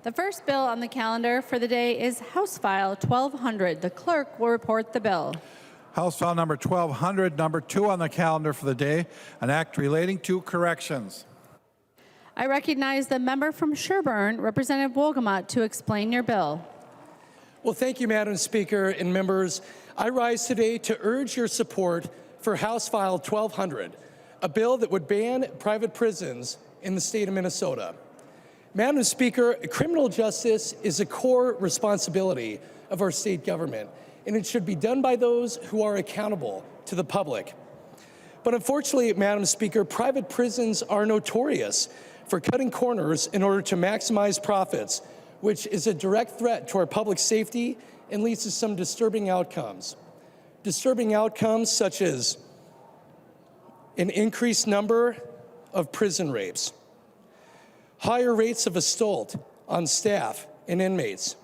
The first bill on the calendar for the day is House File 1200. The clerk will report the bill. House File number 1200, number 2 on the calendar for the day, an act relating to corrections. I recognize the member from Sherburne, Representative Wolgamott, to explain your bill. Well, thank you, Madam Speaker and members. I rise today to urge your support for House File 1200, a bill that would ban private prisons in the state of Minnesota. Madam Speaker, criminal justice is a core responsibility of our state government, and it should be done by those who are accountable to the public. But unfortunately, Madam Speaker, private prisons are notorious for cutting corners in order to maximize profits, which is a direct threat to our public safety and leads to some disturbing outcomes. Disturbing outcomes such as an increased number of prison rapes, higher rates of assault on staff and inmates,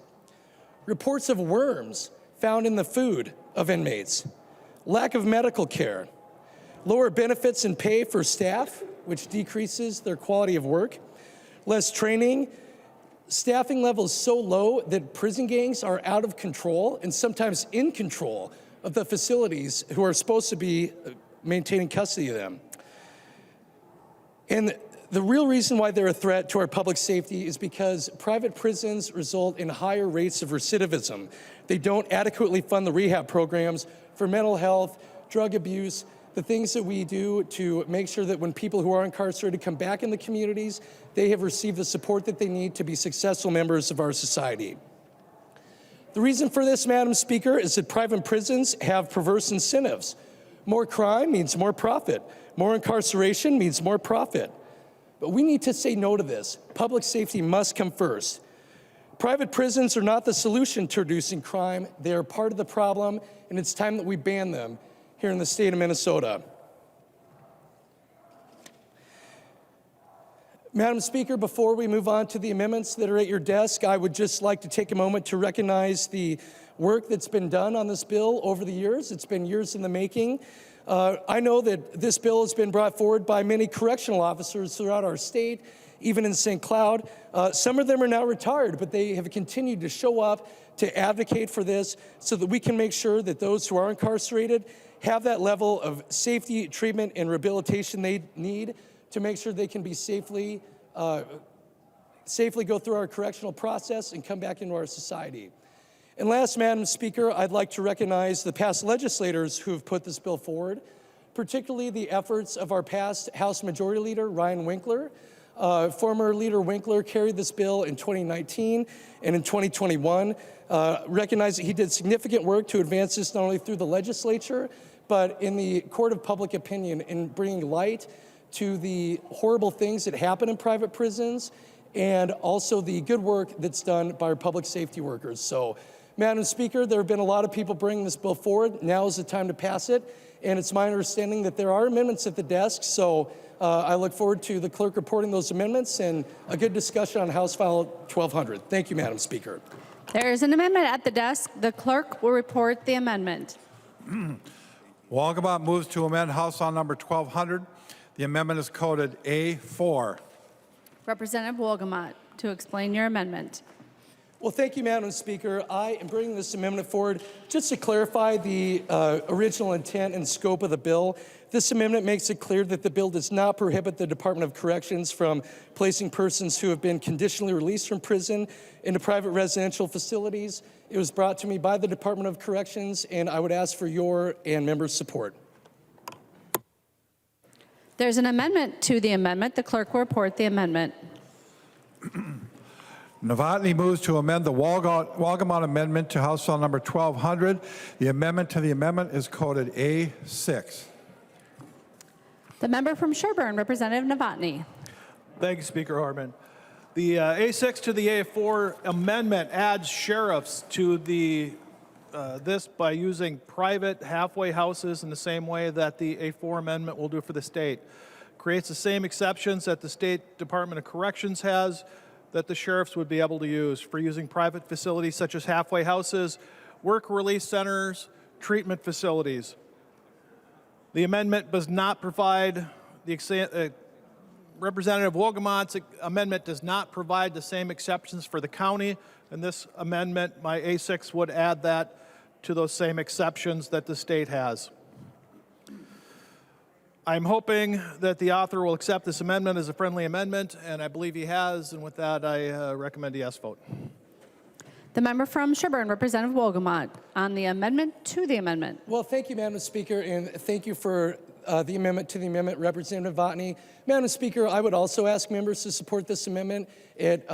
reports of worms found in the food of inmates, lack of medical care, lower benefits and pay for staff, which decreases their quality of work, less training, staffing levels so low that prison gangs are out of control and sometimes in control of the facilities who are supposed to be maintaining custody of them. And the real reason why they're a threat to our public safety is because private prisons result in higher rates of recidivism. They don't adequately fund the rehab programs for mental health, drug abuse, the things that we do to make sure that when people who are incarcerated come back in the communities, they have received the support that they need to be successful members of our society. The reason for this, Madam Speaker, is that private prisons have perverse incentives. More crime means more profit. More incarceration means more profit. But we need to say no to this. Public safety must come first. Private prisons are not the solution to reducing crime. They are part of the problem, and it's time that we ban them here in the state of Minnesota. Madam Speaker, before we move on to the amendments that are at your desk, I would just like to take a moment to recognize the work that's been done on this bill over the years. It's been years in the making. I know that this bill has been brought forward by many correctional officers throughout our state, even in St. Cloud. Some of them are now retired, but they have continued to show up to advocate for this so that we can make sure that those who are incarcerated have that level of safety, treatment, and rehabilitation they need to make sure they can be safely go through our correctional process and come back into our society. And last, Madam Speaker, I'd like to recognize the past legislators who have put this bill forward, particularly the efforts of our past House Majority Leader, Ryan Winkler. Former Leader Winkler carried this bill in 2019 and in 2021. Recognize that he did significant work to advance this not only through the legislature, but in the court of public opinion in bringing light to the horrible things that happen in private prisons and also the good work that's done by our public safety workers. So, Madam Speaker, there have been a lot of people bringing this bill forward. Now is the time to pass it. And it's my understanding that there are amendments at the desk. So I look forward to the clerk reporting those amendments and a good discussion on House File 1200. Thank you, Madam Speaker. There is an amendment at the desk. The clerk will report the amendment. Wolgamott moves to amend House File number 1200. The amendment is coded A4. Representative Wolgamott to explain your amendment. Well, thank you, Madam Speaker. I am bringing this amendment forward just to clarify the original intent and scope of the bill. This amendment makes it clear that the bill does not prohibit the Department of Corrections from placing persons who have been conditionally released from prison into private residential facilities. It was brought to me by the Department of Corrections, and I would ask for your and members' support. There's an amendment to the amendment. The clerk will report the amendment. Novotny moves to amend the Wolgamott amendment to House File number 1200. The amendment to the amendment is coded A6. The member from Sherburne, Representative Novotny. Thank you, Speaker Hartman. The A6 to the A4 amendment adds sheriffs to the this by using private halfway houses in the same way that the A4 amendment will do for the state. Creates the same exceptions that the State Department of Corrections has that the sheriffs would be able to use for using private facilities such as halfway houses, work release centers, treatment facilities. The amendment does not provide the Representative Wogemont's amendment does not provide the same exceptions for the county. In this amendment, my A6 would add that to those same exceptions that the state has. I'm hoping that the author will accept this amendment as a friendly amendment, and I believe he has, and with that, I recommend a yes vote. The member from Sherburne, Representative Wolgamott, on the amendment to the amendment. Well, thank you, Madam Speaker, and thank you for the amendment to the amendment, Representative Novotny. Madam Speaker, I would also ask members to support this amendment. It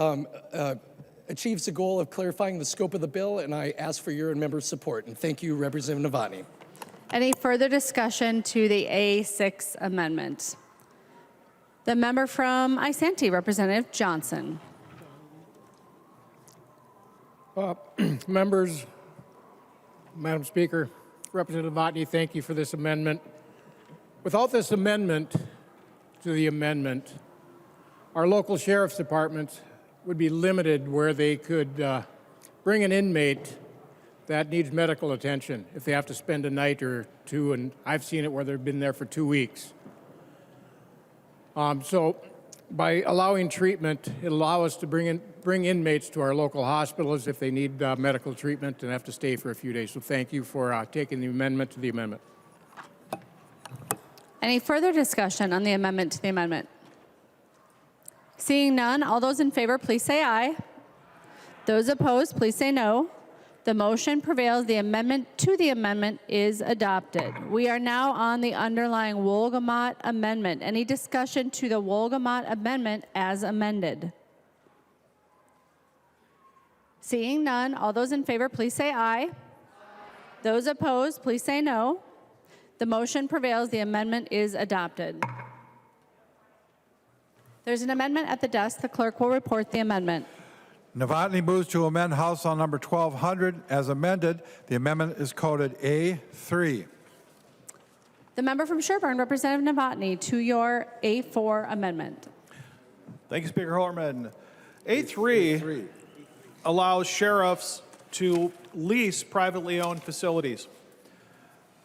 achieves the goal of clarifying the scope of the bill, and I ask for your and members' support. And thank you, Representative Novotny. Any further discussion to the A6 amendment? The member from Isanti, Representative Johnson. Members, Madam Speaker, Representative Novotny, thank you for this amendment. Without this amendment to the amendment, our local sheriff's departments would be limited where they could bring an inmate that needs medical attention if they have to spend a night or two, and I've seen it where they've been there for 2 weeks. So by allowing treatment, it'll allow us to bring inmates to our local hospitals if they need medical treatment and have to stay for a few days. So thank you for taking the amendment to the amendment. Any further discussion on the amendment to the amendment? Seeing none, all those in favor, please say aye. Those opposed, please say no. The motion prevails. The amendment to the amendment is adopted. We are now on the underlying Wolgamott amendment. Any discussion to the Wolgamott amendment as amended? Seeing none, all those in favor, please say aye. Those opposed, please say no. The motion prevails. The amendment is adopted. There's an amendment at the desk. The clerk will report the amendment. Novotny moves to amend House File Number 1200 as amended. The amendment is coded A3. The member from Sherburne, Representative Novotny, to your A4 amendment. Thank you, Speaker Horman. A3 allows sheriffs to lease privately owned facilities.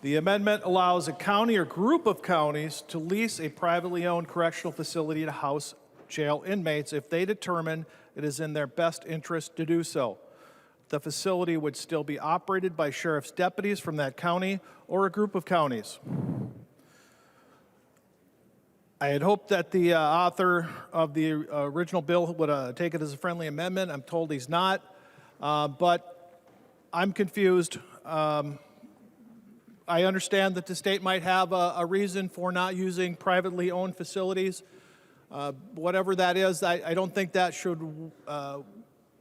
The amendment allows a county or group of counties to lease a privately owned correctional facility to house jail inmates if they determine it is in their best interest to do so. The facility would still be operated by sheriff's deputies from that county or a group of counties. I had hoped that the author of the original bill would take it as a friendly amendment. I'm told he's not, but I'm confused. I understand that the state might have a reason for not using privately owned facilities. Whatever that is, I don't think that should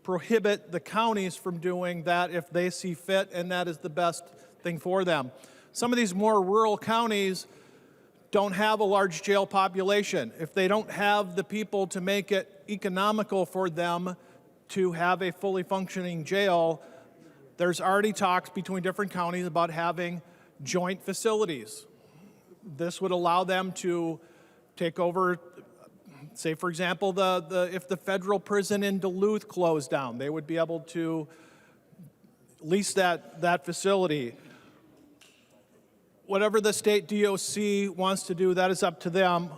prohibit the counties from doing that if they see fit and that is the best thing for them. Some of these more rural counties don't have a large jail population. If they don't have the people to make it economical for them to have a fully functioning jail, there's already talks between different counties about having joint facilities. This would allow them to take over, say, for example, if the federal prison in Duluth closed down, they would be able to lease that facility. Whatever the state DOC wants to do, that is up to them.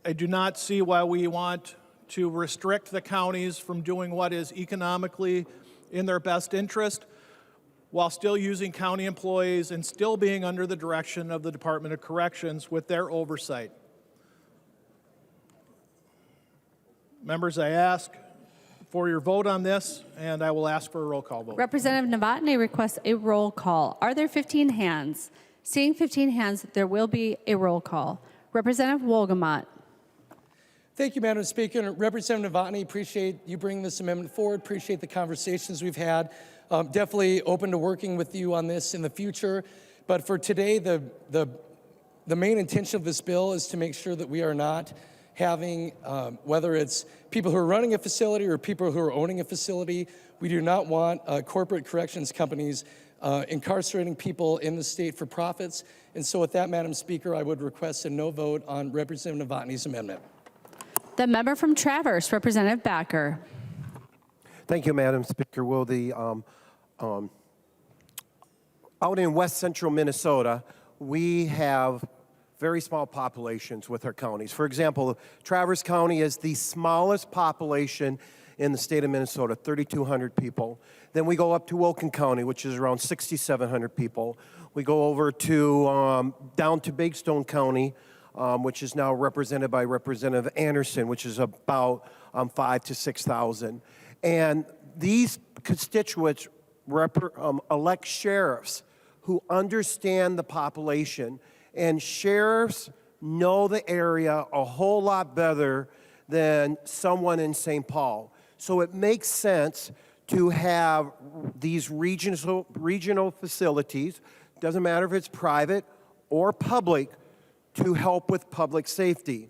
I do not see why we want to restrict the counties from doing what is economically in their best interest while still using county employees and still being under the direction of the Department of Corrections with their oversight. Members, I ask for your vote on this, and I will ask for a roll call vote. Representative Novotny requests a roll call. Are there 15 hands? Seeing 15 hands, there will be a roll call. Representative Wolgamott. Thank you, Madam Speaker. And Representative Novotny, appreciate you bringing this amendment forward. Appreciate the conversations we've had. Definitely open to working with you on this in the future. But for today, the main intention of this bill is to make sure that we are not having, whether it's people who are running a facility or people who are owning a facility, we do not want corporate corrections companies incarcerating people in the state for profits. And so with that, Madam Speaker, I would request a no vote on Representative Novotny's amendment. The member from Traverse, Representative Backer. Thank you, Madam Speaker. Will the out in west central Minnesota, we have very small populations with our counties. For example, Traverse County is the smallest population in the state of Minnesota, 3,200 people. Then we go up to Wilkin County, which is around 6,700 people. We go over to down to Big Stone County, which is now represented by Representative Anderson, which is about 5,000 to 6,000. And these constituents elect sheriffs who understand the population, and sheriffs know the area a whole lot better than someone in St. Paul. So it makes sense to have these regional facilities, doesn't matter if it's private or public, to help with public safety.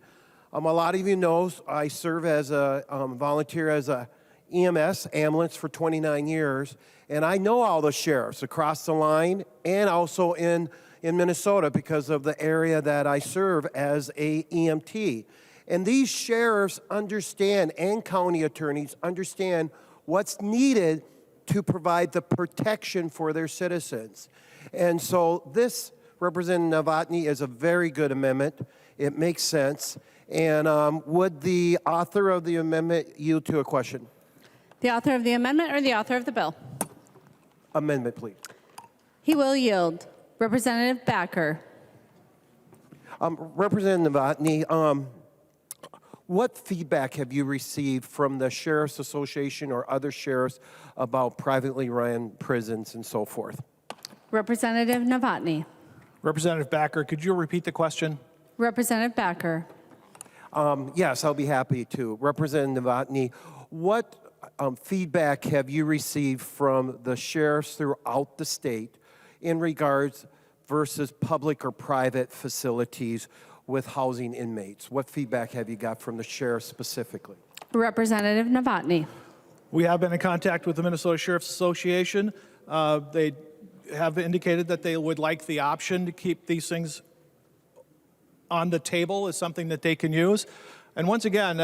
A lot of you know I serve as a volunteer as a EMS ambulance for 29 years, and I know all the sheriffs across the line and also in Minnesota because of the area that I serve as a EMT. And these sheriffs understand, and county attorneys understand what's needed to provide the protection for their citizens. And so this, Representative Novotny, is a very good amendment. It makes sense. And would the author of the amendment yield to a question? The author of the amendment or the author of the bill? Amendment, please. He will yield. Representative Backer. Representative Novotny, what feedback have you received from the Sheriff's Association or other sheriffs about privately run prisons and so forth? Representative Novotny. Representative Backer, could you repeat the question? Representative Backer. Yes, I'll be happy to. Representative Novotny, what feedback have you received from the sheriffs throughout the state in regards versus public or private facilities with housing inmates? What feedback have you got from the sheriff specifically? Representative Novotny. We have been in contact with the Minnesota Sheriff's Association. They have indicated that they would like the option to keep these things on the table as something that they can use. And once again,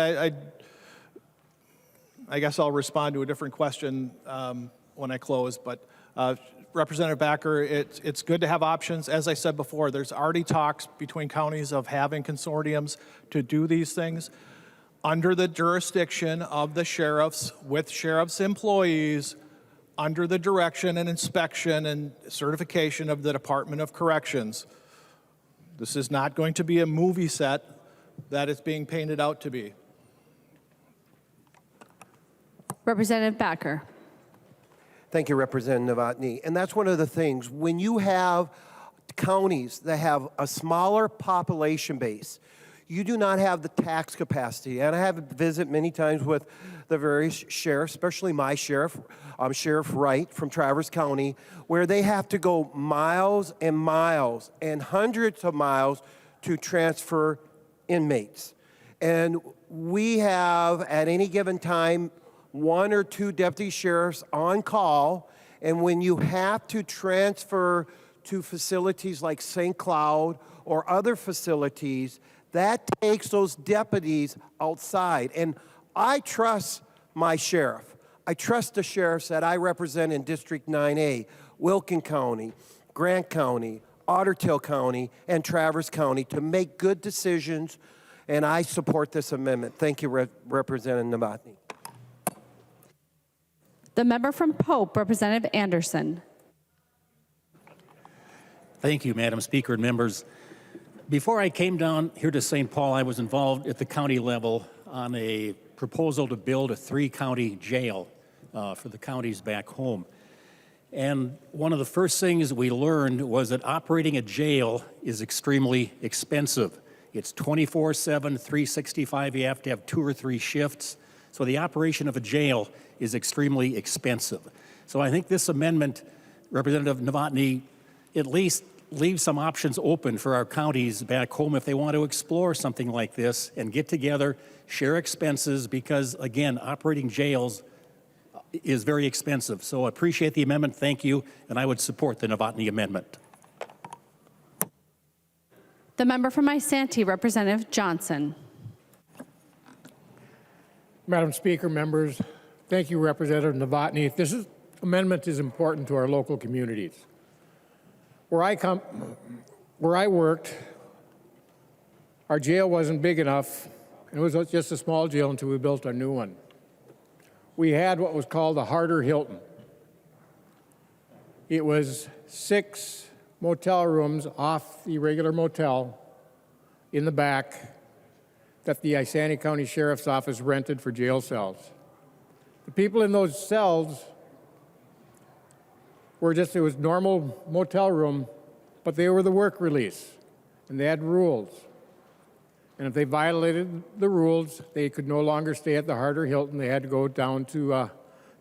I guess I'll respond to a different question when I close, but Representative Backer, it's good to have options. As I said before, there's already talks between counties of having consortiums to do these things under the jurisdiction of the sheriffs, with sheriff's employees, under the direction and inspection and certification of the Department of Corrections. This is not going to be a movie set that it's being painted out to be. Representative Backer. Thank you, Representative Novotny. And that's one of the things. When you have counties that have a smaller population base, you do not have the tax capacity. And I have visited many times with the various sheriffs, especially my sheriff, Sheriff Wright from Traverse County, where they have to go miles and hundreds of miles to transfer inmates. And we have, at any given time, 1 or 2 deputy sheriffs on call, and when you have to transfer to facilities like St. Cloud or other facilities, that takes those deputies outside. And I trust my sheriff. I trust the sheriffs that I represent in District 9A, Wilkin County, Grant County, Ottertail County, and Traverse County to make good decisions, and I support this amendment. Thank you, Representative Novotny. The member from Pope, Representative Anderson. Thank you, Madam Speaker and members. Before I came down here to St. Paul, I was involved at the county level on a proposal to build a 3-county jail for the counties back home. And one of the first things we learned was that operating a jail is extremely expensive. It's 24/7, 365. You have to have 2 or 3 shifts. So the operation of a jail is extremely expensive. So I think this amendment, Representative Novotny, at least leaves some options open for our counties back home if they want to explore something like this and get together, share expenses, because again, operating jails is very expensive. So I appreciate the amendment, thank you, and I would support the Novotny amendment. The member from Isanti, Representative Johnson. Madam Speaker, members, thank you, Representative Novotny. This amendment is important to our local communities. Where I worked, Our jail wasn't big enough, and it was just a small jail until we built our new one. We had what was called a Harder Hilton. It was 6 motel rooms off the regular motel in the back that the Isani County Sheriff's Office rented for jail cells. The people in those cells were it was normal motel room, but they were the work release, and they had rules. And if they violated the rules, they could no longer stay at the Harder Hilton. They had to go down to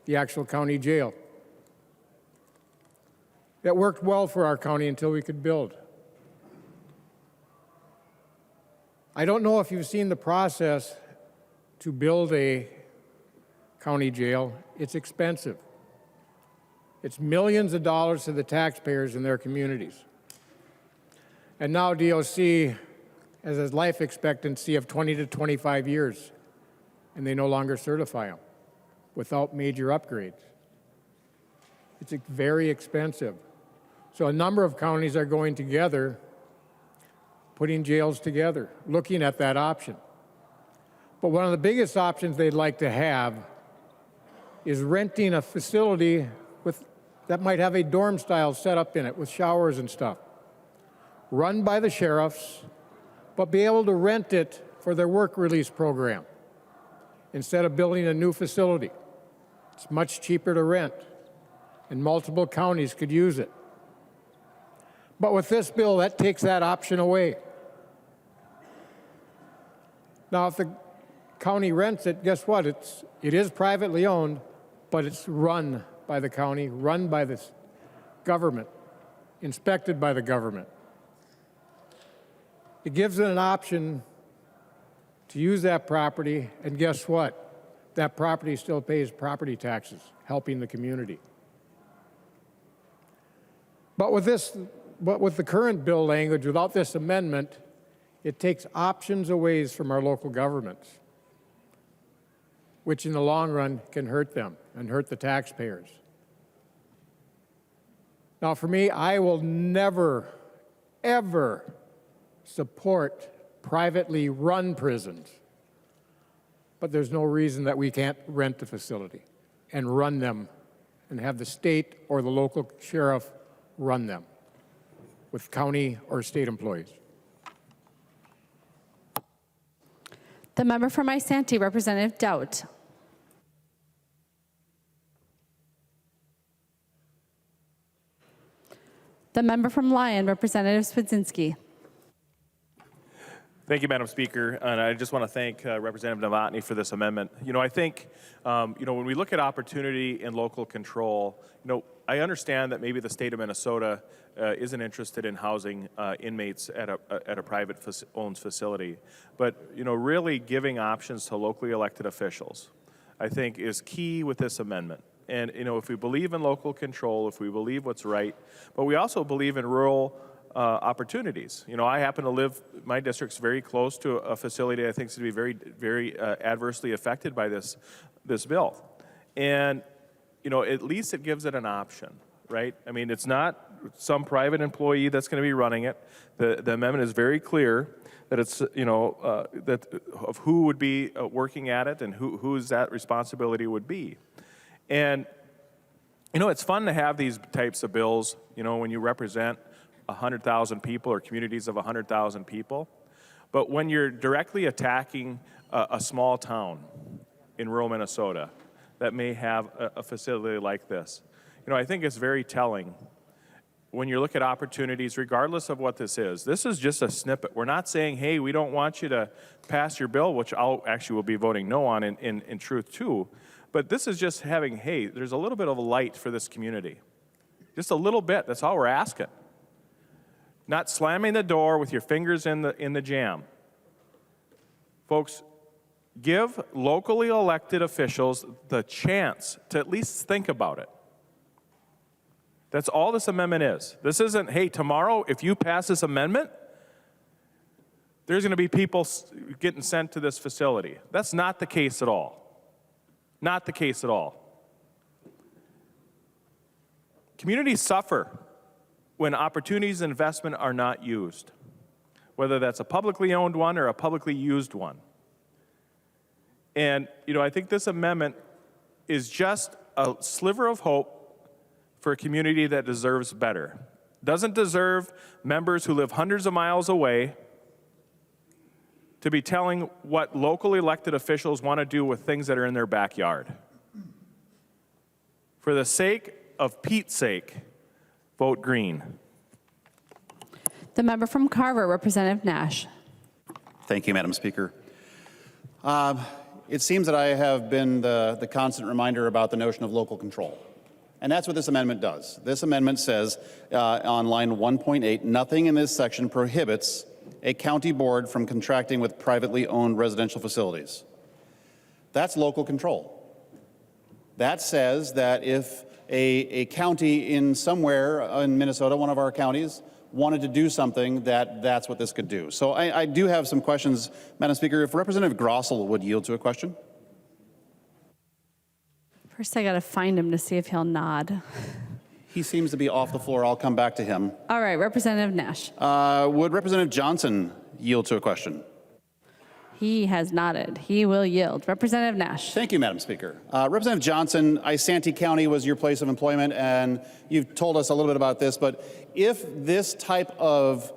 the actual county jail. That worked well for our county until we could build. I don't know if you've seen the process to build a county jail. It's expensive. It's millions of dollars to the taxpayers in their communities. And now DOC has a life expectancy of 20 to 25 years, and they no longer certify them without major upgrades. It's very expensive. So a number of counties are going together, putting jails together, looking at that option. But one of the biggest options they'd like to have is renting a facility that might have a dorm style setup in it with showers and stuff, run by the sheriffs, but be able to rent it for their work release program instead of building a new facility. It's much cheaper to rent, and multiple counties could use it. But with this bill, that takes that option away. Now, if the county rents it, guess what? It is privately owned, but it's run by the county, run by the government, inspected by the government. It gives it an option to use that property, and guess what? That property still pays property taxes, helping the community. But with the current bill language, without this amendment, it takes options away from our local governments, which in the long run can hurt them and hurt the taxpayers. Now, for me, I will never, ever support privately run prisons, but there's no reason that we can't rent the facility and run them and have the state or the local sheriff run them with county or state employees. The member from Isanti, Representative Dowd. The member from Lyon, Representative Swedzinski. Thank you, Madam Speaker, and I just want to thank Representative Novotny for this amendment. I think, when we look at opportunity and local control, I understand that maybe the state of Minnesota isn't interested in housing inmates at a private owned facility, but really giving options to locally elected officials, I think, is key with this amendment. And if we believe in local control, if we believe what's right, but we also believe in rural opportunities. I happen to live, my district's very close to a facility I think is going to be very, very adversely affected by this bill. And, at least it gives it an option, right? I mean, it's not some private employee that's going to be running it. The amendment is very clear that it's, that of who would be working at it and whose that responsibility would be. And, it's fun to have these types of bills, when you represent 100,000 people or communities of 100,000 people. But when you're directly attacking a small town in rural Minnesota that may have a facility like this, I think it's very telling when you look at opportunities, regardless of what this is. This is just a snippet. We're not saying, hey, we don't want you to pass your bill, which I'll actually will be voting no on in truth too. But this is just having, hey, there's a little bit of a light for this community. Just a little bit, that's all we're asking. Not slamming the door with your fingers in the jam. Folks, give locally elected officials the chance to at least think about it. That's all this amendment is. This isn't, hey, tomorrow, if you pass this amendment, there's going to be people getting sent to this facility. That's not the case at all. Not the case at all. Communities suffer when opportunities and investment are not used. whether that's a publicly owned one or a publicly used one. And, I think this amendment is just a sliver of hope for a community that deserves better. Doesn't deserve members who live hundreds of miles away to be telling what local elected officials want to do with things that are in their backyard. For the sake of Pete's sake, vote green. The member from Carver, Representative Nash. Thank you, Madam Speaker. It seems that I have been the constant reminder about the notion of local control. And that's what this amendment does. This amendment says on line 1.8, nothing in this section prohibits a county board from contracting with privately owned residential facilities. That's local control. That says that if a county in somewhere in Minnesota, one of our counties, wanted to do something, that's what this could do. So I do have some questions, Madam Speaker. If Representative Grossell would yield to a question. First, I got to find him to see if he'll nod. He seems to be off the floor. I'll come back to him. All right, Representative Nash. Would Representative Johnson yield to a question? He has nodded. He will yield. Representative Nash. Thank you, Madam Speaker. Representative Johnson, Isanti County was your place of employment, and you've told us a little bit about this, but if this type of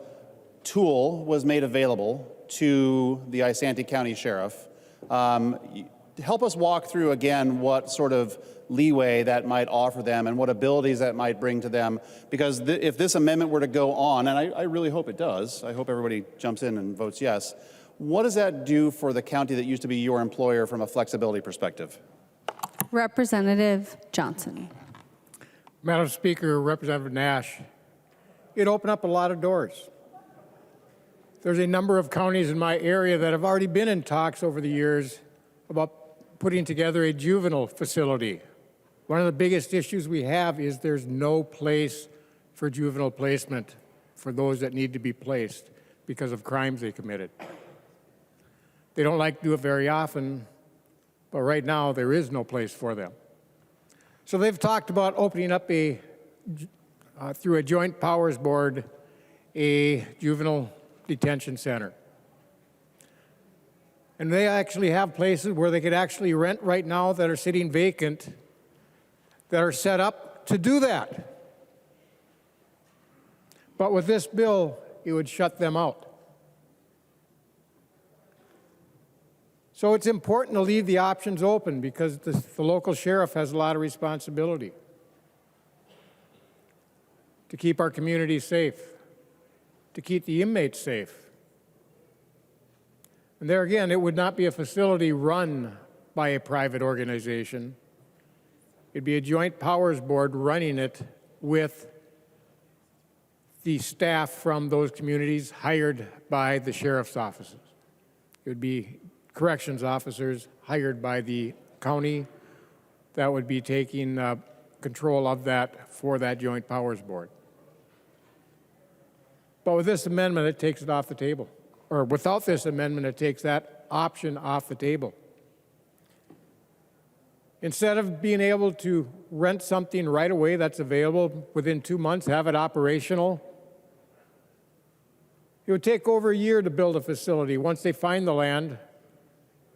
tool was made available to the Isanti County Sheriff, help us walk through again what sort of leeway that might offer them and what abilities that might bring to them, because if this amendment were to go on, and I really hope it does, I hope everybody jumps in and votes yes, what does that do for the county that used to be your employer from a flexibility perspective? Representative Johnson. Madam Speaker, Representative Nash, it opened up a lot of doors. There's a number of counties in my area that have already been in talks over the years about putting together a juvenile facility. One of the biggest issues we have is there's no place for juvenile placement for those that need to be placed because of crimes they committed. They don't like to do it very often, but right now there is no place for them. So they've talked about opening up through a joint powers board, a juvenile detention center. And they actually have places where they could actually rent right now that are sitting vacant that are set up to do that. But with this bill, it would shut them out. So it's important to leave the options open because the local sheriff has a lot of responsibility to keep our communities safe, to keep the inmates safe. And there again, it would not be a facility run by a private organization. It'd be a joint powers board running it with the staff from those communities hired by the sheriff's offices. It would be corrections officers hired by the county that would be taking control of that for that joint powers board. But with this amendment, it takes it off the table. Or without this amendment, it takes that option off the table. Instead of being able to rent something right away that's available within 2 months, have it operational, it would take over a year to build a facility once they find the land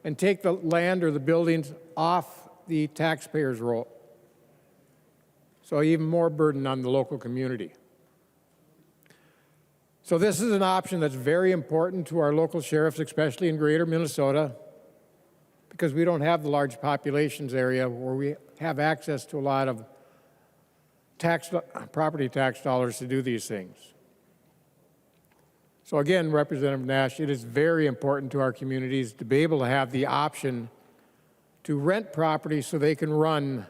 and take the land or the buildings off the taxpayer's roll. So even more burden on the local community. So this is an option that's very important to our local sheriffs, especially in greater Minnesota, because we don't have the large populations area where we have access to a lot of property tax dollars to do these things. So again, Representative Nash, it is very important to our communities to be able to have the option to rent property so they can run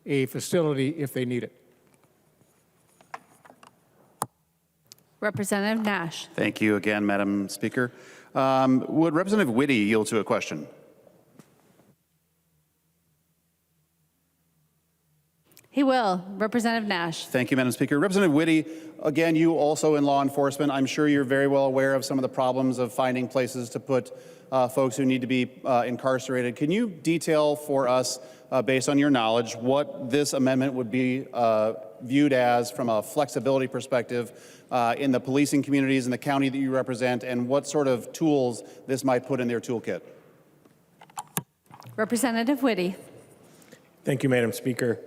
a facility if they need it. Representative Nash. Thank you again, Madam Speaker. Would Representative Whitty yield to a question? He will. Representative Nash. Thank you, Madam Speaker. Representative Whitty, again, you also in law enforcement, I'm sure you're very well aware of some of the problems of finding places to put folks who need to be incarcerated. Can you detail for us, based on your knowledge, what this amendment would be viewed as from a flexibility perspective in the policing communities in the county that you represent, and what sort of tools this might put in their toolkit? Representative Whitty. Thank you, Madam Speaker.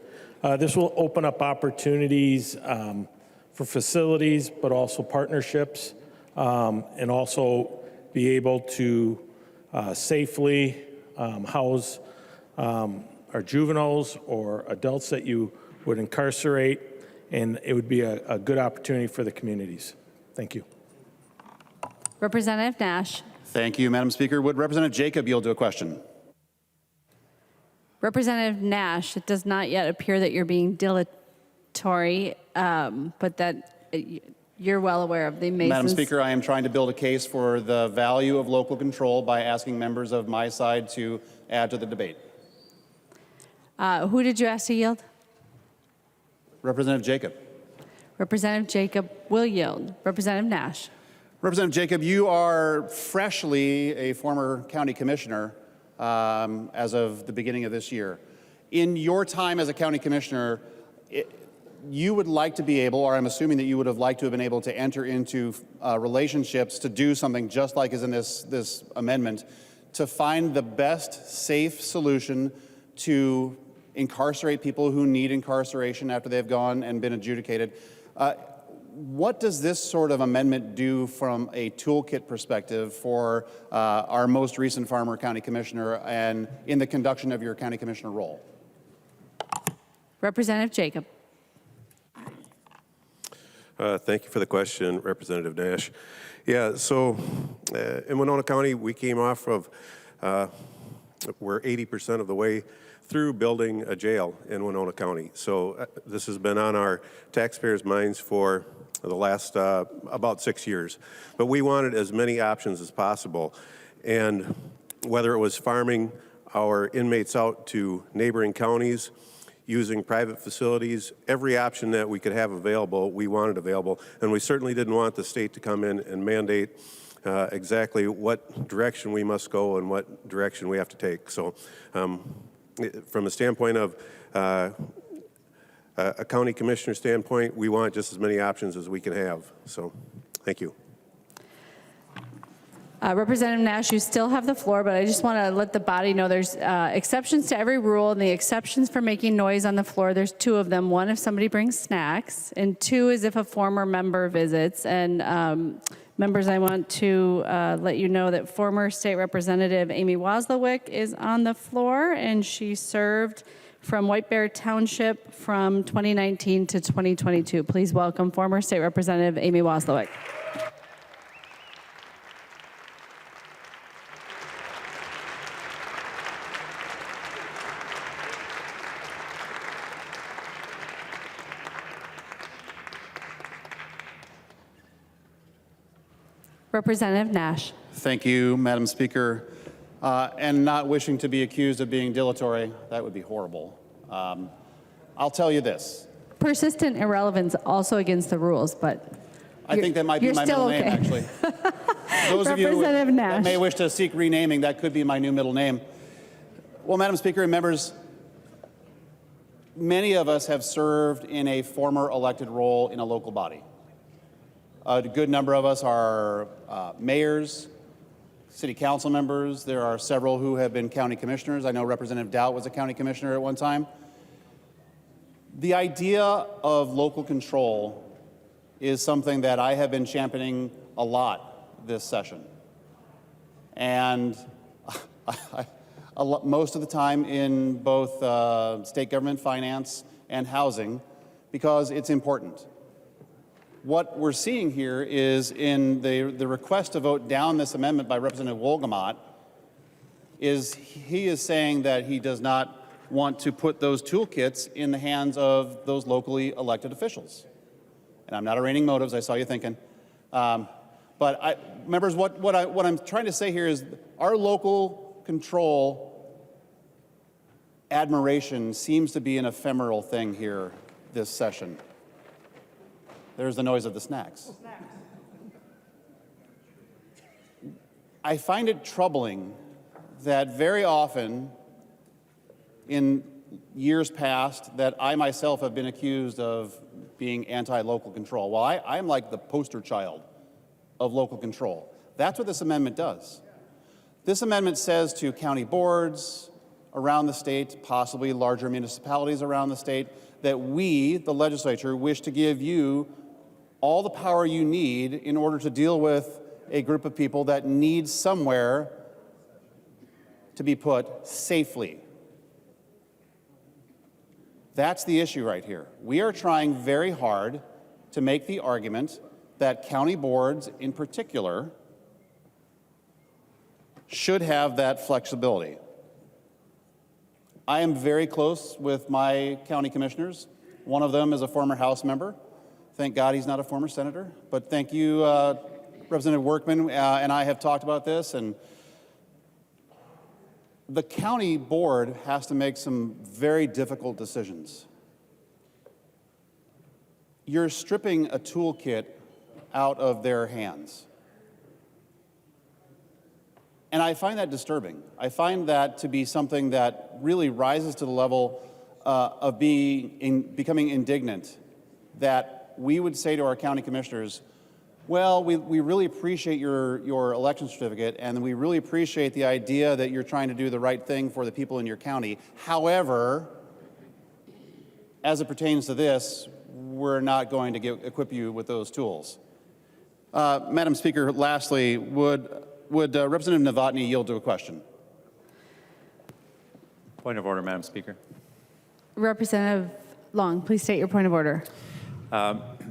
This will open up opportunities for facilities, but also partnerships, and also be able to safely house our juveniles or adults that you would incarcerate, and it would be a good opportunity for the communities. Thank you. Representative Nash. Thank you, Madam Speaker. Would Representative Jacob yield to a question? Representative Nash, it does not yet appear that you're being dilatory, but that you're well aware of the Masons. Madam Speaker, I am trying to build a case for the value of local control by asking members of my side to add to the debate. Who did you ask to yield? Representative Jacob. Representative Jacob will yield. Representative Nash. Representative Jacob, you are freshly a former county commissioner as of the beginning of this year. In your time as a county commissioner, you would like to be able, or I'm assuming that you would have liked to have been able to enter into relationships to do something just like is in this amendment, to find the best safe solution to incarcerate people who need incarceration after they've gone and been adjudicated. What does this sort of amendment do from a toolkit perspective for our most recent former county commissioner and in the conduction of your county commissioner role? Representative Jacob. Thank you for the question, Representative Nash. Yeah, so in Winona County, we came off of, we're 80% of the way through building a jail in Winona County. So this has been on our taxpayers' minds for the last about 6 years. But we wanted as many options as possible. And whether it was farming our inmates out to neighboring counties, using private facilities, every option that we could have available, we wanted available. And we certainly didn't want the state to come in and mandate exactly what direction we must go and what direction we have to take. So from a standpoint of a county commissioner standpoint, we want just as many options as we can have. So thank you. Representative Nash, you still have the floor, but I just want to let the body know there's exceptions to every rule, and the exceptions for making noise on the floor, there's 2 of them. 1, if somebody brings snacks, and 2 is if a former member visits. And members, I want to let you know that former State Representative Amy Woslowick is on the floor, and she served from White Bear Township from 2019 to 2022. Please welcome former State Representative Amy Woslowick. Representative Nash. Thank you, Madam Speaker. And not wishing to be accused of being dilatory, that would be horrible. I'll tell you this. Persistent irrelevance also against the rules, but I think that might be my middle name, actually. Those of you that may wish to seek renaming, that could be my new middle name. Well, Madam Speaker and members, many of us have served in a former elected role in a local body. A good number of us are mayors, city council members. There are several who have been county commissioners. I know Representative Dowd was a county commissioner at one time. The idea of local control is something that I have been championing a lot this session. And most of the time in both state government finance and housing, because it's important. What we're seeing here is in the request to vote down this amendment by Representative Wolgamott is he is saying that he does not want to put those toolkits in the hands of those locally elected officials. And I'm not arraigning motives, I saw you thinking. But members, what I'm trying to say here is our local control admiration seems to be an ephemeral thing here this session. There's the noise of the snacks. I find it troubling that very often in years past that I myself have been accused of being anti-local control. Well, I'm like the poster child of local control. That's what this amendment does. This amendment says to county boards around the state, possibly larger municipalities around the state, that we, the legislature, wish to give you all the power you need in order to deal with a group of people that need somewhere to be put safely. That's the issue right here. We are trying very hard to make the argument that county boards in particular should have that flexibility. I am very close with my county commissioners. One of them is a former House member. Thank God he's not a former senator. But thank you, Representative Workman and I have talked about this, and the county board has to make some very difficult decisions. You're stripping a toolkit out of their hands. And I find that disturbing. I find that to be something that really rises to the level of becoming indignant, that we would say to our county commissioners, well, we really appreciate your election certificate, and we really appreciate the idea that you're trying to do the right thing for the people in your county. However, as it pertains to this, we're not going to equip you with those tools. Madam Speaker, lastly, would Representative Novotny yield to a question? Point of order, Madam Speaker. Representative Long, please state your point of order.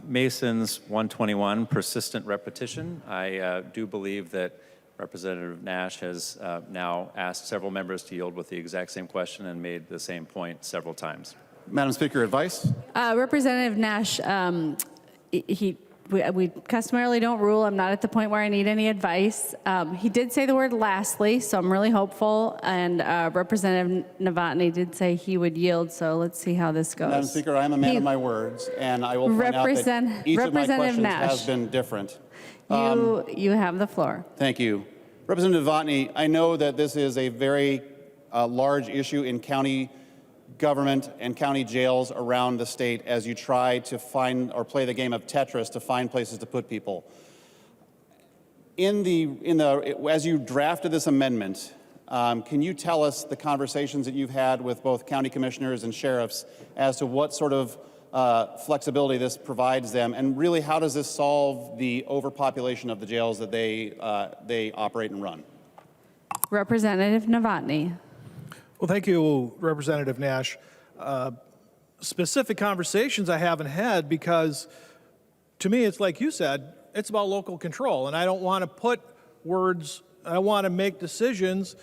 Mason's 121, persistent repetition. I do believe that Representative Nash has now asked several members to yield with the exact same question and made the same point several times. Madam Speaker, advice? Representative Nash, we customarily don't rule. I'm not at the point where I need any advice. He did say the word lastly, so I'm really hopeful. And Representative Novotny did say he would yield, so let's see how this goes. Madam Speaker, I am a man of my words, and I will point out that each of my questions has been different. You have the floor. Thank you. Representative Novotny, I know that this is a very large issue in county government and county jails around the state as you try to find or play the game of Tetris to find places to put people. As you drafted this amendment, can you tell us the conversations that you've had with both county commissioners and sheriffs as to what sort of flexibility this provides them, and really how does this solve the overpopulation of the jails that they operate and run? Representative Novotny. Well, thank you, Representative Nash. Specific conversations I haven't had because, to me, it's like you said, it's about local control, and I don't want to put words, I want to make decisions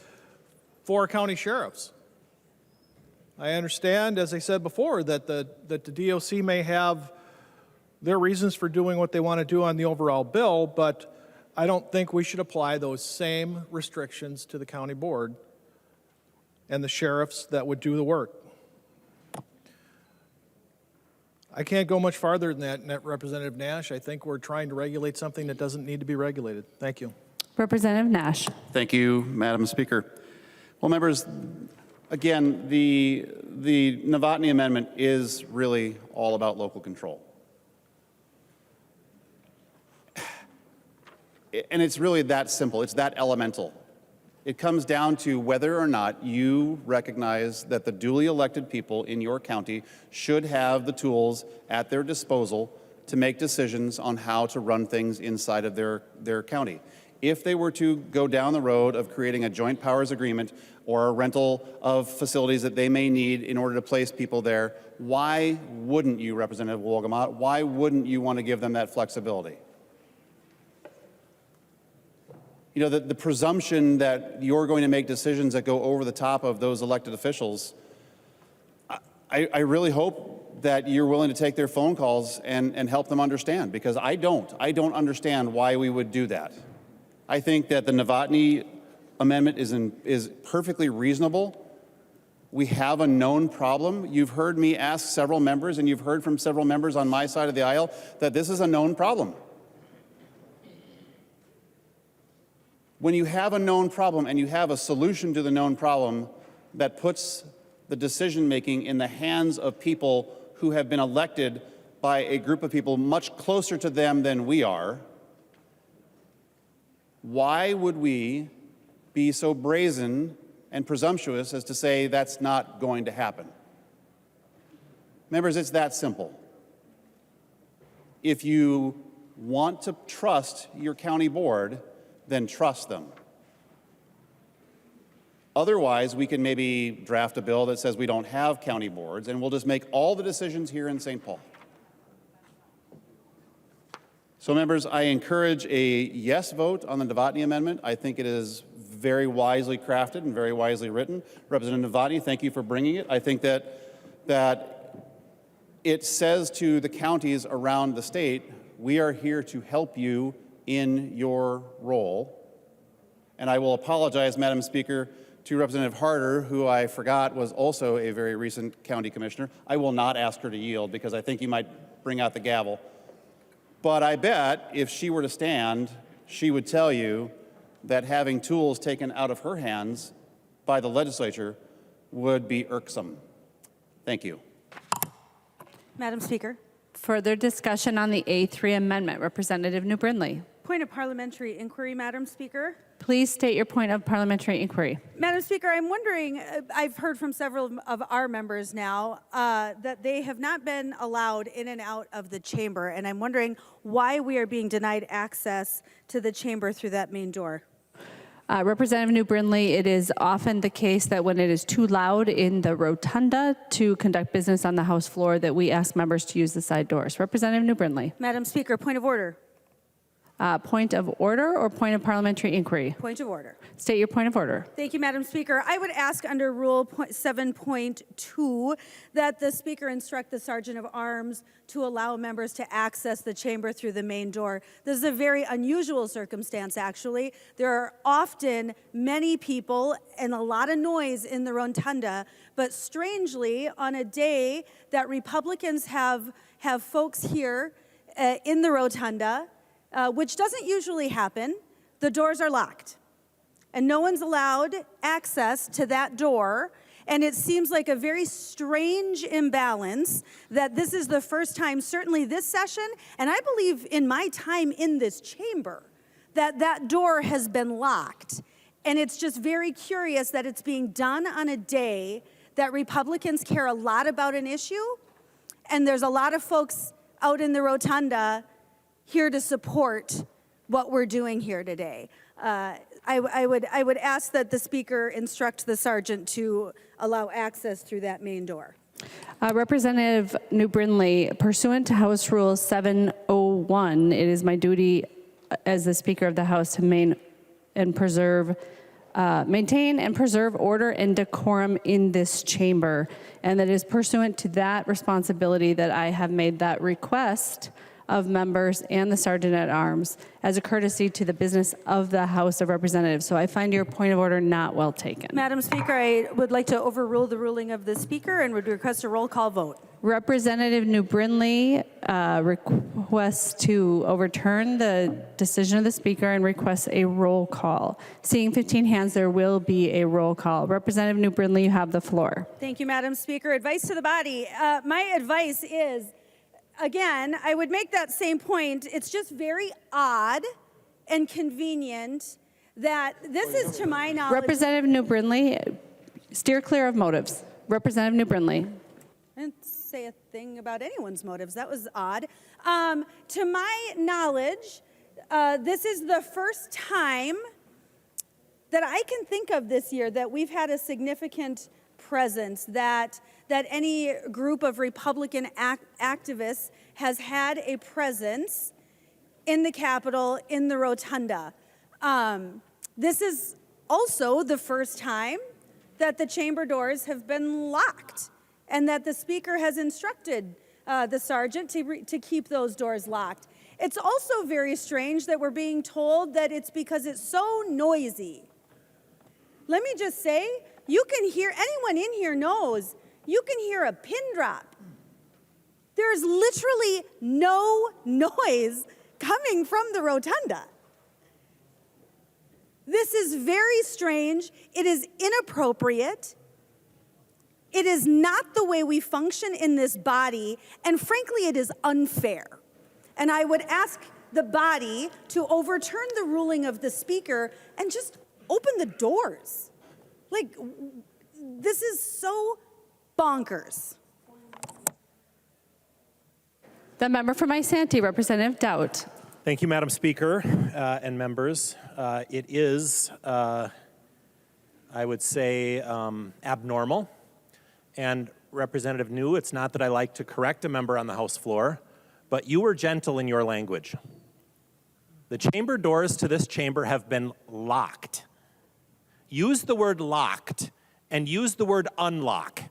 for county sheriffs. I understand, as I said before, that the DOC may have their reasons for doing what they want to do on the overall bill, but I don't think we should apply those same restrictions to the county board and the sheriffs that would do the work. I can't go much farther than that, Representative Nash. I think we're trying to regulate something that doesn't need to be regulated. Thank you. Representative Nash. Thank you, Madam Speaker. Well, members, again, the Novotny Amendment is really all about local control. And it's really that simple. It's that elemental. It comes down to whether or not you recognize that the duly elected people in your county should have the tools at their disposal to make decisions on how to run things inside of their county. If they were to go down the road of creating a joint powers agreement or a rental of facilities that they may need in order to place people there, why wouldn't you, Representative Wolgamott, why wouldn't you want to give them that flexibility? You know, the presumption that you're going to make decisions that go over the top of those elected officials, I really hope that you're willing to take their phone calls and help them understand, because I don't understand why we would do that. I think that the Novotny Amendment is perfectly reasonable. We have a known problem. You've heard me ask several members, and you've heard from several members on my side of the aisle, that this is a known problem. When you have a known problem and you have a solution to the known problem that puts the decision-making in the hands of people who have been elected by a group of people much closer to them than we are, why would we be so brazen and presumptuous as to say that's not going to happen? Members, it's that simple. If you want to trust your county board, then trust them. Otherwise, we can maybe draft a bill that says we don't have county boards, and we'll just make all the decisions here in St. Paul. So, members, I encourage a yes vote on the Novotny amendment. I think it is very wisely crafted and very wisely written. Representative Novotny, thank you for bringing it. I think that it says to the counties around the state, we are here to help you in your role. And I will apologize, Madam Speaker, to Representative Harder, who I forgot was also a very recent county commissioner. I will not ask her to yield because I think you might bring out the gavel. But I bet if she were to stand, she would tell you that having tools taken out of her hands by the legislature would be irksome. Thank you. Madam Speaker. Further discussion on the A3 amendment. Representative New Brindley. Point of parliamentary inquiry, Madam Speaker. Please state your point of parliamentary inquiry. Madam Speaker, I'm wondering, I've heard from several of our members now that they have not been allowed in and out of the chamber, and I'm wondering why we are being denied access to the chamber through that main door. Representative New Brindley, it is often the case that when it is too loud in the rotunda to conduct business on the House floor that we ask members to use the side doors. Representative New Brindley. Madam Speaker, point of order. Point of order or point of parliamentary inquiry? Point of order. State your point of order. Thank you, Madam Speaker. I would ask under Rule 7.2 that the Speaker instruct the Sergeant of Arms to allow members to access the chamber through the main door. This is a very unusual circumstance, actually. There are often many people and a lot of noise in the rotunda, but strangely, on a day that Republicans have folks here in the rotunda, which doesn't usually happen, the doors are locked. And no one's allowed access to that door. And it seems like a very strange imbalance that this is the first time, certainly this session, and I believe in my time in this chamber, that that door has been locked. And it's just very curious that it's being done on a day that Republicans care a lot about an issue, and there's a lot of folks out in the rotunda here to support what we're doing here today. I would ask that the Speaker instruct the Sergeant to allow access through that main door. Representative New Brindley, pursuant to House Rule 701, it is my duty as the Speaker of the House to maintain and preserve order and decorum in this chamber. And that is pursuant to that responsibility that I have made that request of members and the Sergeant at Arms as a courtesy to the business of the House of Representatives. So I find your point of order not well taken. Madam Speaker, I would like to overrule the ruling of the Speaker and would request a roll call vote. Representative New Brindley requests to overturn the decision of the Speaker and requests a roll call. Seeing 15 hands, there will be a roll call. Representative New Brindley, you have the floor. Thank you, Madam Speaker. Advice to the body. My advice is, again, I would make that same point. It's just very odd and convenient that this is, to my knowledge... Representative New Brindley, steer clear of motives. Representative New Brindley. I didn't say a thing about anyone's motives. That was odd. To my knowledge, this is the first time that I can think of this year that we've had a significant presence, that any group of Republican activists has had a presence in the Capitol, in the rotunda. This is also the first time that the chamber doors have been locked and that the Speaker has instructed the Sergeant to keep those doors locked. It's also very strange that we're being told that it's because it's so noisy. Let me just say, you can hear, anyone in here knows, you can hear a pin drop. There's literally no noise coming from the rotunda. This is very strange. It is inappropriate. It is not the way we function in this body, and frankly, it is unfair. And I would ask the body to overturn the ruling of the speaker and just open the doors. Like, this is so bonkers. The member from Isanti, Representative Dowd. Thank you, Madam Speaker and members. It is, I would say, abnormal. And Representative New, it's not that I like to correct a member on the House floor, but you were gentle in your language. The chamber doors to this chamber have been locked. Use the word locked and use the word unlock.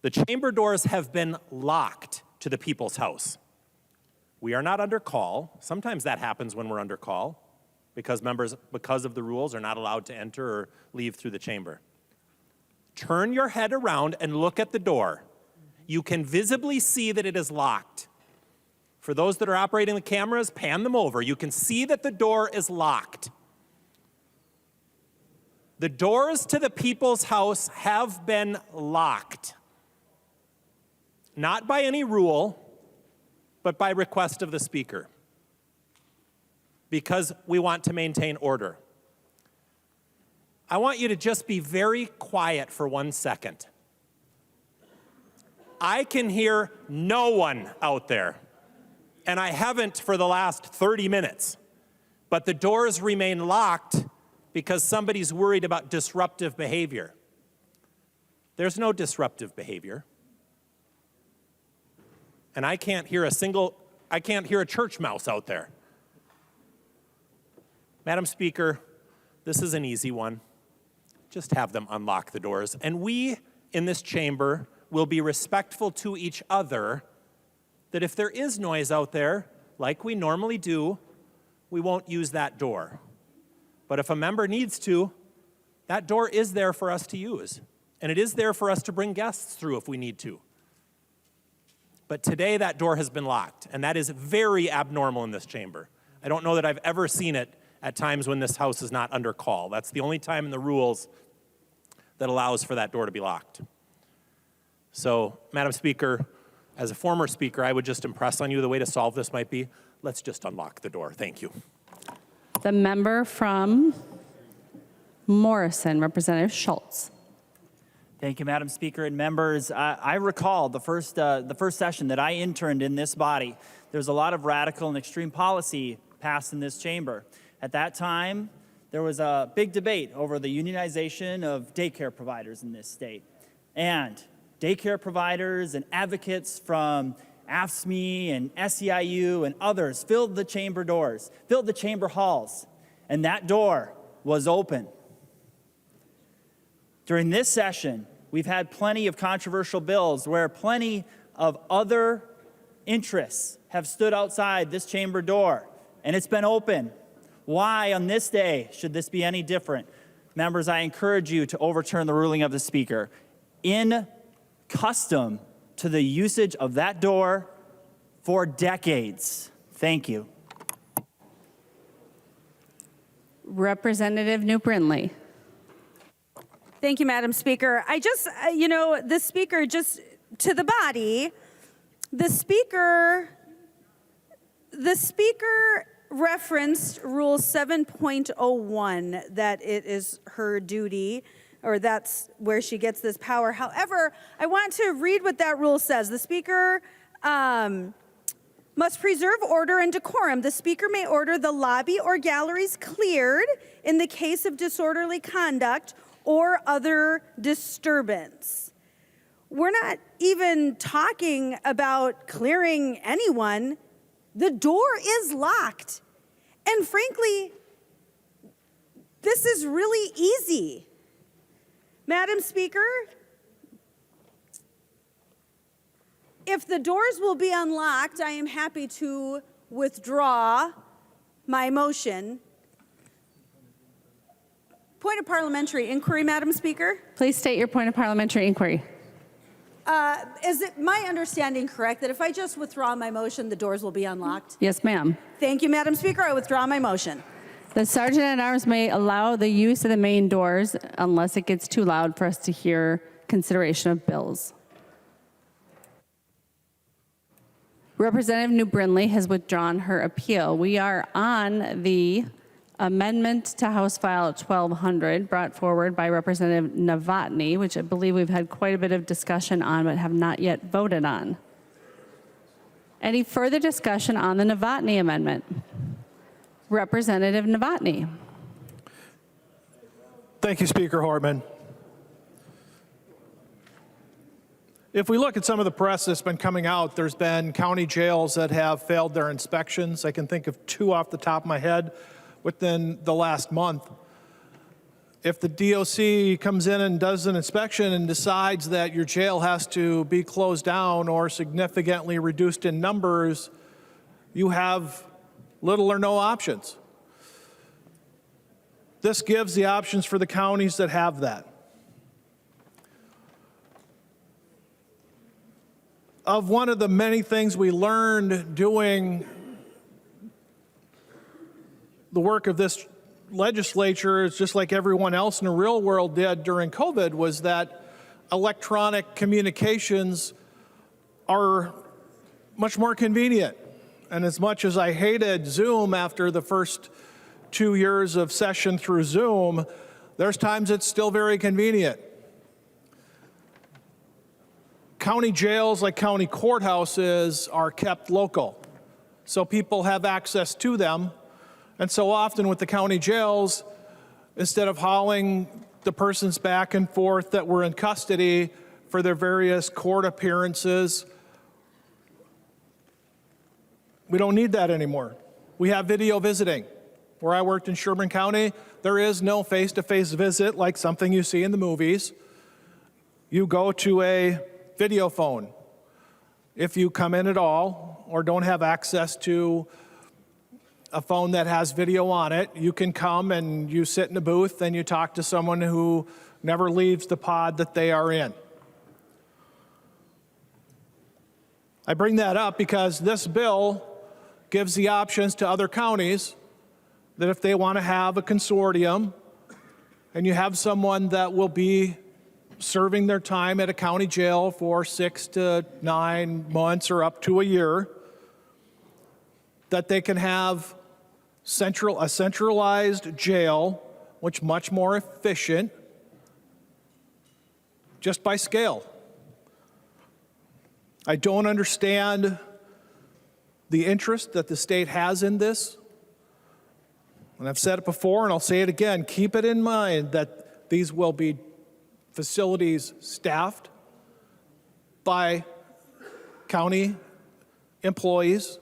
The chamber doors have been locked to the People's House. We are not under call. Sometimes that happens when we're under call because members, because of the rules, are not allowed to enter or leave through the chamber. Turn your head around and look at the door. You can visibly see that it is locked. For those that are operating the cameras, pan them over. You can see that the door is locked. The doors to the People's House have been locked. Not by any rule, but by request of the Speaker. Because we want to maintain order. I want you to just be very quiet for 1 second. I can hear no one out there, and I haven't for the last 30 minutes, but the doors remain locked because somebody's worried about disruptive behavior. There's no disruptive behavior. And I can't hear a church mouse out there. Madam Speaker, this is an easy one. Just have them unlock the doors. And we in this chamber will be respectful to each other that if there is noise out there, like we normally do, we won't use that door. But if a member needs to, that door is there for us to use. And it is there for us to bring guests through if we need to. But today that door has been locked, and that is very abnormal in this chamber. I don't know that I've ever seen it at times when this House is not under call. That's the only time in the rules that allows for that door to be locked. So, Madam Speaker, as a former speaker, I would just impress on you the way to solve this might be, let's just unlock the door. Thank you. The member from Morrison, Representative Schultz. Thank you, Madam Speaker and members. I recall the first session that I interned in this body. There was a lot of radical and extreme policy passed in this chamber. At that time, there was a big debate over the unionization of daycare providers in this state. And daycare providers and advocates from AFSCME and SEIU and others filled the chamber doors, filled the chamber halls, and that door was open. During this session, we've had plenty of controversial bills where plenty of other interests have stood outside this chamber door, and it's been open. Why on this day should this be any different? Members, I encourage you to overturn the ruling of the Speaker. In custom to the usage of that door for decades. Thank you. Representative New Brindley. Thank you, Madam Speaker. I just, the Speaker, just to the body, the Speaker referenced Rule 7.01, that it is her duty, or that's where she gets this power. However, I want to read what that rule says. The Speaker must preserve order and decorum. The Speaker may order the lobby or galleries cleared in the case of disorderly conduct or other disturbance. We're not even talking about clearing anyone. The door is locked. And frankly, this is really easy. Madam Speaker, if the doors will be unlocked, I am happy to withdraw my motion. Point of parliamentary inquiry, Madam Speaker. Please state your point of parliamentary inquiry. Is it my understanding correct that if I just withdraw my motion, the doors will be unlocked? Yes, ma'am. Thank you, Madam Speaker. I withdraw my motion. The sergeant at arms may allow the use of the main doors unless it gets too loud for us to hear consideration of bills. Representative New Brindley has withdrawn her appeal. We are on the amendment to House File 1200 brought forward by Representative Novotny, which I believe we've had quite a bit of discussion on but have not yet voted on. Any further discussion on the Novotny amendment? Representative Novotny. Thank you, Speaker Hortman. If we look at some of the press that's been coming out, there's been county jails that have failed their inspections. I can think of 2 off the top of my head within the last month. If the DOC comes in and does an inspection and decides that your jail has to be closed down or significantly reduced in numbers, you have little or no options. This gives the options for the counties that have that. Of one of the many things we learned doing the work of this legislature, is just like everyone else in the real world did during COVID, was that electronic communications are much more convenient. And as much as I hated Zoom after the first 2 years of session through Zoom, there's times it's still very convenient. County jails, like county courthouses, are kept local, so people have access to them. And so often with the county jails, instead of hauling the persons back and forth that were in custody for their various court appearances, we don't need that anymore. We have video visiting. Where I worked in Sherburne County, there is no face-to-face visit like something you see in the movies. You go to a video phone. If you come in at all or don't have access to a phone that has video on it, you can come and you sit in a booth and you talk to someone who never leaves the pod that they are in. I bring that up because this bill gives the options to other counties that if they want to have a consortium and you have someone that will be serving their time at a county jail for 6 to 9 months or up to a year, that they can have a centralized jail, which is much more efficient, just by scale. I don't understand the interest that the state has in this. And I've said it before and I'll say it again, keep it in mind that these will be facilities staffed by county employees.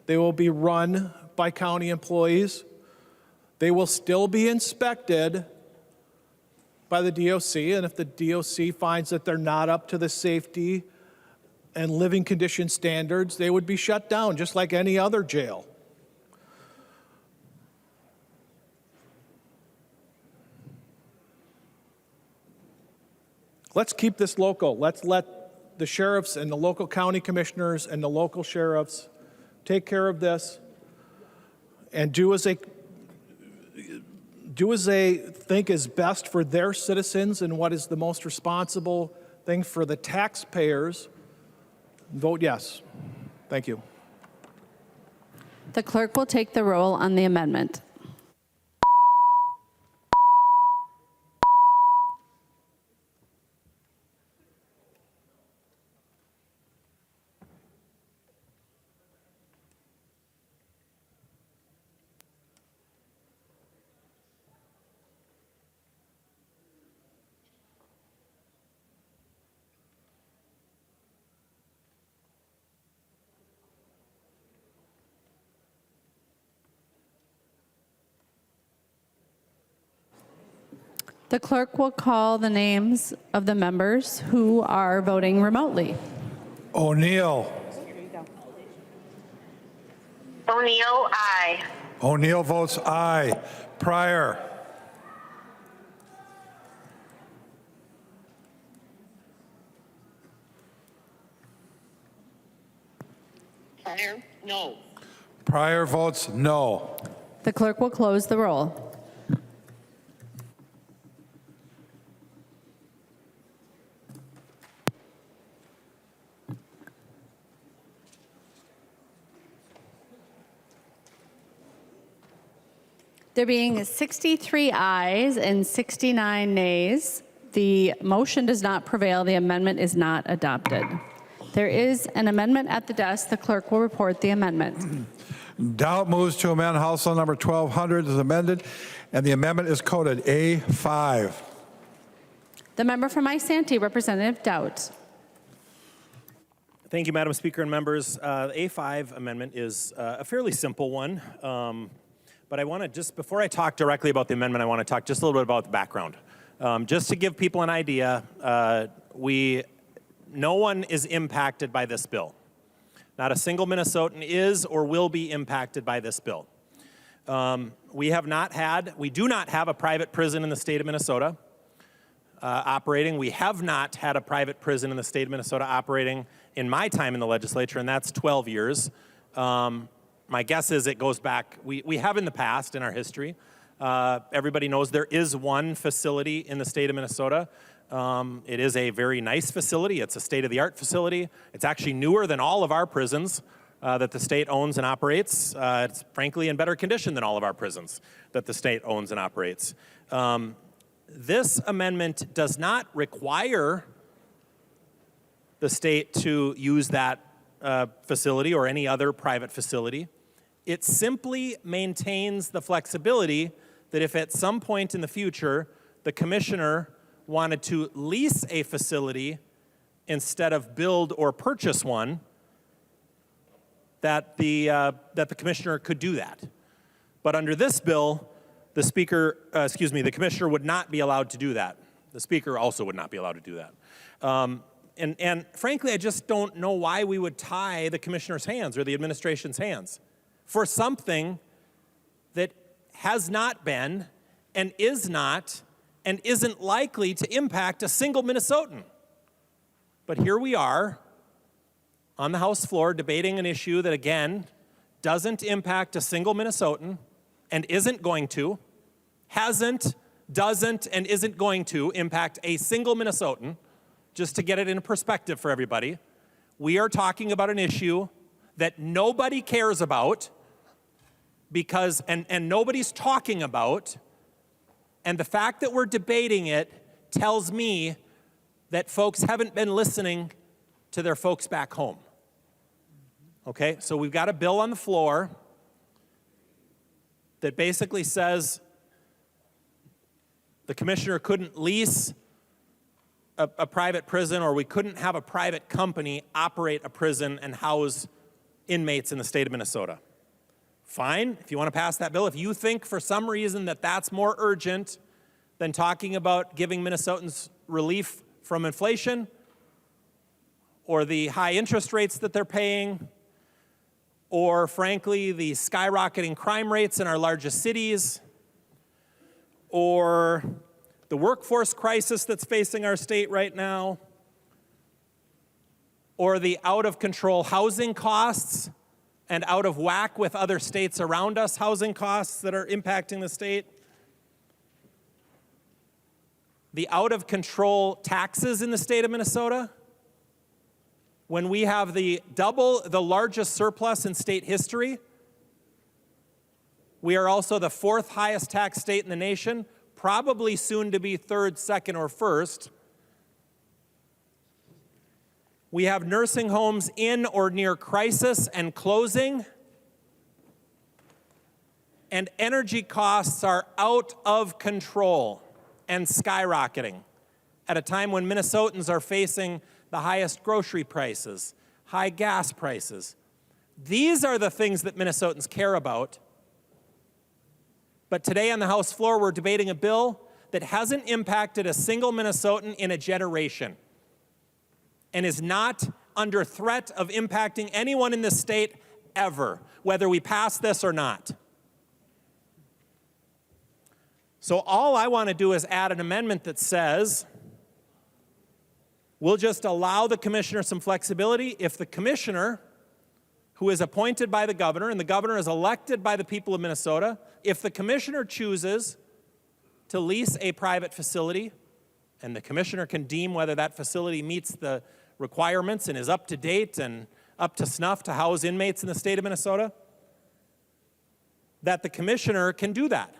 They will be run by county employees. They will still be inspected by the DOC, and if the DOC finds that they're not up to the safety and living condition standards, they would be shut down just like any other jail. Let's keep this local. Let's let the sheriffs and the local county commissioners and the local sheriffs take care of this and do as they think is best for their citizens and what is the most responsible thing for the taxpayers. Vote yes. Thank you. The clerk will take the roll on the amendment. The clerk will call the names of the members who are voting remotely. O'Neill. O'Neill, aye. O'Neill votes aye. Pryor. Pryor, no. Pryor votes no. The clerk will close the roll. There being 63 ayes and 69 nays, the motion does not prevail. The amendment is not adopted. There is an amendment at the desk. The clerk will report the amendment. Doubt moves to amend House Bill number 1200 as amended, and the amendment is coded A5. The member from Isanti, Representative Doubt. Thank you, Madam Speaker and members. The A5 amendment is a fairly simple one. But I want to just, before I talk directly about the amendment, I want to talk just a little bit about the background. Just to give people an idea, no one is impacted by this bill. Not a single Minnesotan is or will be impacted by this bill. We do not have a private prison in the state of Minnesota operating. We have not had a private prison in the state of Minnesota operating in my time in the legislature, and that's 12 years. My guess is it goes back, we have in the past in our history. Everybody knows there is one facility in the state of Minnesota. It is a very nice facility. It's a state-of-the-art facility. It's actually newer than all of our prisons that the state owns and operates. It's frankly in better condition than all of our prisons that the state owns and operates. This amendment does not require the state to use that facility or any other private facility. It simply maintains the flexibility that if at some point in the future the commissioner wanted to lease a facility instead of build or purchase one, that the commissioner could do that. But under this bill, the commissioner would not be allowed to do that. The speaker also would not be allowed to do that. And frankly, I just don't know why we would tie the commissioner's hands or the administration's hands for something that has not been and is not and isn't likely to impact a single Minnesotan. But here we are on the House floor debating an issue that, again, doesn't impact a single Minnesotan and isn't going to, doesn't, and isn't going to impact a single Minnesotan. Just to get it in perspective for everybody, we are talking about an issue that nobody cares about because, and nobody's talking about, and the fact that we're debating it tells me that folks haven't been listening to their folks back home. Okay, so we've got a bill on the floor that basically says the commissioner couldn't lease a private prison, or we couldn't have a private company operate a prison and house inmates in the state of Minnesota. Fine, if you want to pass that bill. If you think for some reason that that's more urgent than talking about giving Minnesotans relief from inflation or the high interest rates that they're paying, or frankly, the skyrocketing crime rates in our largest cities, or the workforce crisis that's facing our state right now, or the out-of-control housing costs and out of whack with other states around us housing costs that are impacting the state, the out-of-control taxes in the state of Minnesota, when we have the largest surplus in state history. We are also the 4th highest tax state in the nation, probably soon to be 3rd, 2nd, or 1st. We have nursing homes in or near crisis and closing. And energy costs are out of control and skyrocketing at a time when Minnesotans are facing the highest grocery prices, high gas prices. These are the things that Minnesotans care about. But today on the House floor, we're debating a bill that hasn't impacted a single Minnesotan in a generation and is not under threat of impacting anyone in this state ever, whether we pass this or not. So all I want to do is add an amendment that says we'll just allow the commissioner some flexibility. If the commissioner who is appointed by the governor, and the governor is elected by the people of Minnesota. If the commissioner chooses to lease a private facility, and the commissioner can deem whether that facility meets the requirements and is up to date and up to snuff to house inmates in the state of Minnesota, that the commissioner can do that,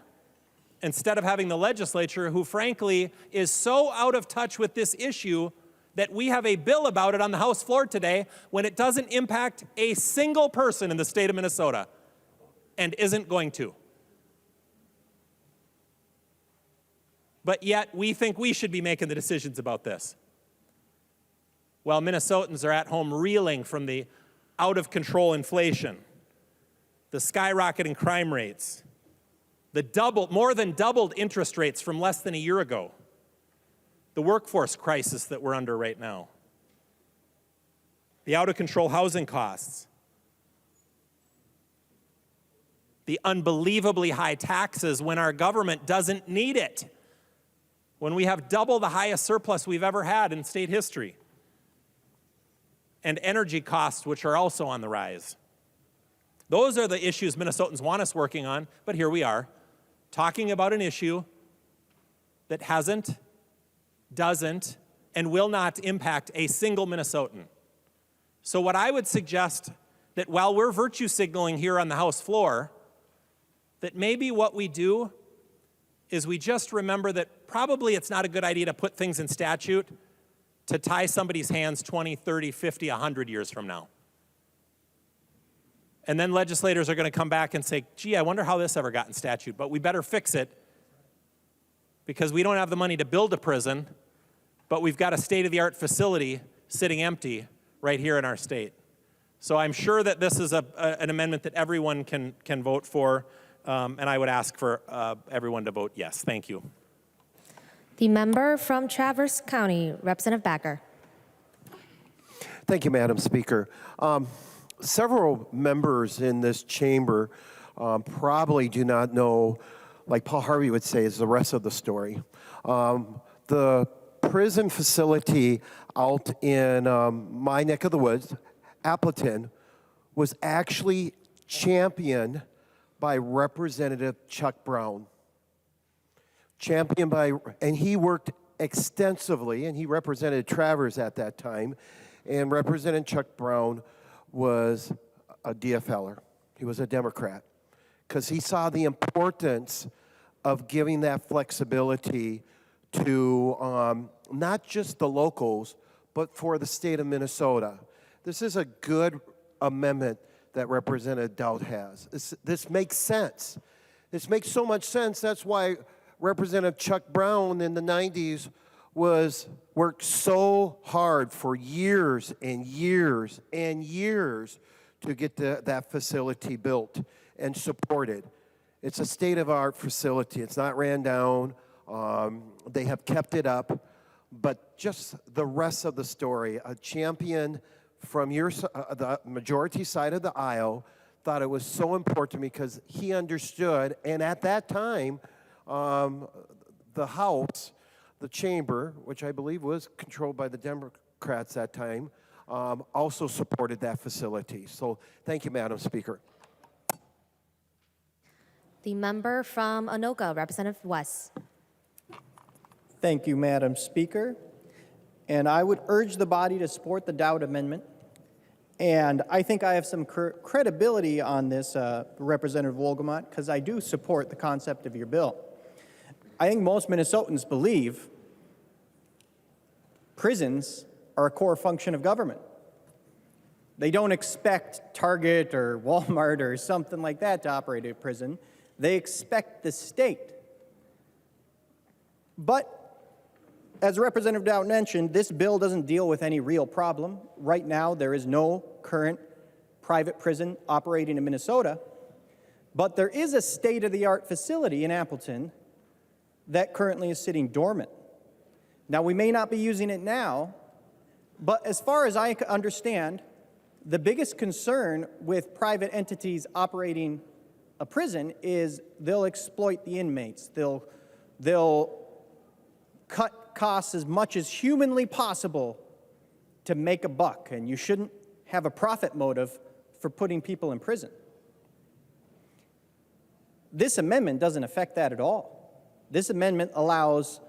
instead of having the legislature, who frankly is so out of touch with this issue that we have a bill about it on the House floor today when it doesn't impact a single person in the state of Minnesota and isn't going to. But yet we think we should be making the decisions about this, while Minnesotans are at home reeling from the out-of-control inflation, the skyrocketing crime rates, the more than doubled interest rates from less than a year ago, the workforce crisis that we're under right now, the out-of-control housing costs, the unbelievably high taxes when our government doesn't need it, when we have double the highest surplus we've ever had in state history, and energy costs, which are also on the rise. Those are the issues Minnesotans want us working on, but here we are, talking about an issue that hasn't, doesn't, and will not impact a single Minnesotan. So what I would suggest, that while we're virtue signaling here on the House floor, that maybe what we do is we just remember that probably it's not a good idea to put things in statute to tie somebody's hands 20, 30, 50, 100 years from now. And then legislators are going to come back and say, gee, I wonder how this ever got in statute, but we better fix it because we don't have the money to build a prison, but we've got a state-of-the-art facility sitting empty right here in our state. So I'm sure that this is an amendment that everyone can vote for, and I would ask for everyone to vote yes. Thank you. The member from Traverse County, Representative Backer. Thank you, Madam Speaker. Several members in this chamber probably do not know, like Paul Harvey would say, is the rest of the story. The prison facility out in my neck of the woods, Appleton, was actually championed by Representative Chuck Brown. And he worked extensively, and he represented Traverse at that time, and Representative Chuck Brown was a DFLer. He was a Democrat, because he saw the importance of giving that flexibility to not just the locals, but for the state of Minnesota. This is a good amendment that Representative Dowd has. This makes sense. This makes so much sense. That's why Representative Chuck Brown in the 90s worked so hard for years and years and years to get that facility built and supported. It's a state-of-the-art facility. It's not ran down. They have kept it up. But just the rest of the story, a champion from the majority side of the aisle thought it was so important because he understood, and at that time, the House, the chamber, which I believe was controlled by the Democrats at that time, also supported that facility. So thank you, Madam Speaker. The member from Anoka, Representative West. Thank you, Madam Speaker. And I would urge the body to support the Dowd Amendment. And I think I have some credibility on this, Representative Wolgamott, because I do support the concept of your bill. I think most Minnesotans believe prisons are a core function of government. They don't expect Target or Walmart or something like that to operate a prison. They expect the state. But as Representative Dowd mentioned, this bill doesn't deal with any real problem. Right now, there is no current private prison operating in Minnesota, but there is a state-of-the-art facility in Appleton that currently is sitting dormant. Now, we may not be using it now, but as far as I understand, the biggest concern with private entities operating a prison is they'll exploit the inmates. They'll cut costs as much as humanly possible to make a buck, and you shouldn't have a profit motive for putting people in prison. This amendment doesn't affect that at all. This amendment allows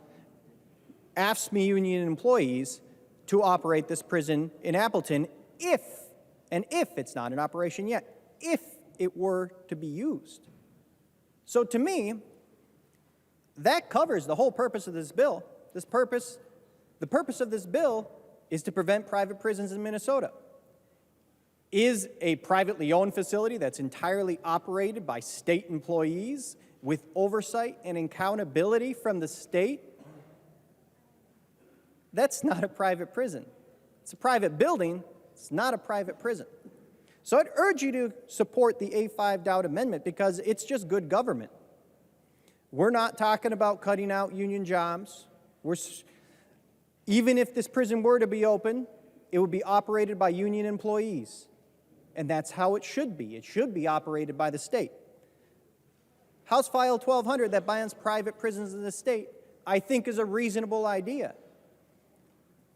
AFSCME union employees to operate this prison in Appleton if it's not in operation yet, if it were to be used. So to me, that covers the whole purpose of this bill. The purpose of this bill is to prevent private prisons in Minnesota. Is a privately owned facility that's entirely operated by state employees with oversight and accountability from the state, that's not a private prison. It's a private building, it's not a private prison. So I'd urge you to support the A5 Dowd amendment because it's just good government. We're not talking about cutting out union jobs. Even if this prison were to be open, it would be operated by union employees. And that's how it should be. It should be operated by the state. House File 1200 that bans private prisons in the state, I think is a reasonable idea.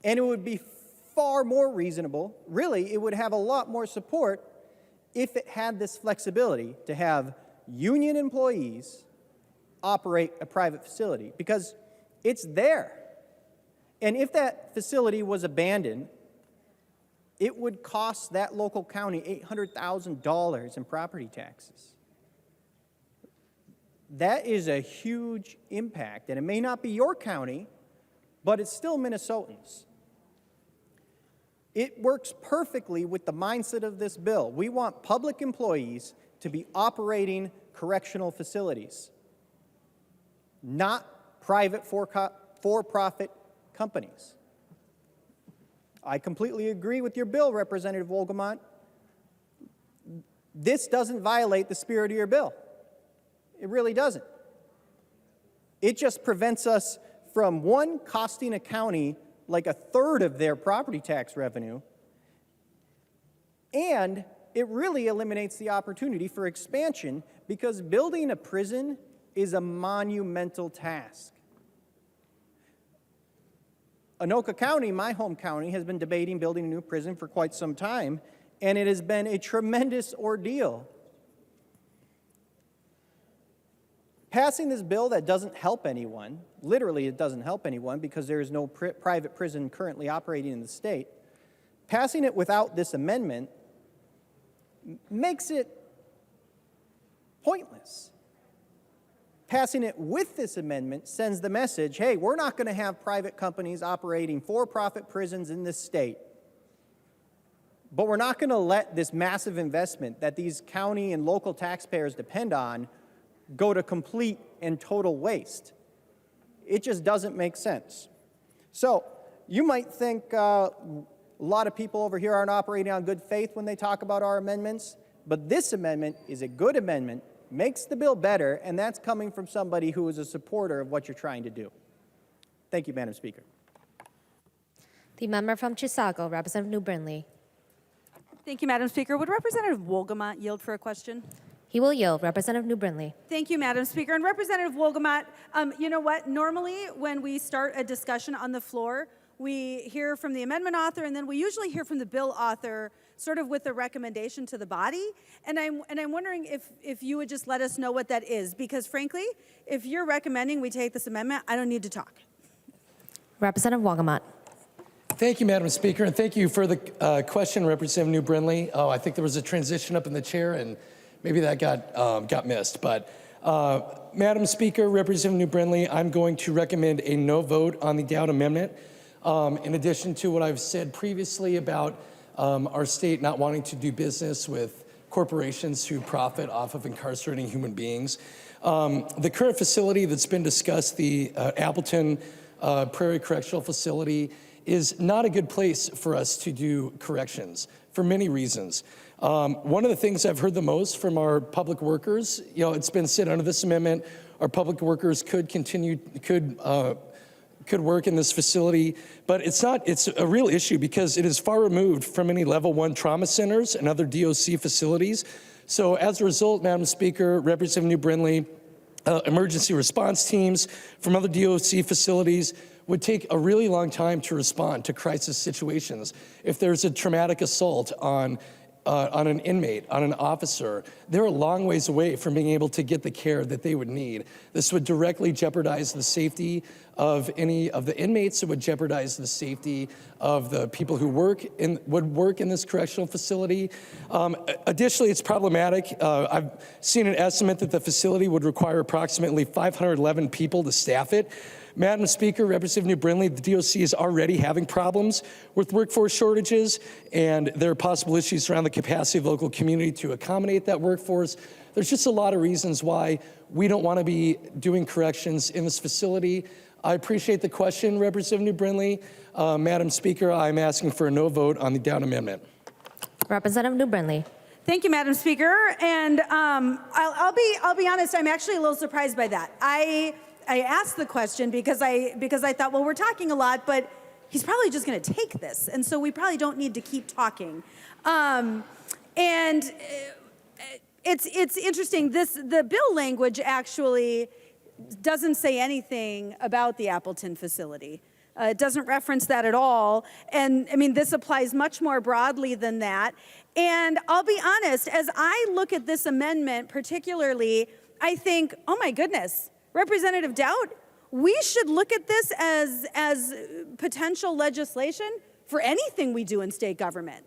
And it would be far more reasonable, really, it would have a lot more support if it had this flexibility to have union employees operate a private facility, because it's there. And if that facility was abandoned, it would cost that local county $800,000 in property taxes. That is a huge impact, and it may not be your county, but it's still Minnesotans. It works perfectly with the mindset of this bill. We want public employees to be operating correctional facilities, not private for-profit companies. I completely agree with your bill, Representative Wolgamott. This doesn't violate the spirit of your bill. It really doesn't. It just prevents us from, one, costing a county like a third of their property tax revenue, and it really eliminates the opportunity for expansion because building a prison is a monumental task. Anoka County, my home county, has been debating building a new prison for quite some time, and it has been a tremendous ordeal. Passing this bill that doesn't help anyone, literally it doesn't help anyone because there is no private prison currently operating in the state, passing it without this amendment makes it pointless. Passing it with this amendment sends the message, hey, we're not going to have private companies operating for-profit prisons in this state, but we're not going to let this massive investment that these county and local taxpayers depend on go to complete and total waste. It just doesn't make sense. So you might think a lot of people over here aren't operating on good faith when they talk about our amendments, but this amendment is a good amendment, makes the bill better, and that's coming from somebody who is a supporter of what you're trying to do. Thank you, Madam Speaker. The member from Chisago, Representative New Brindley. Thank you, Madam Speaker. Would Representative Wolgamott yield for a question? He will yield. Representative New Brindley. Thank you, Madam Speaker. And Representative Wolgamott, you know what? Normally, when we start a discussion on the floor, we hear from the amendment author, and then we usually hear from the bill author, sort of with a recommendation to the body. And I'm wondering if you would just let us know what that is, because frankly, if you're recommending we take this amendment, I don't need to talk. Representative Wolgamott. Thank you, Madam Speaker, and thank you for the question, Representative New Brindley. Oh, I think there was a transition up in the chair, and maybe that got missed. But Madam Speaker, Representative New Brindley, I'm going to recommend a no vote on the Dowd Amendment. In addition to what I've said previously about our state not wanting to do business with corporations who profit off of incarcerating human beings. The current facility that's been discussed, the Appleton Prairie Correctional Facility, is not a good place for us to do corrections for many reasons. One of the things I've heard the most from our public workers, it's been said under this amendment, our public workers could work in this facility, but it's a real issue because it is far removed from any level 1 trauma centers and other DOC facilities. So as a result, Madam Speaker, Representative New Brindley, emergency response teams from other DOC facilities would take a really long time to respond to crisis situations. If there's a traumatic assault on on an inmate, on an officer, they're a long ways away from being able to get the care that they would need. This would directly jeopardize the safety of any of the inmates. It would jeopardize the safety of the people who would work in this correctional facility. Additionally, it's problematic. I've seen an estimate that the facility would require approximately 511 people to staff it. Madam Speaker, Representative New Brindley, the DOC is already having problems with workforce shortages, and there are possible issues around the capacity of the local community to accommodate that workforce. There's just a lot of reasons why we don't want to be doing corrections in this facility. I appreciate the question, Representative New Brindley. Madam Speaker, I'm asking for a no vote on the Down amendment. Representative New Brindley. Thank you, Madam Speaker. And I'll be honest, I'm actually a little surprised by that. I asked the question because I thought, well, we're talking a lot, but he's probably just going to take this, and so we probably don't need to keep talking. And it's interesting. The bill language actually doesn't say anything about the Appleton facility. It doesn't reference that at all. And I mean, this applies much more broadly than that. And I'll be honest, as I look at this amendment particularly, I think, oh my goodness, Representative Dowd, we should look at this as potential legislation for anything we do in state government.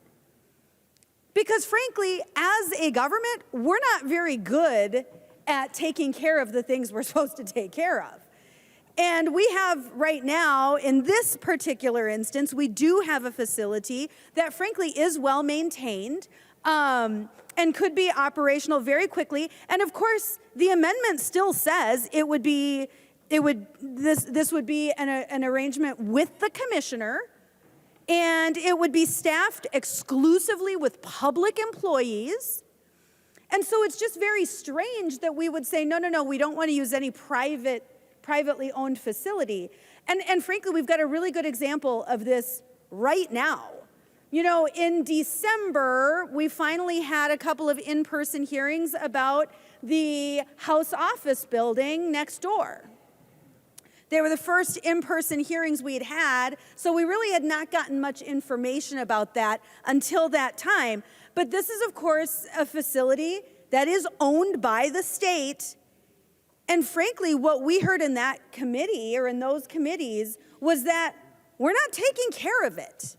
Because frankly, as a government, we're not very good at taking care of the things we're supposed to take care of. And we have right now, in this particular instance, we do have a facility that frankly is well maintained and could be operational very quickly. And of course, the amendment still says this would be an arrangement with the commissioner, and it would be staffed exclusively with public employees. And so it's just very strange that we would say, no, we don't want to use any privately owned facility. And frankly, we've got a really good example of this right now. You know, in December, we finally had a couple of in-person hearings about the House office building next door. They were the first in-person hearings we had had, so we really had not gotten much information about that until that time. But this is, of course, a facility that is owned by the state. And frankly, what we heard in that committee, or in those committees, was that we're not taking care of it.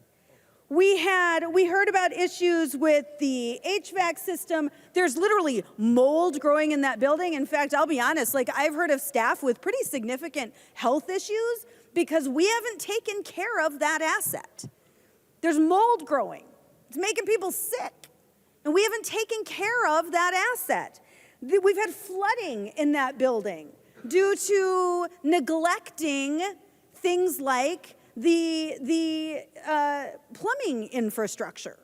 We heard about issues with the HVAC system. There's literally mold growing in that building. In fact, I'll be honest, like I've heard of staff with pretty significant health issues because we haven't taken care of that asset. There's mold growing. It's making people sick. And we haven't taken care of that asset. We've had flooding in that building due to neglecting things like the plumbing infrastructure.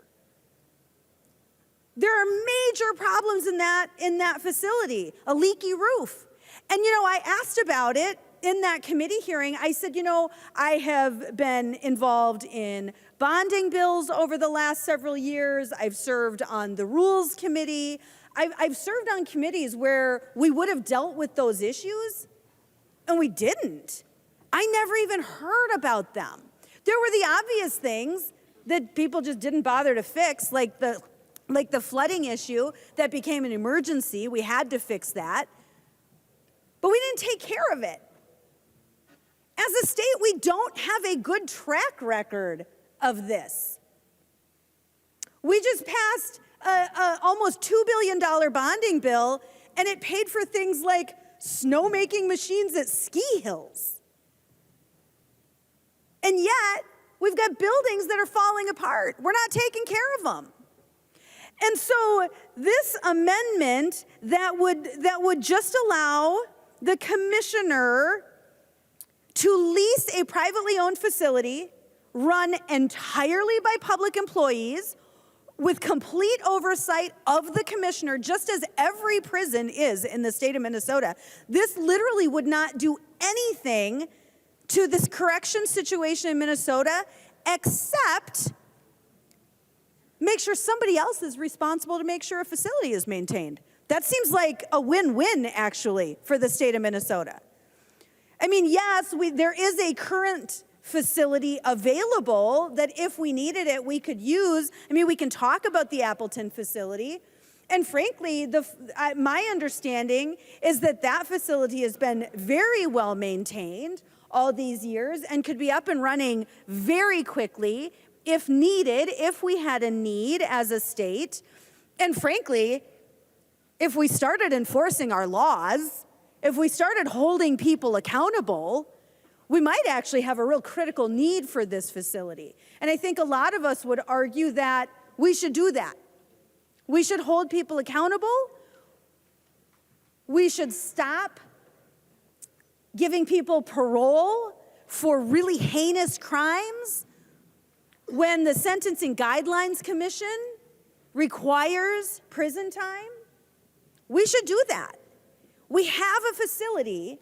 There are major problems in that facility, a leaky roof. And you know, I asked about it in that committee hearing. I said, you know, I have been involved in bonding bills over the last several years. I've served on the Rules Committee. I've served on committees where we would have dealt with those issues, and we didn't. I never even heard about them. There were the obvious things that people just didn't bother to fix, like the flooding issue that became an emergency. We had to fix that. But we didn't take care of it. As a state, we don't have a good track record of this. We just passed almost $2 billion bonding bill, and it paid for things like snowmaking machines at ski hills. And yet, we've got buildings that are falling apart. We're not taking care of them. And so this amendment that would just allow the commissioner to lease a privately owned facility run entirely by public employees with complete oversight of the commissioner, just as every prison is in the state of Minnesota. This literally would not do anything to this correction situation in Minnesota except make sure somebody else is responsible to make sure a facility is maintained. That seems like a win-win, actually, for the state of Minnesota. I mean, yes, there is a current facility available that if we needed it, we could use. I mean, we can talk about the Appleton facility. And frankly, my understanding is that that facility has been very well maintained all these years and could be up and running very quickly if needed, if we had a need as a state. And frankly, if we started enforcing our laws, if we started holding people accountable, we might actually have a real critical need for this facility. And I think a lot of us would argue that we should do that. We should hold people accountable. We should stop giving people parole for really heinous crimes when the Sentencing Guidelines Commission requires prison time. We should do that. We have a facility.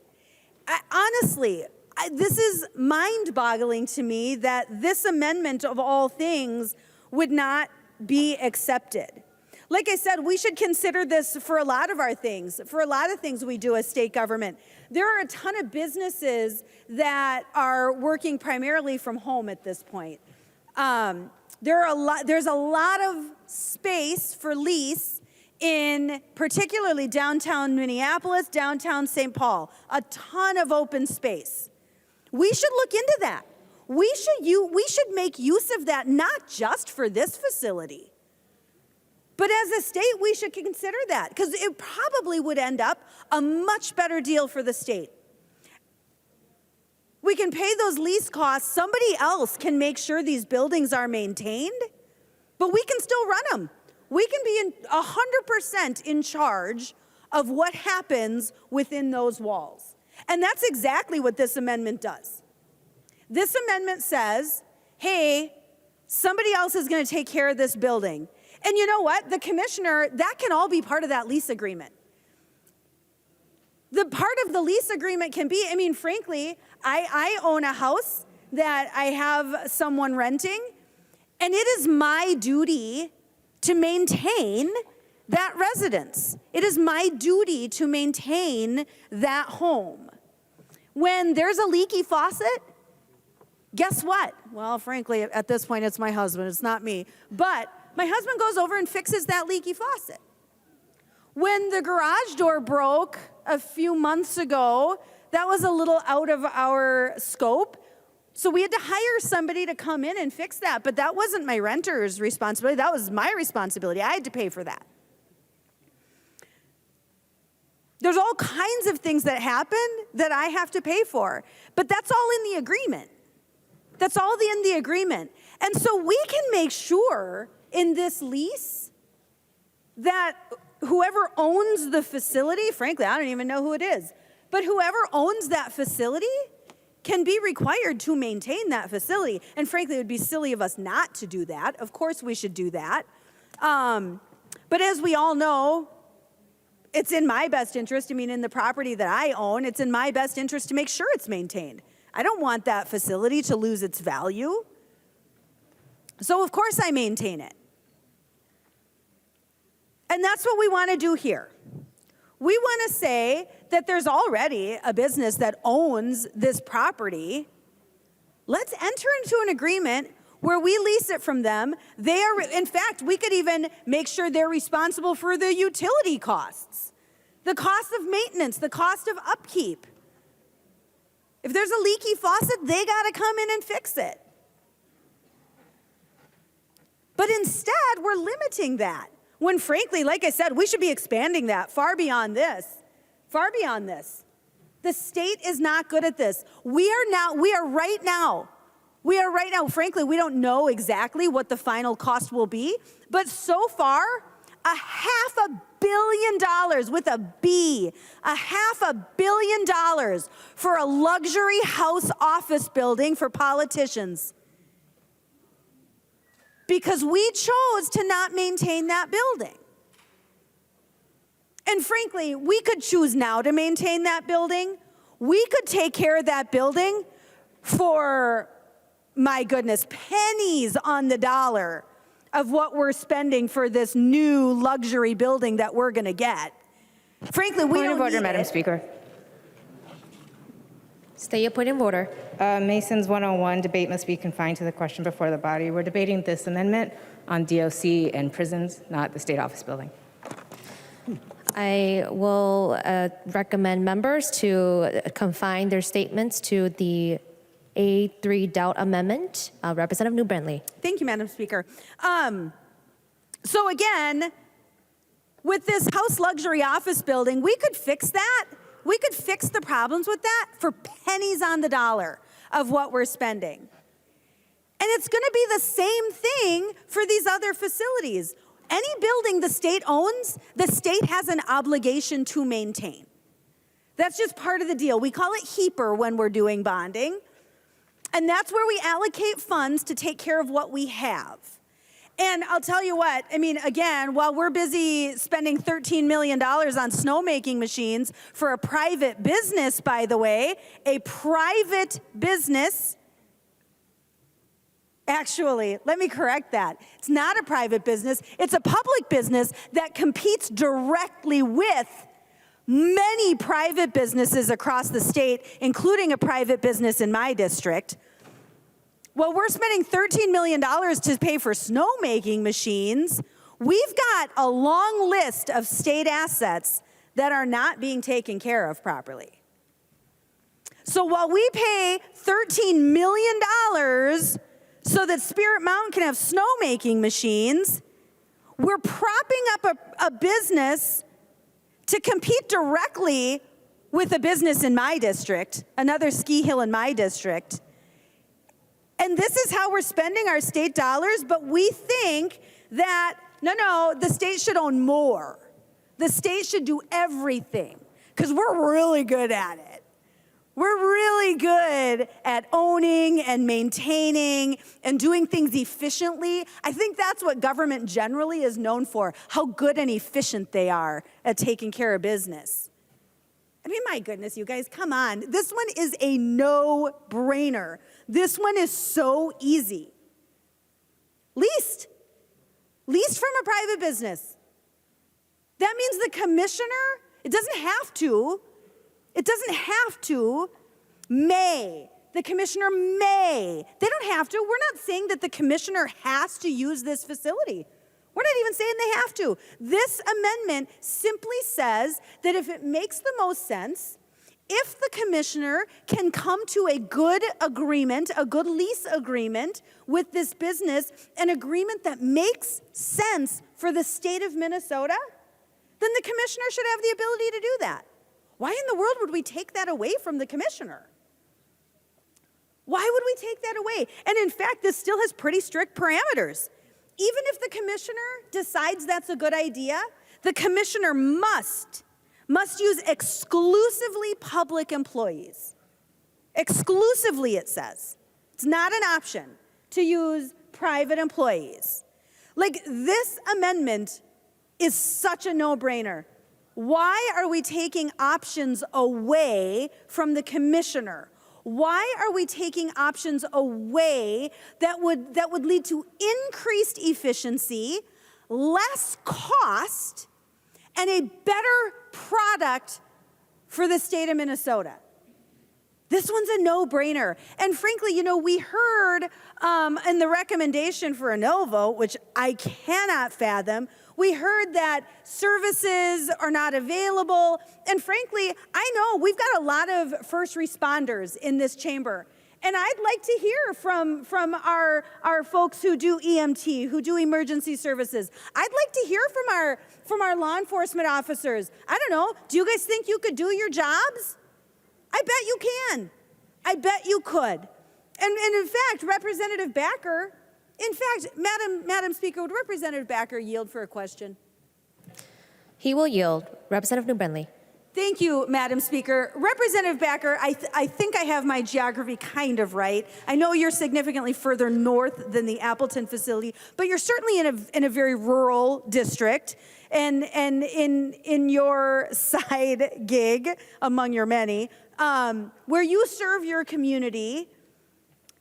Honestly, this is mind-boggling to me that this amendment of all things would not be accepted. Like I said, we should consider this for a lot of our things, for a lot of things we do as state government. There are a ton of businesses that are working primarily from home at this point. There's a lot of space for lease in particularly downtown Minneapolis, downtown St. Paul, a ton of open space. We should look into that. We should make use of that, not just for this facility, but as a state, we should consider that because it probably would end up a much better deal for the state. We can pay those lease costs. Somebody else can make sure these buildings are maintained, but we can still run them. We can be 100% in charge of what happens within those walls. And that's exactly what this amendment does. This amendment says, hey, somebody else is going to take care of this building. And you know what? The commissioner, that can all be part of that lease agreement. The part of the lease agreement can be, I mean, frankly, I own a house that I have someone renting, and it is my duty to maintain that residence. It is my duty to maintain that home. When there's a leaky faucet, guess what? Well, frankly, at this point, it's my husband, it's not me. But my husband goes over and fixes that leaky faucet. When the garage door broke a few months ago, that was a little out of our scope. So we had to hire somebody to come in and fix that. But that wasn't my renter's responsibility. That was my responsibility. I had to pay for that. There's all kinds of things that happen that I have to pay for. But that's all in the agreement. That's all in the agreement. And so we can make sure in this lease that whoever owns the facility, frankly, I don't even know who it is, but whoever owns that facility can be required to maintain that facility. And frankly, it would be silly of us not to do that. Of course we should do that. But as we all know, it's in my best interest. I mean, in the property that I own, it's in my best interest to make sure it's maintained. I don't want that facility to lose its value. So of course I maintain it. And that's what we want to do here. We want to say that there's already a business that owns this property. Let's enter into an agreement where we lease it from them. They are, in fact, we could even make sure they're responsible for the utility costs, the cost of maintenance, the cost of upkeep. If there's a leaky faucet, they got to come in and fix it. But instead, we're limiting that. When frankly, like I said, we should be expanding that far beyond this. Far beyond this. The state is not good at this. We are right now, frankly, we don't know exactly what the final cost will be, but so far, $500 million with a B, $500 million for a luxury house office building for politicians. Because we chose to not maintain that building. And frankly, we could choose now to maintain that building. We could take care of that building for, my goodness, pennies on the dollar of what we're spending for this new luxury building that we're going to get. Frankly, we don't need it. Madam Speaker. Stay your point of order. Masons 101, debate must be confined to the question before the body. We're debating this amendment on DOC and prisons, not the state office building. I will recommend members to confine their statements to the A3 doubt amendment. Representative New Bentley. Thank you, Madam Speaker. So again, with this House luxury office building, we could fix that. We could fix the problems with that for pennies on the dollar of what we're spending. And it's going to be the same thing for these other facilities. Any building the state owns, the state has an obligation to maintain. That's just part of the deal. We call it HEAPR when we're doing bonding. And that's where we allocate funds to take care of what we have. And I'll tell you what, I mean, again, while we're busy spending $13 million on snowmaking machines for a private business, by the way, a private business, actually, let me correct that. It's not a private business, it's a public business that competes directly with many private businesses across the state, including a private business in my district. Well, we're spending $13 million to pay for snowmaking machines. We've got a long list of state assets that are not being taken care of properly. So while we pay $13 million so that Spirit Mountain can have snowmaking machines, we're propping up a business to compete directly with a business in my district, another ski hill in my district. And this is how we're spending our state dollars, but we think that, no, the state should own more. The state should do everything, because we're really good at it. We're really good at owning and maintaining and doing things efficiently. I think that's what government generally is known for, how good and efficient they are at taking care of business. I mean, my goodness, you guys, come on. This one is a no-brainer. This one is so easy. Leased from a private business. That means the commissioner, it doesn't have to, may. The commissioner may. They don't have to. We're not saying that the commissioner has to use this facility. We're not even saying they have to. This amendment simply says that if it makes the most sense, if the commissioner can come to a good agreement, a good lease agreement with this business, an agreement that makes sense for the state of Minnesota, then the commissioner should have the ability to do that. Why in the world would we take that away from the commissioner? Why would we take that away? And in fact, this still has pretty strict parameters. Even if the commissioner decides that's a good idea, the commissioner must use exclusively public employees. Exclusively, it says. It's not an option to use private employees. Like, this amendment is such a no-brainer. Why are we taking options away from the commissioner? Why are we taking options away that would lead to increased efficiency, less cost, and a better product for the state of Minnesota? This one's a no-brainer. And frankly, you know, we heard in the recommendation for a no vote, which I cannot fathom, we heard that services are not available. And frankly, I know we've got a lot of first responders in this chamber. And I'd like to hear from our folks who do EMT, who do emergency services. I'd like to hear from our law enforcement officers. I don't know, do you guys think you could do your jobs? I bet you can. I bet you could. And in fact, Representative Backer, Madam Speaker, would Representative Backer yield for a question? He will yield. Representative New Bentley. Thank you, Madam Speaker. Representative Backer, I think I have my geography kind of right. I know you're significantly further north than the Appleton facility, but you're certainly in a very rural district. And in your side gig, among your many, where you serve your community,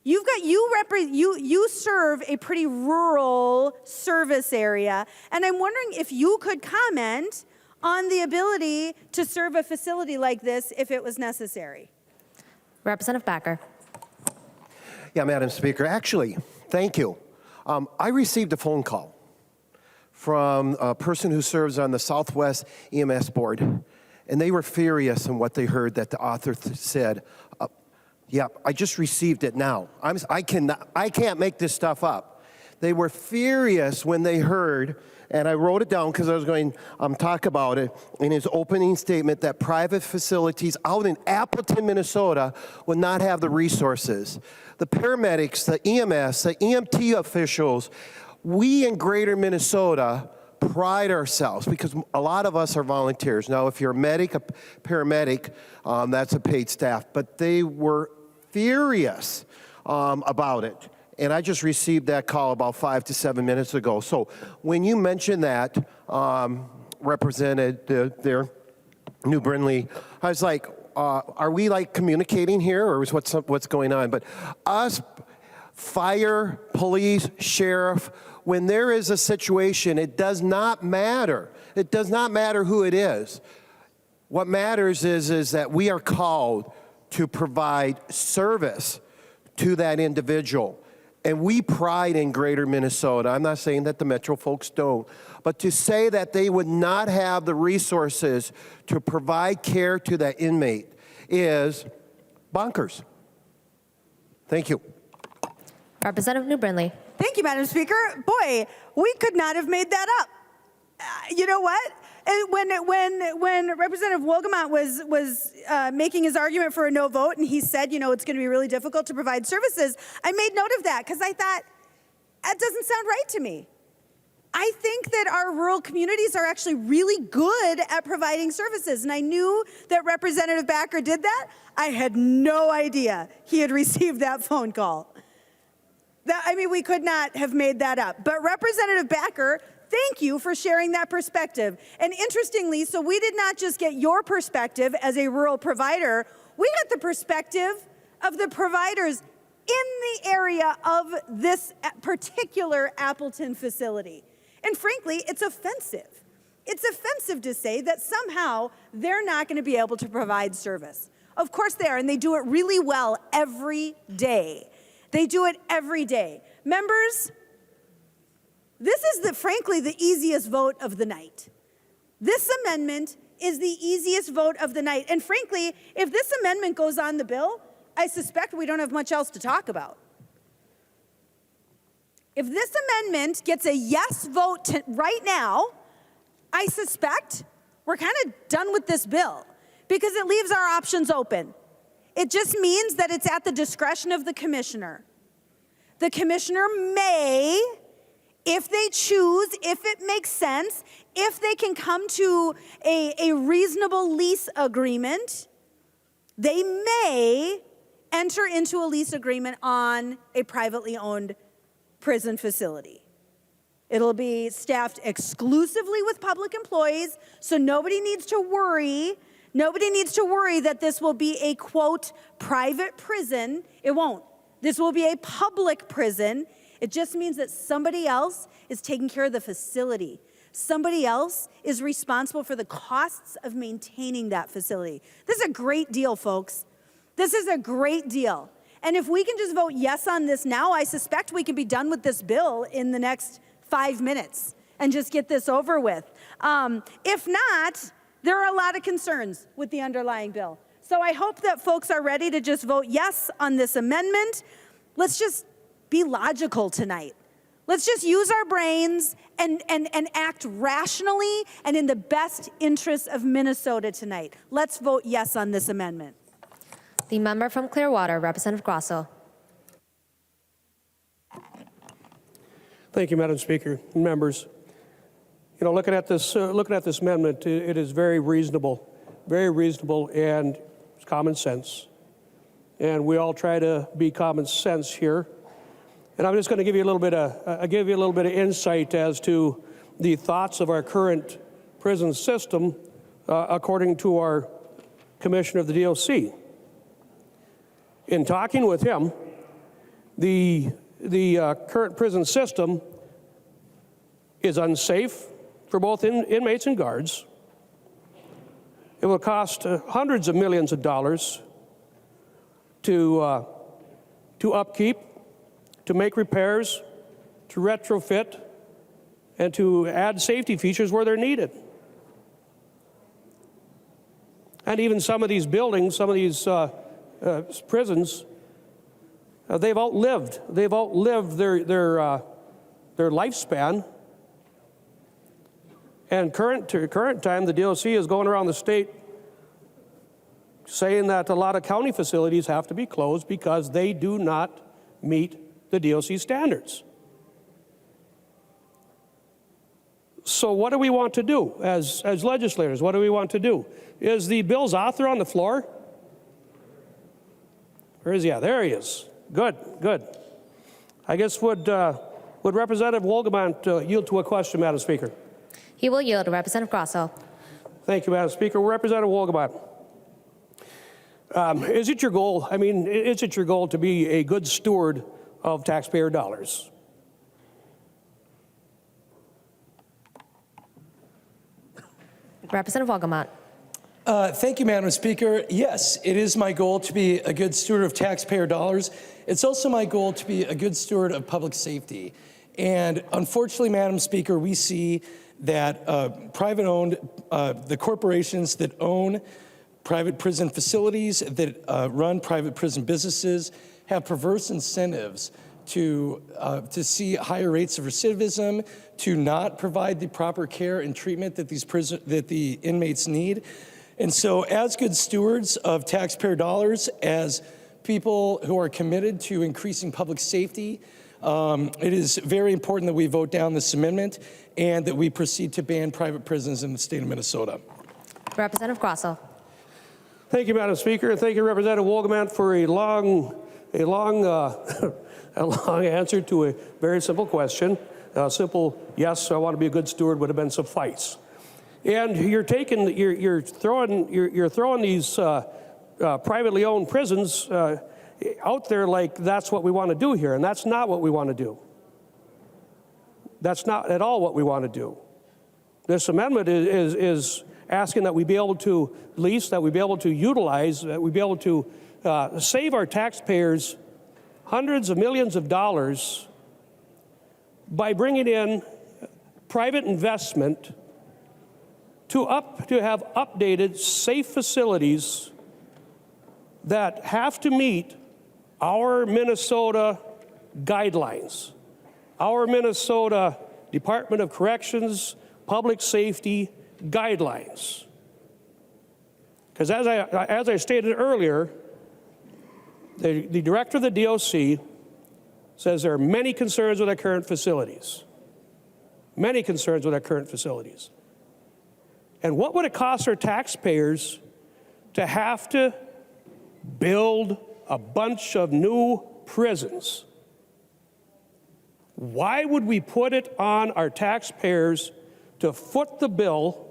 you serve a pretty rural service area, and I'm wondering if you could comment on the ability to serve a facility like this if it was necessary. Representative Backer. Yeah, Madam Speaker, actually, thank you. I received a phone call from a person who serves on the Southwest EMS board, and they were furious in what they heard that the author said. Yeah, I just received it now. I can't make this stuff up. They were furious when they heard, and I wrote it down because I was going to talk about it in his opening statement, that private facilities out in Appleton, Minnesota would not have the resources. The paramedics, the EMS, the EMT officials, we in greater Minnesota pride ourselves because a lot of us are volunteers. Now, if you're a medic, a paramedic, that's a paid staff, but they were furious about it. And I just received that call about 5 to 7 minutes ago. So when you mentioned that, Representative there, New Brindley, I was like, are we like communicating here, or is what's going on? But us, fire, police, sheriff, when there is a situation, it does not matter. It does not matter who it is. What matters is that we are called to provide service to that individual. And we pride in greater Minnesota. I'm not saying that the Metro folks don't, but to say that they would not have the resources to provide care to that inmate is bonkers. Thank you. Representative New Brindley. Thank you, Madam Speaker. Boy, we could not have made that up. You know what? When Representative Wolgamott was making his argument for a no vote, and he said, you know, it's going to be really difficult to provide services, I made note of that because I thought, that doesn't sound right to me. I think that our rural communities are actually really good at providing services, and I knew that Representative Backer did that. I had no idea he had received that phone call. We could not have made that up. But Representative Backer, thank you for sharing that perspective. And interestingly, so we did not just get your perspective as a rural provider, we got the perspective of the providers in the area of this particular Appleton facility. And frankly, it's offensive. It's offensive to say that somehow they're not going to be able to provide service. Of course they are, and they do it really well every day. They do it every day. Members, this is frankly the easiest vote of the night. This amendment is the easiest vote of the night. And frankly, if this amendment goes on the bill, I suspect we don't have much else to talk about. If this amendment gets a yes vote right now, I suspect we're kind of done with this bill because it leaves our options open. It just means that it's at the discretion of the commissioner. The commissioner may, if they choose, if it makes sense, if they can come to a reasonable lease agreement, they may enter into a lease agreement on a privately owned prison facility. It'll be staffed exclusively with public employees, so nobody needs to worry. Nobody needs to worry that this will be a, quote, private prison. It won't. This will be a public prison. It just means that somebody else is taking care of the facility. Somebody else is responsible for the costs of maintaining that facility. This is a great deal, folks. This is a great deal. And if we can just vote yes on this now, I suspect we can be done with this bill in the next 5 minutes and just get this over with. If not, there are a lot of concerns with the underlying bill. So I hope that folks are ready to just vote yes on this amendment. Let's just be logical tonight. Let's just use our brains and act rationally and in the best interests of Minnesota tonight. Let's vote yes on this amendment. The member from Clearwater, Representative Grosso. Thank you, Madam Speaker. Members, you know, looking at this amendment, it is very reasonable, and it's common sense. And we all try to be common sense here. And I'm just going to give you a little bit of insight as to the thoughts of our current prison system, according to our commissioner of the DOC. In talking with him, the current prison system is unsafe for both inmates and guards. It will cost hundreds of millions of dollars to upkeep, to make repairs, to retrofit, and to add safety features where they're needed. And even some of these buildings, some of these prisons, they've outlived their lifespan. And current time, the DOC is going around the state saying that a lot of county facilities have to be closed because they do not meet the DOC standards. So what do we want to do as legislators? What do we want to do? Is the bill's author on the floor? Where is he at? There he is. Good, good. I guess would Representative Wolgamont yield to a question, Madam Speaker? He will yield. Representative Grosso. Thank you, Madam Speaker. Representative Wolgamont. Is it your goal? I mean, is it your goal to be a good steward of taxpayer dollars? Representative Wolgamont. Thank you, Madam Speaker. Yes, it is my goal to be a good steward of taxpayer dollars. It's also my goal to be a good steward of public safety. And unfortunately, Madam Speaker, we see that private-owned, the corporations that own private prison facilities, that run private prison businesses, have perverse incentives to see higher rates of recidivism, to not provide the proper care and treatment that the inmates need. And so as good stewards of taxpayer dollars, as people who are committed to increasing public safety, it is very important that we vote down this amendment and that we proceed to ban private prisons in the state of Minnesota. Representative Grosso. Thank you, Madam Speaker, and thank you, Representative Wolgamont, for a long answer to a very simple question. A simple yes, I want to be a good steward would have been suffice. And you're throwing these privately owned prisons out there like that's what we want to do here, and that's not what we want to do. That's not at all what we want to do. This amendment is asking that we be able to lease, that we be able to utilize, that we be able to save our taxpayers hundreds of millions of dollars by bringing in private investment to have updated, safe facilities that have to meet our Minnesota guidelines, our Minnesota Department of Corrections, public safety guidelines. Because as I stated earlier, the director of the DOC says there are many concerns with our current facilities. Many concerns with our current facilities. And what would it cost our taxpayers to have to build a bunch of new prisons? Why would we put it on our taxpayers to foot the bill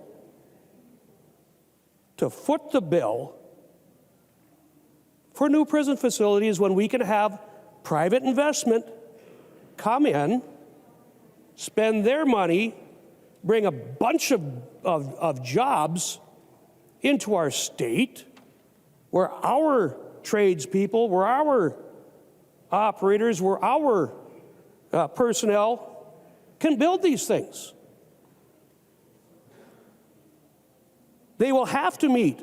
for new prison facilities when we can have private investment come in, spend their money, bring a bunch of jobs into our state, where our tradespeople, where our operators, where our personnel can build these things. They will have to meet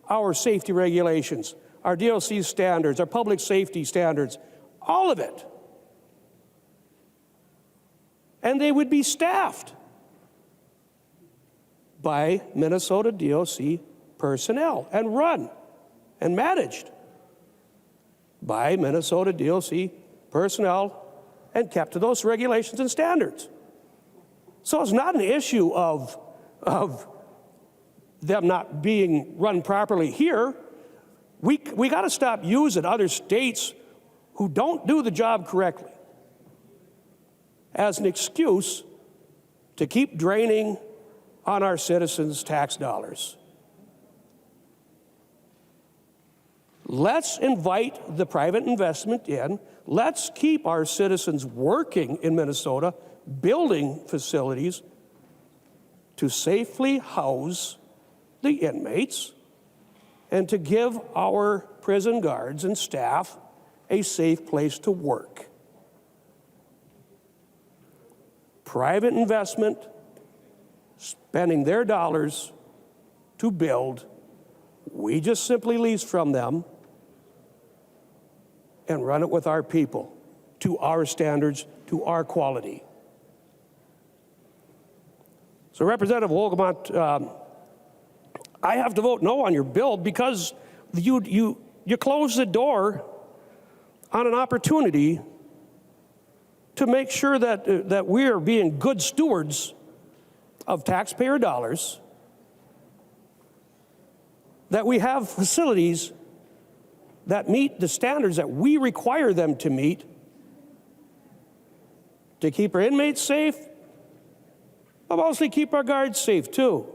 our safety regulations, our DOC standards, our public safety standards, all of it. And they would be staffed by Minnesota DOC personnel and run and managed by Minnesota DOC personnel and kept to those regulations and standards. So it's not an issue of them not being run properly here. We got to stop using other states who don't do the job correctly as an excuse to keep draining on our citizens' tax dollars. Let's invite the private investment in. Let's keep our citizens working in Minnesota, building facilities to safely house the inmates and to give our prison guards and staff a safe place to work. Private investment, spending their dollars to build, we just simply lease from them and run it with our people, to our standards, to our quality. So Representative Wolgamott, I have to vote no on your bill because you close the door on an opportunity to make sure that we are being good stewards of taxpayer dollars, that we have facilities that meet the standards that we require them to meet to keep our inmates safe, but mostly keep our guards safe too.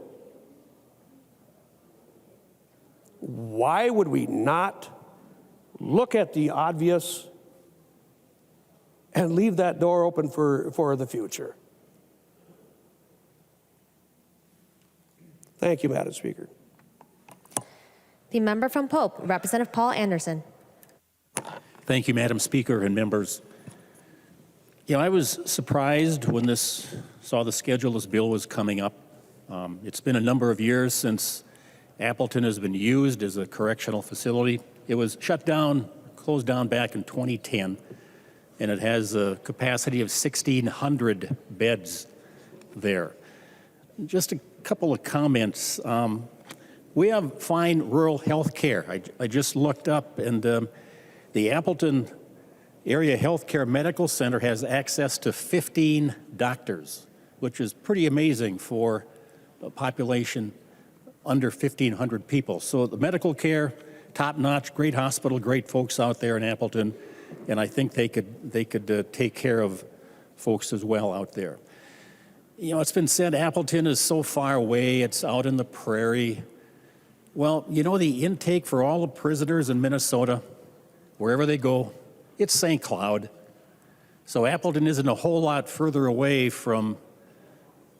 Why would we not look at the obvious and leave that door open for the future? Thank you, Madam Speaker. The member from Pope, Representative Paul Anderson. Thank you, Madam Speaker and members. You know, I was surprised when saw the schedule this bill was coming up. It's been a number of years since Appleton has been used as a correctional facility. It was shut down, closed down back in 2010, and it has a capacity of 1,600 beds there. Just a couple of comments. We have fine rural health care. I just looked up, and the Appleton Area Healthcare Medical Center has access to 15 doctors, which is pretty amazing for a population under 1,500 people. So the medical care, top-notch, great hospital, great folks out there in Appleton, and I think they could take care of folks as well out there. You know, it's been said Appleton is so far away, it's out in the prairie. Well, you know, the intake for all the prisoners in Minnesota, wherever they go, it's St. Cloud. So Appleton isn't a whole lot further away from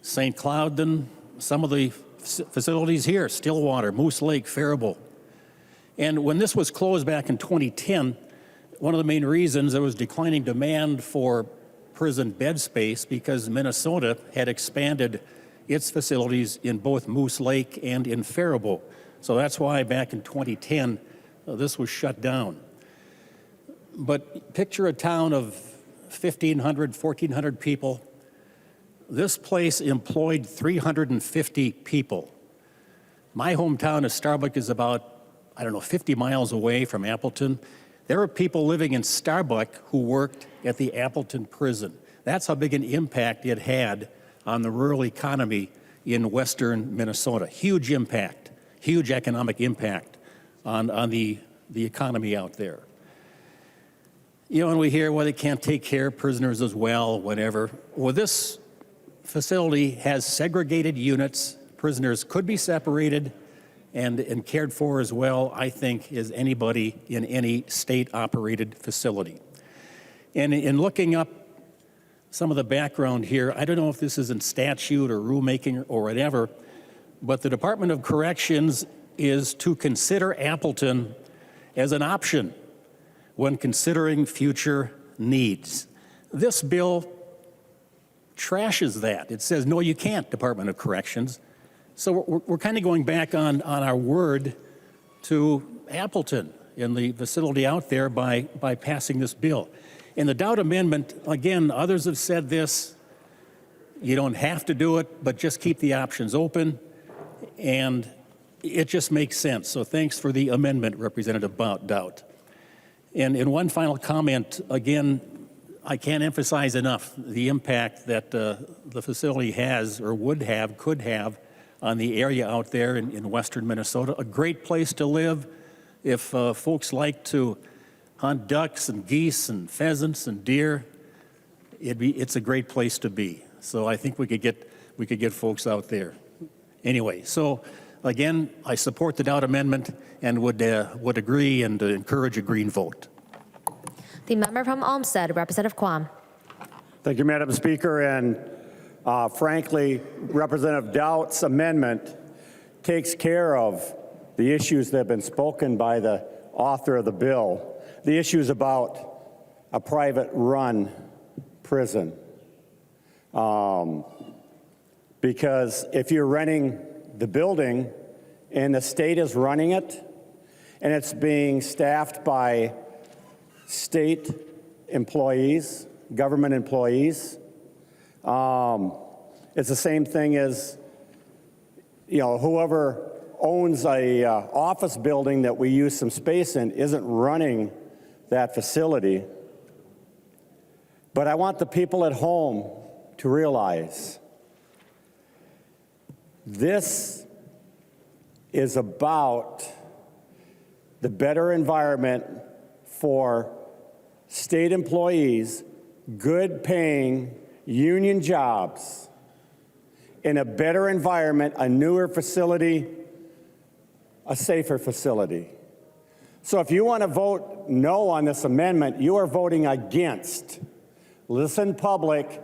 St. Cloud than some of the facilities here, Stillwater, Moose Lake, Faribault. And when this was closed back in 2010, one of the main reasons there was declining demand for prison bed space because Minnesota had expanded its facilities in both Moose Lake and in Faribault. So that's why back in 2010, this was shut down. But picture a town of 1,500, 1,400 people. This place employed 350 people. My hometown of Starbuck is about, 50 miles away from Appleton. There were people living in Starbuck who worked at the Appleton prison. That's how big an impact it had on the rural economy in western Minnesota. Huge impact, huge economic impact on the economy out there. You know, and we hear, well, they can't take care of prisoners as well, whatever. Well, this facility has segregated units. Prisoners could be separated and cared for as well, I think, as anybody in any state-operated facility. And in looking up some of the background here, I don't know if this is in statute or rulemaking or whatever, but the Department of Corrections is to consider Appleton as an option when considering future needs. This bill trashes that. It says, no, you can't, Department of Corrections. So we're kind of going back on our word to Appleton in the facility out there by passing this bill. In the Dowd Amendment, again, others have said this, you don't have to do it, but just keep the options open, and it just makes sense. So thanks for the amendment, Representative Dowd. And in one final comment, again, I can't emphasize enough the impact that the facility has or could have on the area out there in western Minnesota. A great place to live if folks like to hunt ducks and geese and pheasants and deer. It's a great place to be. So I think we could get folks out there. Anyway, so again, I support the Dowd Amendment and would agree and encourage a green vote. The member from Olmsted, Representative Quam. Thank you, Madam Speaker. And frankly, Representative Dowd's amendment takes care of the issues that have been spoken by the author of the bill, the issues about a private-run prison. Because if you're renting the building and the state is running it, and it's being staffed by state employees, government employees, it's the same thing as, whoever owns a office building that we use some space in isn't running that facility. But I want the people at home to realize this is about the better environment for state employees, good paying union jobs in a better environment, a newer facility, a safer facility. So if you want to vote no on this amendment, you are voting against. Listen, public,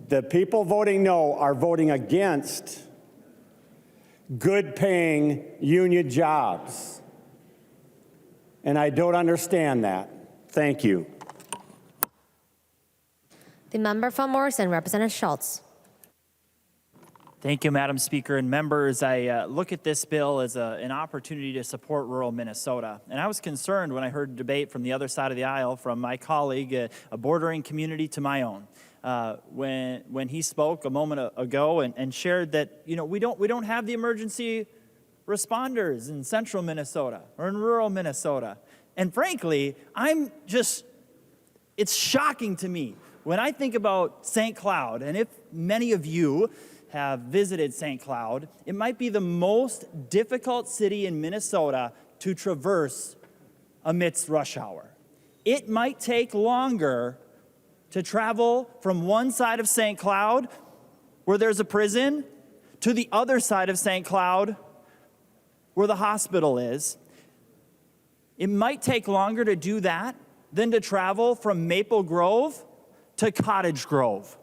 the people voting no are voting against good paying union jobs. And I don't understand that. Thank you. The member from Morrison, Representative Schultz. Thank you, Madam Speaker and members. I look at this bill as an opportunity to support rural Minnesota. And I was concerned when I heard debate from the other side of the aisle from my colleague, a bordering community to my own, when he spoke a moment ago and shared that we don't have the emergency responders in central Minnesota or in rural Minnesota. And frankly, it's shocking to me when I think about St. Cloud, and if many of you have visited St. Cloud, it might be the most difficult city in Minnesota to traverse amidst rush hour. It might take longer to travel from one side of St. Cloud, where there's a prison, to the other side of St. Cloud, where the hospital is. It might take longer to do that than to travel from Maple Grove to Cottage Grove.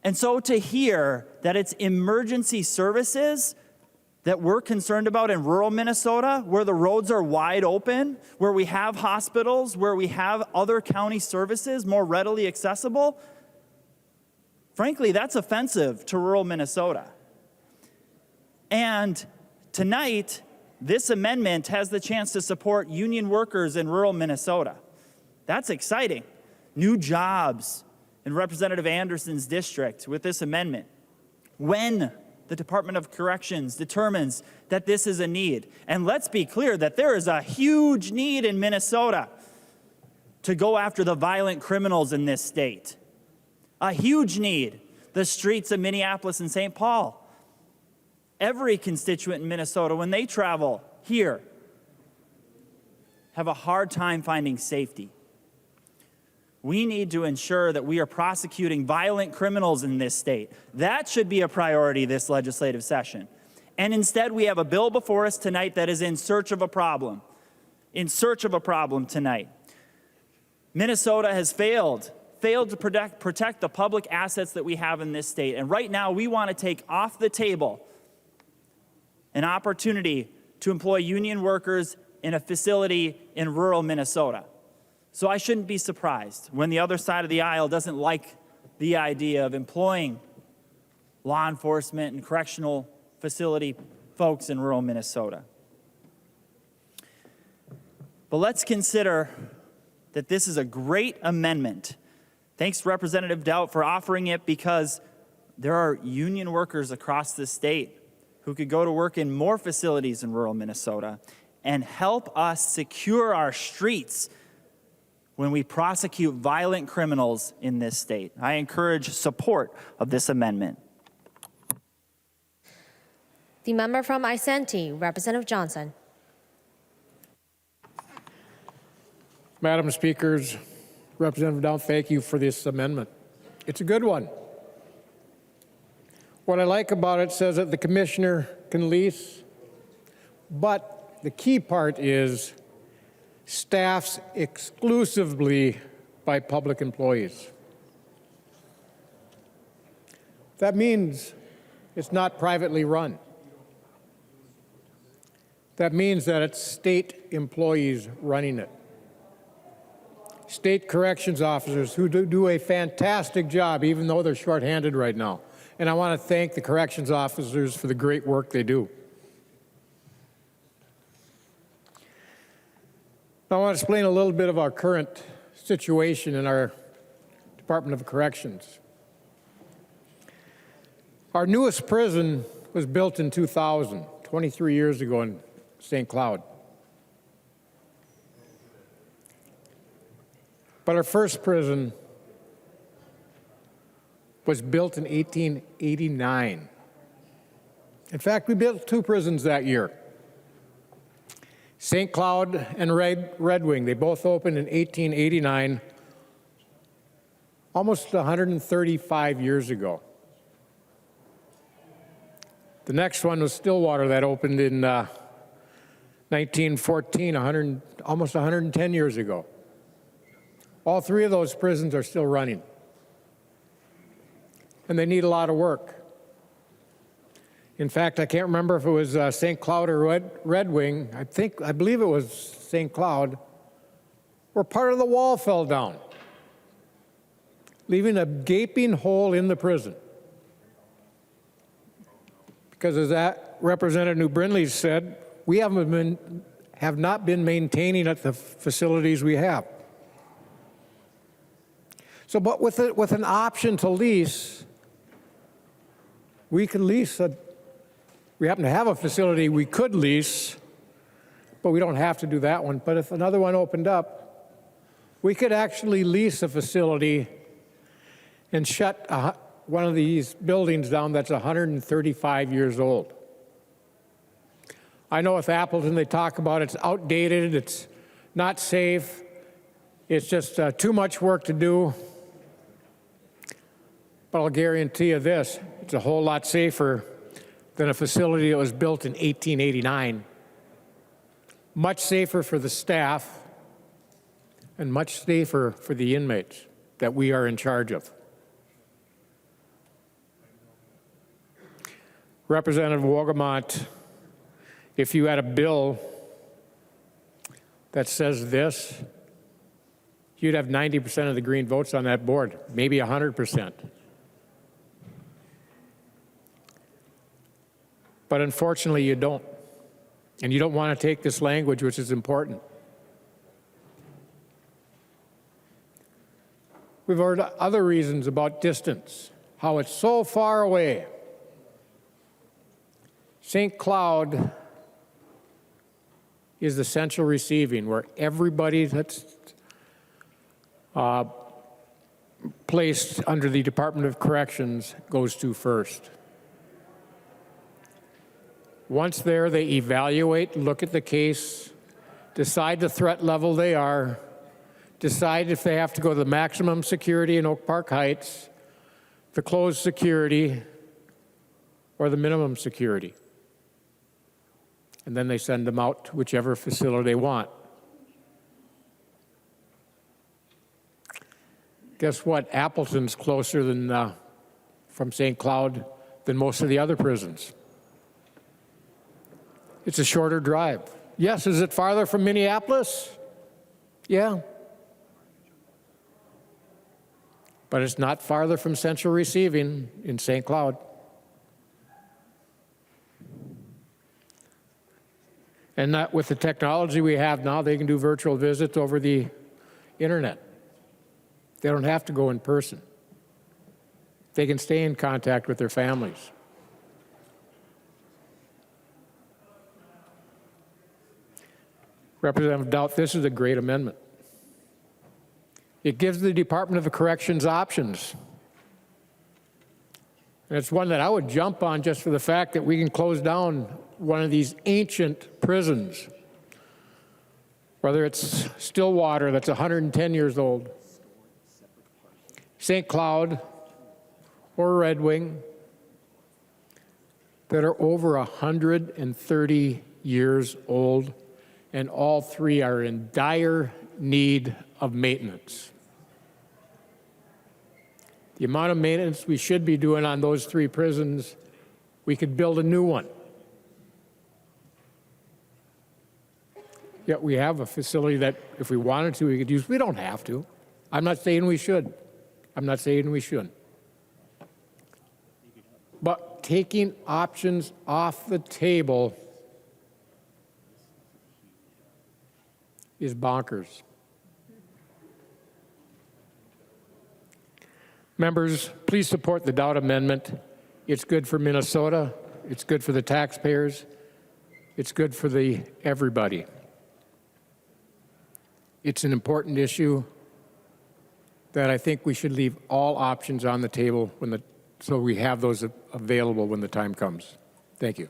And so to hear that it's emergency services that we're concerned about in rural Minnesota, where the roads are wide open, where we have hospitals, where we have other county services more readily accessible, frankly, that's offensive to rural Minnesota. And tonight, this amendment has the chance to support union workers in rural Minnesota. That's exciting. New jobs in Representative Anderson's district with this amendment. When the Department of Corrections determines that this is a need. And let's be clear that there is a huge need in Minnesota to go after the violent criminals in this state. A huge need. The streets of Minneapolis and St. Paul. Every constituent in Minnesota, when they travel here, have a hard time finding safety. We need to ensure that we are prosecuting violent criminals in this state. That should be a priority this legislative session. And instead, we have a bill before us tonight that is in search of a problem. In search of a problem tonight. Minnesota has failed to protect the public assets that we have in this state. And right now, we want to take off the table an opportunity to employ union workers in a facility in rural Minnesota. So I shouldn't be surprised when the other side of the aisle doesn't like the idea of employing law enforcement and correctional facility folks in rural Minnesota. But let's consider that this is a great amendment. Thanks to Representative Doubt for offering it, because there are union workers across the state who could go to work in more facilities in rural Minnesota and help us secure our streets when we prosecute violent criminals in this state. I encourage support of this amendment. The member from Isanti, Representative Johnson. Madam Speakers, Representative Down, thank you for this amendment. It's a good one. What I like about it says that the commissioner can lease, but the key part is staffs exclusively by public employees. That means it's not privately run. That means that it's state employees running it. State corrections officers who do a fantastic job, even though they're shorthanded right now. And I want to thank the corrections officers for the great work they do. Now, I want to explain a little bit of our current situation in our Department of Corrections. Our newest prison was built in 2000, 23 years ago in St. Cloud. But our first prison was built in 1889. In fact, we built 2 prisons that year. St. Cloud and Red Wing, they both opened in 1889, almost 135 years ago. The next one was Stillwater that opened in 1914, almost 110 years ago. All 3 of those prisons are still running. And they need a lot of work. In fact, I can't remember if it was St. Cloud or Red Wing. I believe it was St. Cloud, where part of the wall fell down, leaving a gaping hole in the prison. Because as that Representative New Brindley said, we have not been maintaining at the facilities we have. So, but with an option to lease, we could lease we happen to have a facility we could lease, but we don't have to do that one. But if another one opened up, we could actually lease a facility and shut one of these buildings down that's 135 years old. I know with Appleton they talk about it's outdated, it's not safe, it's just too much work to do. But I'll guarantee you this, it's a whole lot safer than a facility that was built in 1889. Much safer for the staff and much safer for the inmates that we are in charge of. Representative Wolgamott, if you had a bill that says this, you'd have 90% of the green votes on that board, maybe 100%. But unfortunately, you don't. And you don't want to take this language, which is important. We've heard other reasons about distance, how it's so far away. St. Cloud is the central receiving, where everybody that's placed under the Department of Corrections goes to first. Once there, they evaluate, look at the case, decide the threat level they are, decide if they have to go to the maximum security in Oak Park Heights, the closed security, or the minimum security. And then they send them out to whichever facility they want. Guess what? Appleton's closer than from St. Cloud than most of the other prisons. It's a shorter drive. Yes, is it farther from Minneapolis? Yeah. But it's not farther from central receiving in St. Cloud. And that, with the technology we have now, they can do virtual visits over the internet. They don't have to go in person. They can stay in contact with their families. Representative Doubt, this is a great amendment. It gives the Department of Corrections options. And it's one that I would jump on just for the fact that we can close down one of these ancient prisons, whether it's Stillwater, that's 110 years old, St. Cloud, or Red Wing, that are over 130 years old, and all 3 are in dire need of maintenance. The amount of maintenance we should be doing on those 3 prisons, we could build a new one. Yet we have a facility that if we wanted to, we could use. We don't have to. I'm not saying we should. I'm not saying we shouldn't. But taking options off the table is bonkers. Members, please support the Dowd Amendment. It's good for Minnesota. It's good for the taxpayers. It's good for everybody. It's an important issue that I think we should leave all options on the table so we have those available when the time comes. Thank you.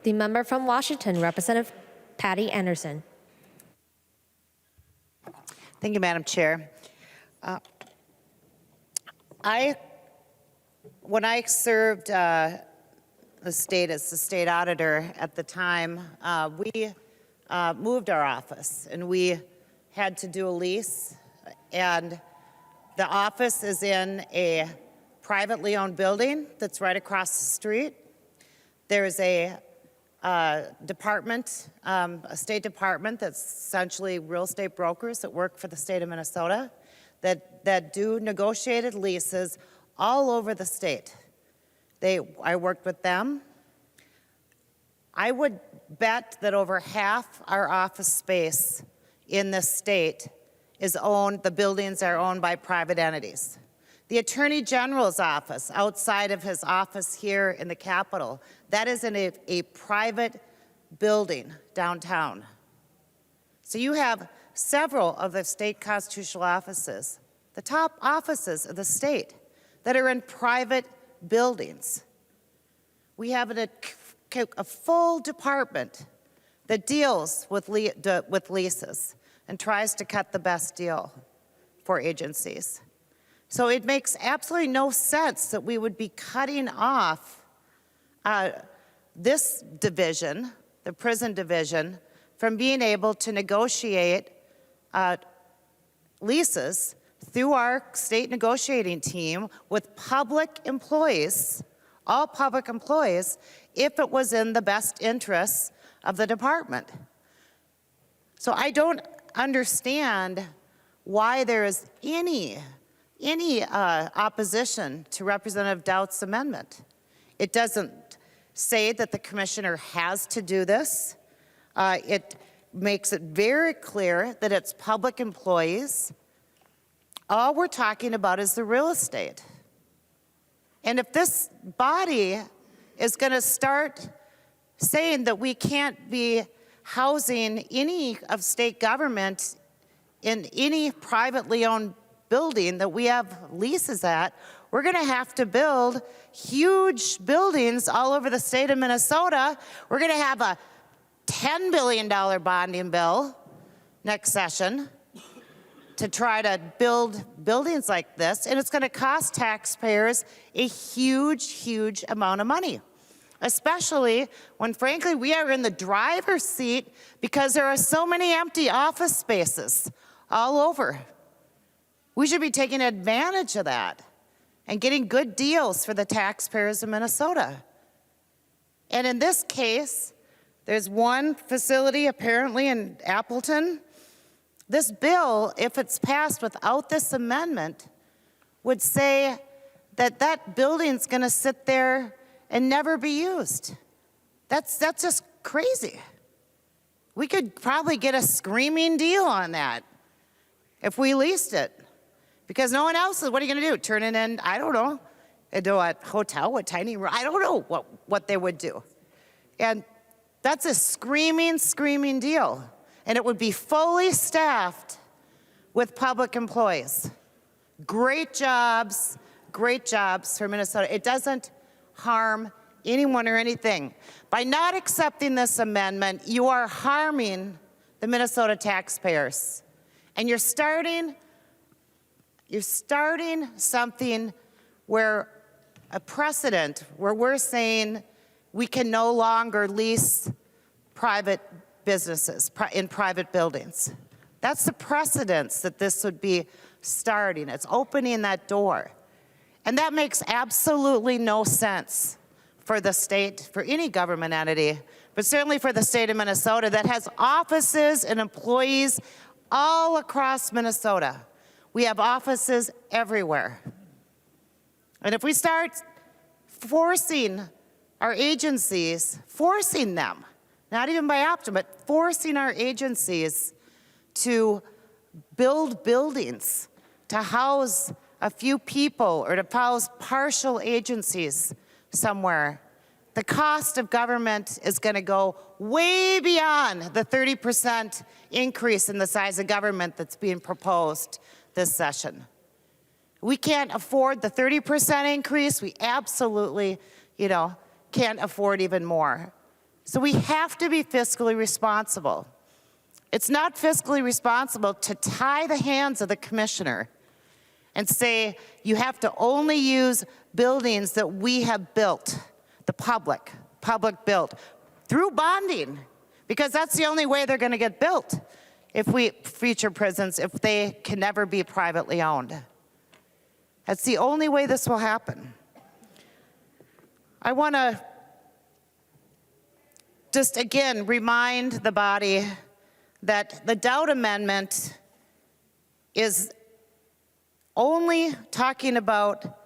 The member from Washington, Representative Patty Anderson. Thank you, Madam Chair. When I served the state as the state auditor at the time, we moved our office and we had to do a lease, and the office is in a privately owned building that's right across the street. There's a department, a state department that's essentially real estate brokers that work for the state of Minnesota that do negotiated leases all over the state. I worked with them. I would bet that over half our office space in this state is owned, the buildings are owned by private entities. The Attorney General's office, outside of his office here in the Capitol, that is in a private building downtown. So you have several of the state constitutional offices, the top offices of the state, that are in private buildings. We have a full department that deals with leases and tries to cut the best deal for agencies. So it makes absolutely no sense that we would be cutting off this division, the prison division, from being able to negotiate leases through our state negotiating team with public employees, all public employees, if it was in the best interests of the department. So I don't understand why there is any opposition to Representative Dowd's amendment. It doesn't say that the commissioner has to do this. It makes it very clear that it's public employees. All we're talking about is the real estate. And if this body is going to start saying that we can't be housing any of state government in any privately owned building that we have leases at, we're going to have to build huge buildings all over the state of Minnesota. We're going to have a $10 billion bonding bill next session to try to build buildings like this, and it's going to cost taxpayers a huge, huge amount of money, especially when, frankly, we are in the driver's seat because there are so many empty office spaces all over. We should be taking advantage of that and getting good deals for the taxpayers of Minnesota. And in this case, there's one facility apparently in Appleton. This bill, if it's passed without this amendment, would say that that building's going to sit there and never be used. That's just crazy. We could probably get a screaming deal on that if we leased it, because no one else is. What are you going to do? Turn it in? I don't know. Into a hotel, a tiny room? I don't know what they would do. And that's a screaming, screaming deal. And it would be fully staffed with public employees. Great jobs for Minnesota. It doesn't harm anyone or anything. By not accepting this amendment, you are harming the Minnesota taxpayers. And you're starting something where a precedent where we're saying we can no longer lease private businesses in private buildings. That's the precedence that this would be starting. It's opening that door. And that makes absolutely no sense for the state, for any government entity, but certainly for the state of Minnesota that has offices and employees all across Minnesota. We have offices everywhere. And if we start forcing our agencies, forcing them, not even by option, but forcing our agencies to build buildings to house a few people or to house partial agencies somewhere, the cost of government is going to go way beyond the 30% increase in the size of government that's being proposed this session. We can't afford the 30% increase. We absolutely, can't afford even more. So we have to be fiscally responsible. It's not fiscally responsible to tie the hands of the commissioner and say you have to only use buildings that we have built, the public built, through bonding, because that's the only way they're going to get built future prisons, if they can never be privately owned. That's the only way this will happen. I want to just again remind the body that the Dowd Amendment is only talking about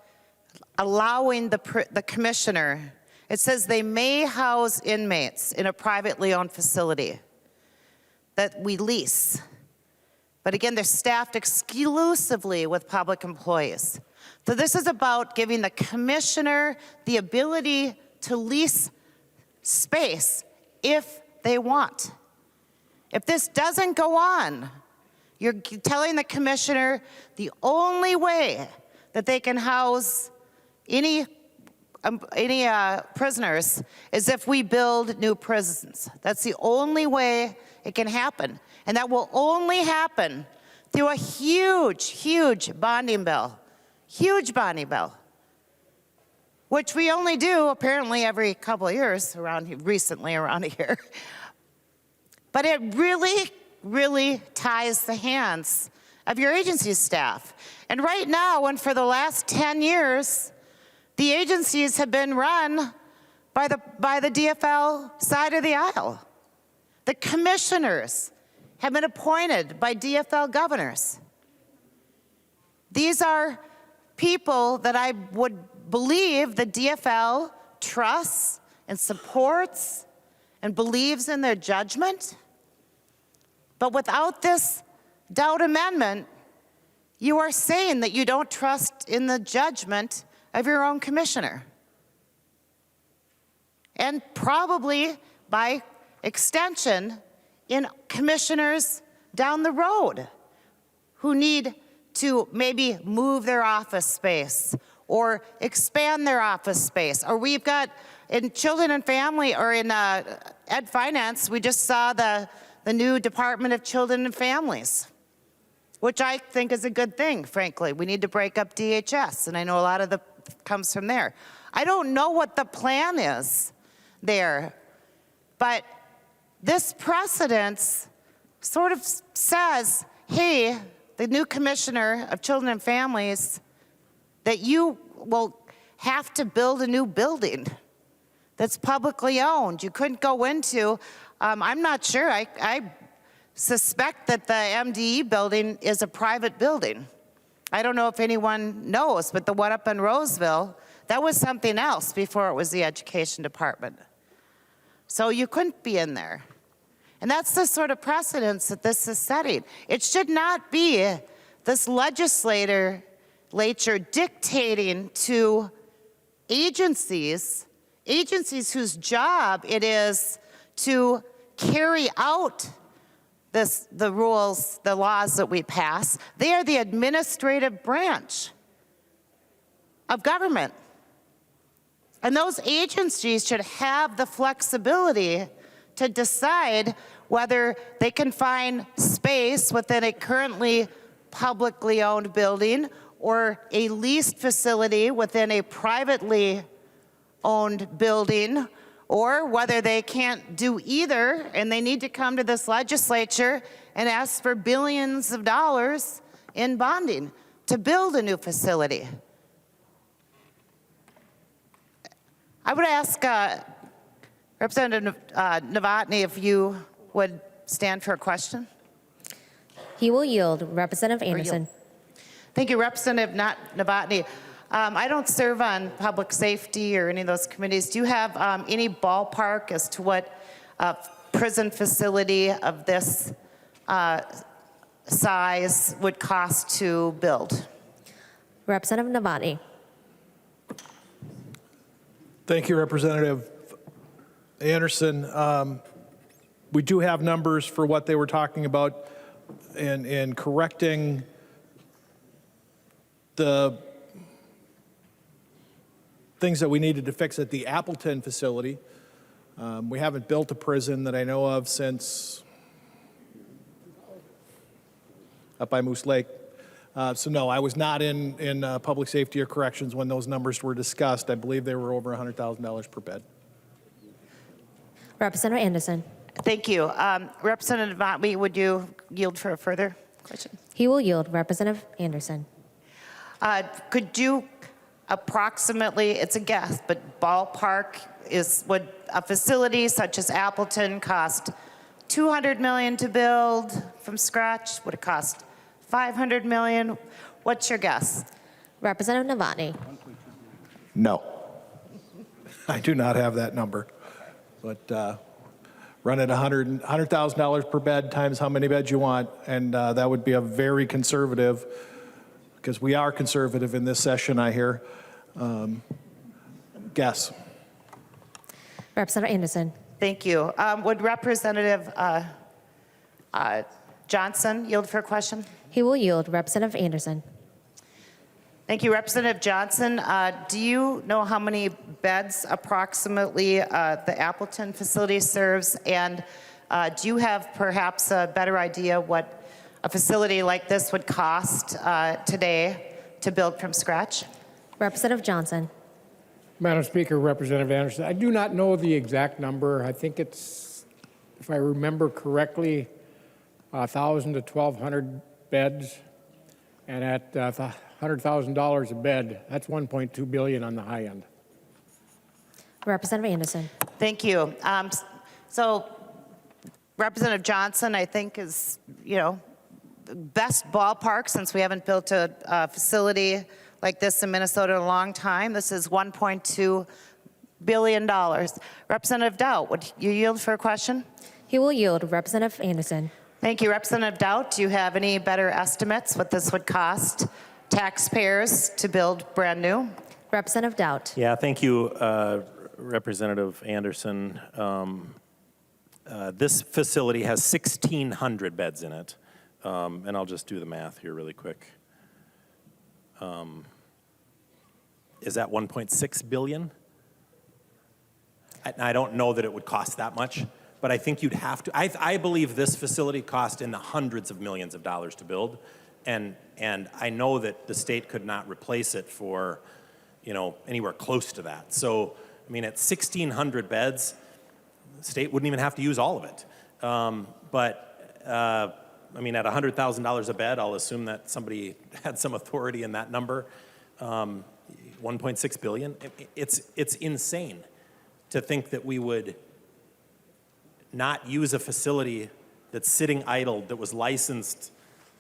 allowing the commissioner. It says they may house inmates in a privately owned facility that we lease. But again, they're staffed exclusively with public employees. So this is about giving the commissioner the ability to lease space if they want. If this doesn't go on, you're telling the commissioner the only way that they can house any prisoners is if we build new prisons. That's the only way it can happen. And that will only happen through a huge, huge bonding bill. Huge bonding bill. Which we only do apparently every couple of years recently around here. But it really, really ties the hands of your agency staff. And right now, and for the last 10 years, the agencies have been run by the DFL side of the aisle. The commissioners have been appointed by DFL governors. These are people that I would believe the DFL trusts and supports and believes in their judgment. But without this Dowd Amendment, you are saying that you don't trust in the judgment of your own commissioner. And probably by extension in commissioners down the road who need to maybe move their office space or expand their office space. Or we've got in children and family, or in Ed Finance, we just saw the new Department of Children and Families, which I think is a good thing, frankly. We need to break up DHS, and I know a lot of the comes from there. I don't know what the plan is there, but this precedence sort of says, hey, the new Commissioner of Children and Families, that you will have to build a new building that's publicly owned. You couldn't go into, I'm not sure, I suspect that the MDE building is a private building. I don't know if anyone knows, but the one up in Roseville, that was something else before it was the Education Department. So you couldn't be in there. And that's the sort of precedence that this is setting. It should not be this legislature dictating to agencies whose job it is to carry out the rules, the laws that we pass. They are the administrative branch of government. And those agencies should have the flexibility to decide whether they can find space within a currently publicly owned building or a leased facility within a privately owned building, or whether they can't do either and they need to come to this legislature and ask for billions of dollars in bonding to build a new facility. Representative Novotny, if you would stand for a question. He will yield. Representative Anderson. Thank you, Representative Novotny. I don't serve on public safety or any of those committees. Do you have any ballpark as to what a prison facility of this size would cost to build? Representative Novotny. Thank you, Representative Anderson. We do have numbers for what they were talking about and correcting the things that we needed to fix at the Appleton facility. We haven't built a prison that I know of since up by Moose Lake. So no, I was not in public safety or corrections when those numbers were discussed. I believe they were over $100,000 per bed. Representative Anderson. Thank you. Representative Novotny, would you yield for a further question? He will yield. Representative Anderson. Could you approximately, it's a guess, but ballpark would a facility such as Appleton cost $200 million to build from scratch? Would it cost $500 million? What's your guess? Representative Novotny. No. I do not have that number. But run it $100,000 per bed times how many beds you want, and that would be a very conservative, because we are conservative in this session, I hear. Guess. Representative Anderson. Thank you. Would Representative Johnson yield for a question? He will yield. Representative Anderson. Thank you, Representative Johnson. Do you know how many beds approximately the Appleton facility serves? And do you have perhaps a better idea what a facility like this would cost today to build from scratch? Representative Johnson. Madam Speaker, Representative Anderson, I do not know the exact number. I think it's, if I remember correctly, 1,000 to 1,200 beds, and at $100,000 a bed, that's $1.2 billion on the high end. Representative Anderson. Thank you. So Representative Johnson, I think, is, best ballpark, since we haven't built a facility like this in Minnesota in a long time. This is $1.2 billion. Representative Dowd, would you yield for a question? He will yield. Representative Anderson. Thank you. Representative Dowd, do you have any better estimates what this would cost taxpayers to build brand new? Representative Dowd. Yeah, thank you, Representative Anderson. This facility has 1,600 beds in it, and I'll just do the math here really quick. Is that 1.6 billion? I don't know that it would cost that much, but I think you'd have to. I believe this facility cost in the hundreds of millions of dollars to build, and I know that the state could not replace it for, anywhere close to that. So, I mean, at 1,600 beds, the state wouldn't even have to use all of it. I mean, at $100,000 a bed, I'll assume that somebody had some authority in that number. 1.6 billion. It's insane to think that we would not use a facility that's sitting idle, that was licensed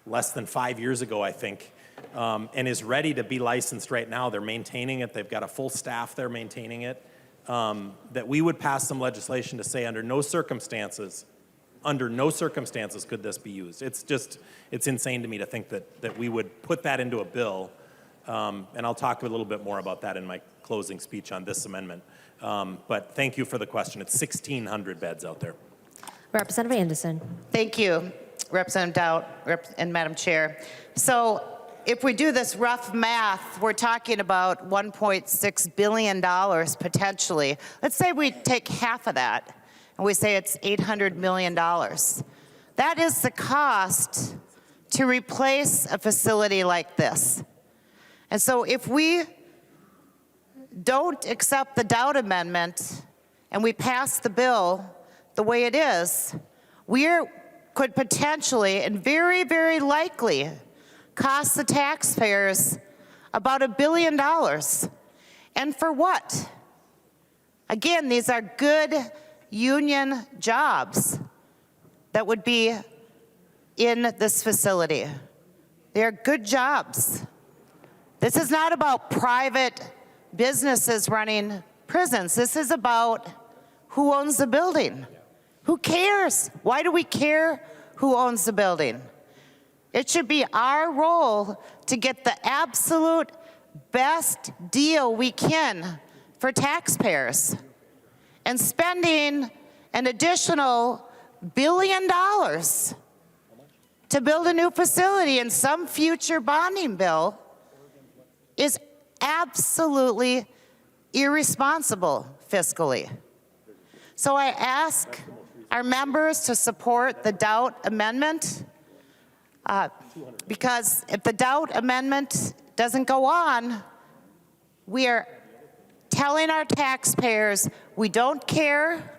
less than 5 years ago, I think, and is ready to be licensed right now. They're maintaining it. They've got a full staff there maintaining it. That we would pass some legislation to say under no circumstances could this be used. It's insane to me to think that we would put that into a bill, and I'll talk a little bit more about that in my closing speech on this amendment. But thank you for the question. It's 1,600 beds out there. Representative Anderson. Thank you, Representative Dowd and Madam Chair. So if we do this rough math, we're talking about $1.6 billion potentially. Let's say we take half of that, and we say it's $800 million. That is the cost to replace a facility like this. And so if we don't accept the Dowd amendment and we pass the bill the way it is, we could potentially and very, very likely cost the taxpayers about $1 billion. And for what? Again, these are good union jobs that would be in this facility. They are good jobs. This is not about private businesses running prisons. This is about who owns the building. Who cares? Why do we care who owns the building? It should be our role to get the absolute best deal we can for taxpayers. And spending an additional $1 billion to build a new facility in some future bonding bill is absolutely irresponsible fiscally. So I ask our members to support the doubt amendment because if the doubt amendment doesn't go on, we are telling our taxpayers we don't care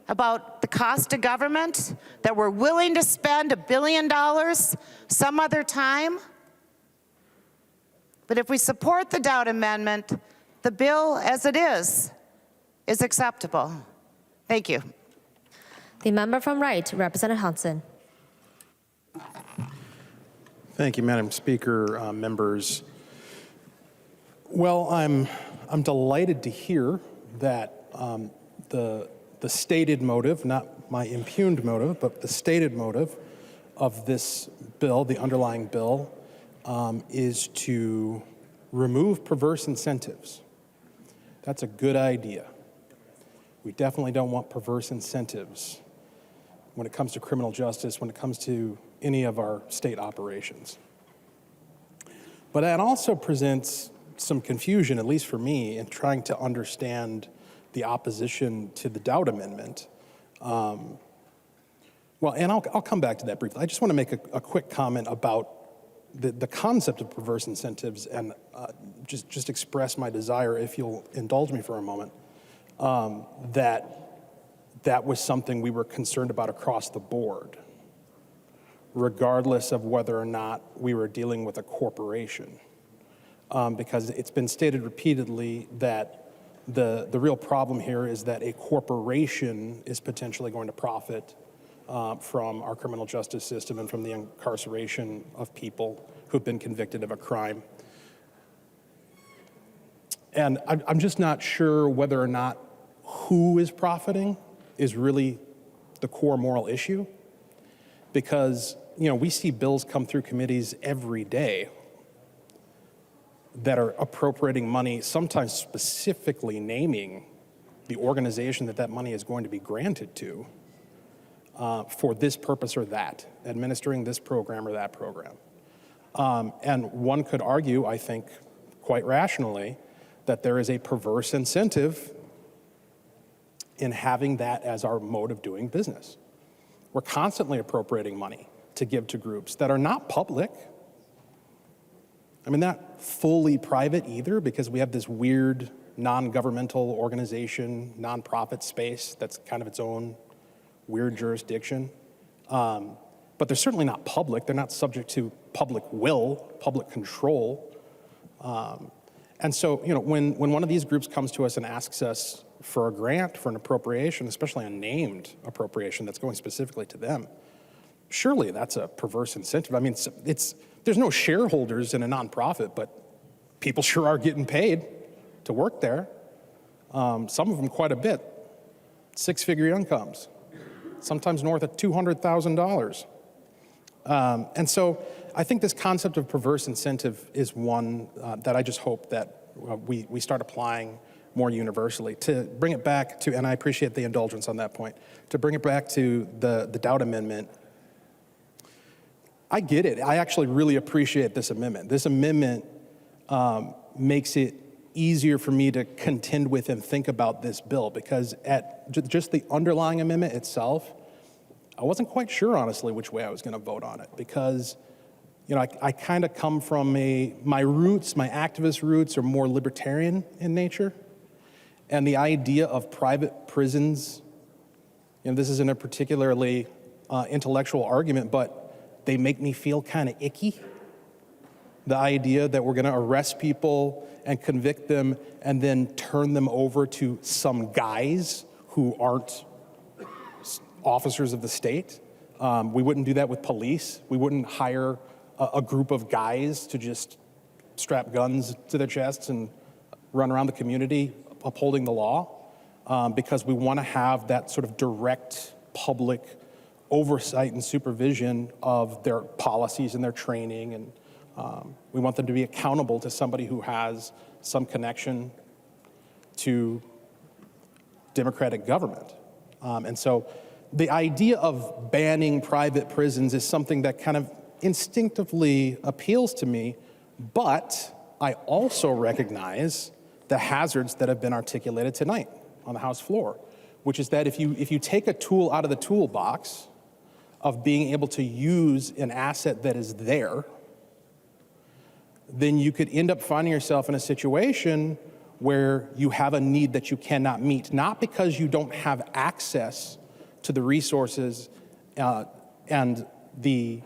about the cost of government, that we're willing to spend $1 billion some other time. But if we support the doubt amendment, the bill as it is acceptable. Thank you. The member from Wright, Representative Hansen. Thank you, Madam Speaker, members. Well, I'm delighted to hear that the stated motive, not my impugned motive, but the stated motive of this bill, the underlying bill, is to remove perverse incentives. That's a good idea. We definitely don't want perverse incentives when it comes to criminal justice, when it comes to any of our state operations. But that also presents some confusion, at least for me, in trying to understand the opposition to the doubt amendment. Well, and I'll come back to that briefly. I just want to make a quick comment about the concept of perverse incentives and just express my desire, if you'll indulge me for a moment, that was something we were concerned about across the board, regardless of whether or not we were dealing with a corporation. Because it's been stated repeatedly that the real problem here is that a corporation is potentially going to profit from our criminal justice system and from the incarceration of people who've been convicted of a crime. And I'm just not sure whether or not who is profiting is really the core moral issue, because we see bills come through committees every day that are appropriating money, sometimes specifically naming the organization that money is going to be granted to for this purpose or that, administering this program or that program. And one could argue, I think, quite rationally, that there is a perverse incentive in having that as our mode of doing business. We're constantly appropriating money to give to groups that are not public. I mean, not fully private either, because we have this weird non-governmental organization, nonprofit space that's kind of its own weird jurisdiction. But they're certainly not public. They're not subject to public will, public control. And so, when one of these groups comes to us and asks us for a grant, for an appropriation, especially a named appropriation that's going specifically to them, surely that's a perverse incentive. I mean, there's no shareholders in a nonprofit, but people sure are getting paid to work there. Some of them quite a bit, six-figure incomes, sometimes north of $200,000. And so I think this concept of perverse incentive is one that I just hope that we start applying more universally. To bring it back to, and I appreciate the indulgence on that point, to bring it back to the doubt amendment, I get it. I actually really appreciate this amendment. This amendment makes it easier for me to contend with and think about this bill, because at just the underlying amendment itself, I wasn't quite sure, honestly, which way I was going to vote on it, because I kind of come from my activist roots are more libertarian in nature. And the idea of private prisons, this isn't a particularly intellectual argument, but they make me feel kind of icky. The idea that we're going to arrest people and convict them and then turn them over to some guys who aren't officers of the state. We wouldn't do that with police. We wouldn't hire a group of guys to just strap guns to their chests and run around the community upholding the law, because we want to have that sort of direct public oversight and supervision of their policies and their training, and we want them to be accountable to somebody who has some connection to democratic government. And so the idea of banning private prisons is something that kind of instinctively appeals to me, but I also recognize the hazards that have been articulated tonight on the House floor, which is that if you take a tool out of the toolbox of being able to use an asset that is there, then you could end up finding yourself in a situation where you have a need that you cannot meet, not because you don't have access to the resources and the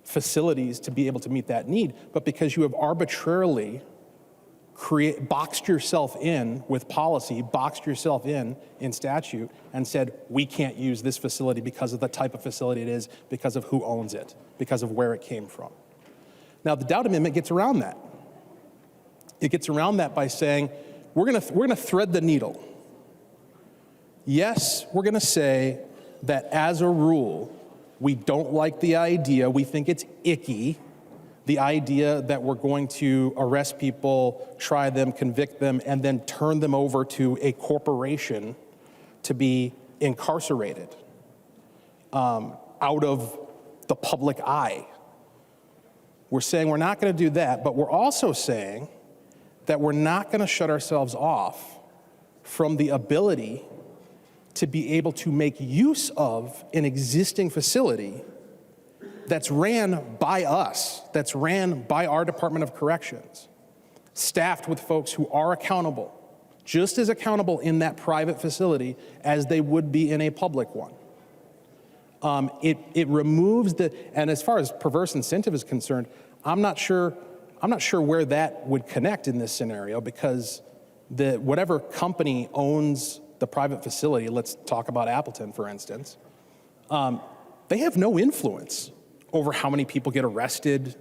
facilities to be able to meet that need, but because you have arbitrarily boxed yourself in with policy, boxed yourself in statute, and said, we can't use this facility because of the type of facility it is, because of who owns it, because of where it came from. Now, the Dowd Amendment gets around that. It gets around that by saying, we're gonna thread the needle. Yes, we're gonna say that as a rule, we don't like the idea, we think it's icky, the idea that we're going to arrest people, try them, convict them, and then turn them over to a corporation to be incarcerated out of the public eye. We're saying we're not going to do that, but we're also saying that we're not going to shut ourselves off from the ability to be able to make use of an existing facility that's ran by us, that's ran by our Department of Corrections, staffed with folks who are accountable, just as accountable in that private facility as they would be in a public one. It removes and as far as perverse incentive is concerned, I'm not sure where that would connect in this scenario, because whatever company owns the private facility, let's talk about Appleton, for instance, they have no influence over how many people get arrested,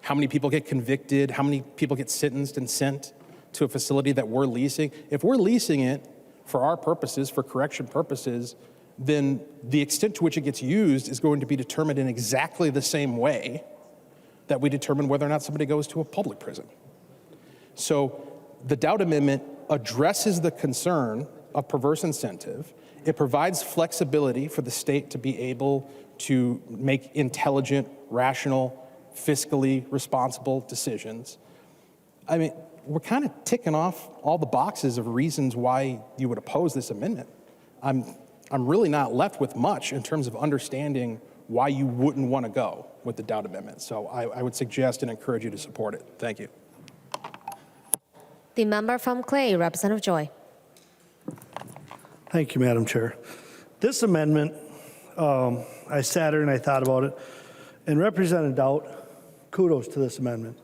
how many people get convicted, how many people get sentenced and sent to a facility that we're leasing. If we're leasing it for our purposes, for correction purposes, then the extent to which it gets used is going to be determined in exactly the same way that we determine whether or not somebody goes to a public prison. So the Dowd Amendment addresses the concern of perverse incentive. It provides flexibility for the state to be able to make intelligent, rational, fiscally responsible decisions. I mean, we're kind of ticking off all the boxes of reasons why you would oppose this amendment. I'm really not left with much in terms of understanding why you wouldn't want to go with the Dowd Amendment. So I would suggest and encourage you to support it. Thank you. The member from Clay, Representative Joy. Thank you, Madam Chair. This amendment, I sat here and I thought about it, and Representative Dowd, kudos to this amendment.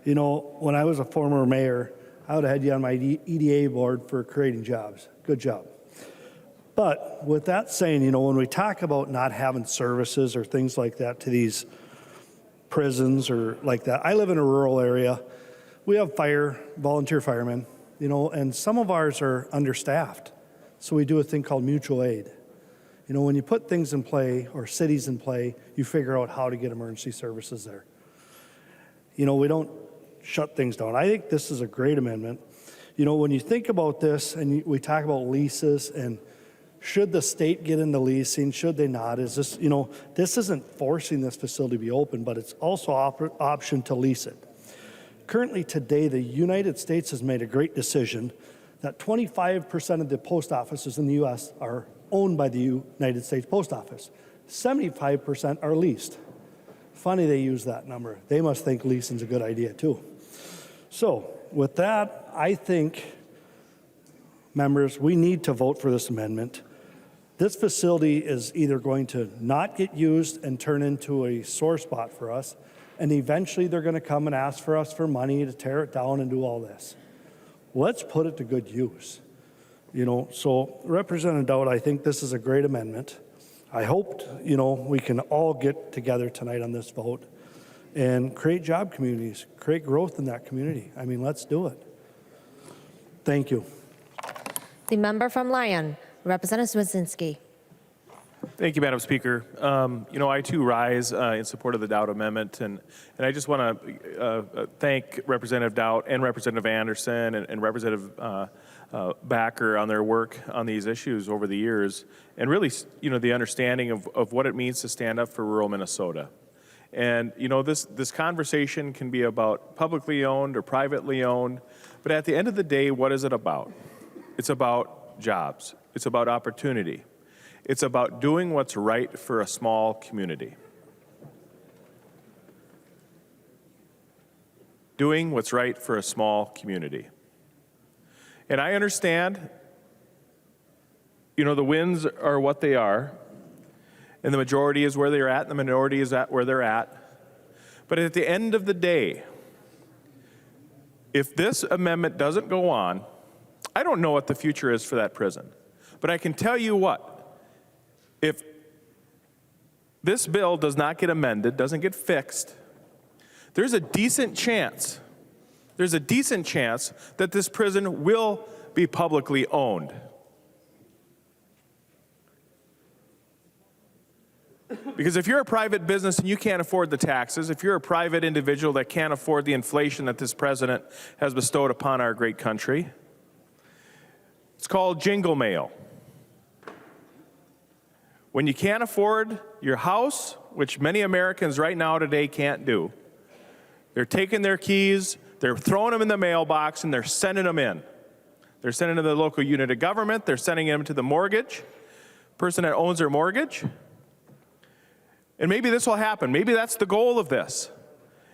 You know, when I was a former mayor, I would have had you on my EDA board for creating jobs. Good job. But with that saying, you know, when we talk about not having services or things like that to these prisons or like that, I live in a rural area. We have volunteer firemen, you know, and some of ours are understaffed. So we do a thing called mutual aid. You know, when you put things in play or cities in play, you figure out how to get emergency services there. You know, we don't shut things down. I think this is a great amendment. You know, when you think about this and we talk about leases and should the state get into leasing, should they not? Is this, you know, this isn't forcing this facility to be open, but it's also option to lease it. Currently today, the United States has made a great decision that 25% of the post offices in the U.S. are owned by the United States Post Office. 75% are leased. Funny they use that number. They must think leasing's a good idea too. So with that, I think, members, we need to vote for this amendment. This facility is either going to not get used and turn into a sore spot for us, and eventually they're going to come and ask for us for money to tear it down and do all this. Let's put it to good use. You know, so Representative Dowd, I think this is a great amendment. I hoped, we can all get together tonight on this vote and create job communities, create growth in that community. I mean, let's do it. Thank you. The member from Lyon, Representative Swazinski. Thank you, Madam Speaker. I too rise in support of the Dowd Amendment, and I just want to thank Representative Dowd and Representative Anderson and Representative Backer on their work on these issues over the years, and really, the understanding of what it means to stand up for rural Minnesota. And this conversation can be about publicly owned or privately owned, but at the end of the day, what is it about? It's about jobs. It's about opportunity. It's about doing what's right for a small community. Doing what's right for a small community. And I understand, the winds are what they are, and the majority is where they're at, and the minority is at where they're at. But at the end of the day, if this amendment doesn't go on, I don't know what the future is for that prison. But I can tell you what, if this bill does not get amended, doesn't get fixed, there's a decent chance that this prison will be publicly owned. Because if you're a private business and you can't afford the taxes, if you're a private individual that can't afford the inflation that this president has bestowed upon our great country, it's called jingle mail. When you can't afford your house, which many Americans right now today can't do, they're taking their keys, they're throwing them in the mailbox, and they're sending them in. They're sending them to the local unit of government, they're sending them to the mortgage, person that owns their mortgage. And maybe this will happen. Maybe that's the goal of this.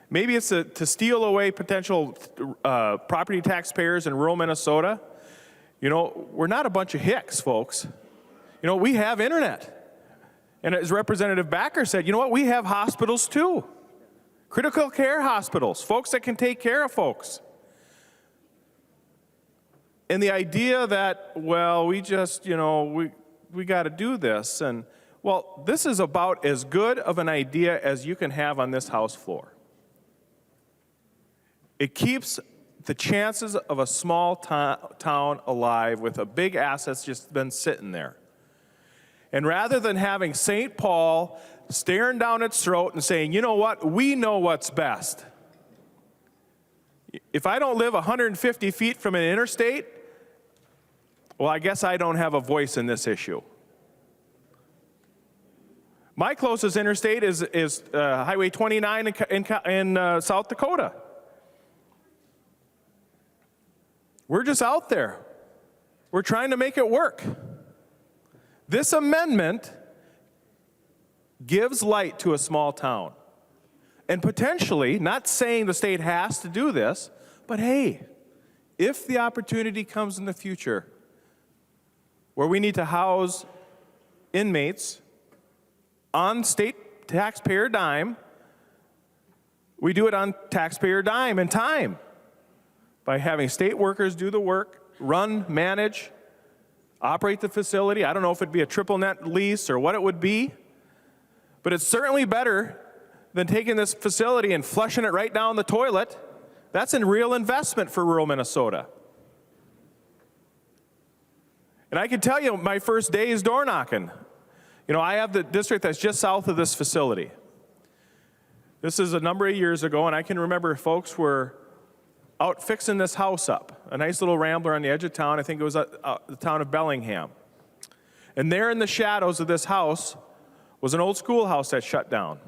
Maybe it's to steal away potential property taxpayers in rural Minnesota. We're not a bunch of hicks, folks. We have internet. And as Representative Backer said, we have hospitals too. Critical care hospitals, folks that can take care of folks. And the idea that, we just, we got to do this. And, this is about as good of an idea as you can have on this House floor. It keeps the chances of a small town alive with a big assets just been sitting there. And rather than having St. Paul staring down its throat and saying, you know what, we know what's best. If I don't live 150 feet from an interstate, I guess I don't have a voice in this issue. My closest interstate is Highway 29 in South Dakota. We're just out there. We're trying to make it work. This amendment gives light to a small town. And potentially, not saying the state has to do this, but hey, if the opportunity comes in the future where we need to house inmates on state taxpayer dime, we do it on taxpayer dime and time by having state workers do the work, run, manage, operate the facility. I don't know if it'd be a triple net lease or what it would be, but it's certainly better than taking this facility and flushing it right down the toilet. That's a real investment for rural Minnesota. And I can tell you, my first day is door knocking. I have the district that's just south of this facility. This is a number of years ago, and I can remember folks were out fixing this house up, a nice little rambler on the edge of town. I think it was the town of Bellingham. And there in the shadows of this house was an old schoolhouse that shut down.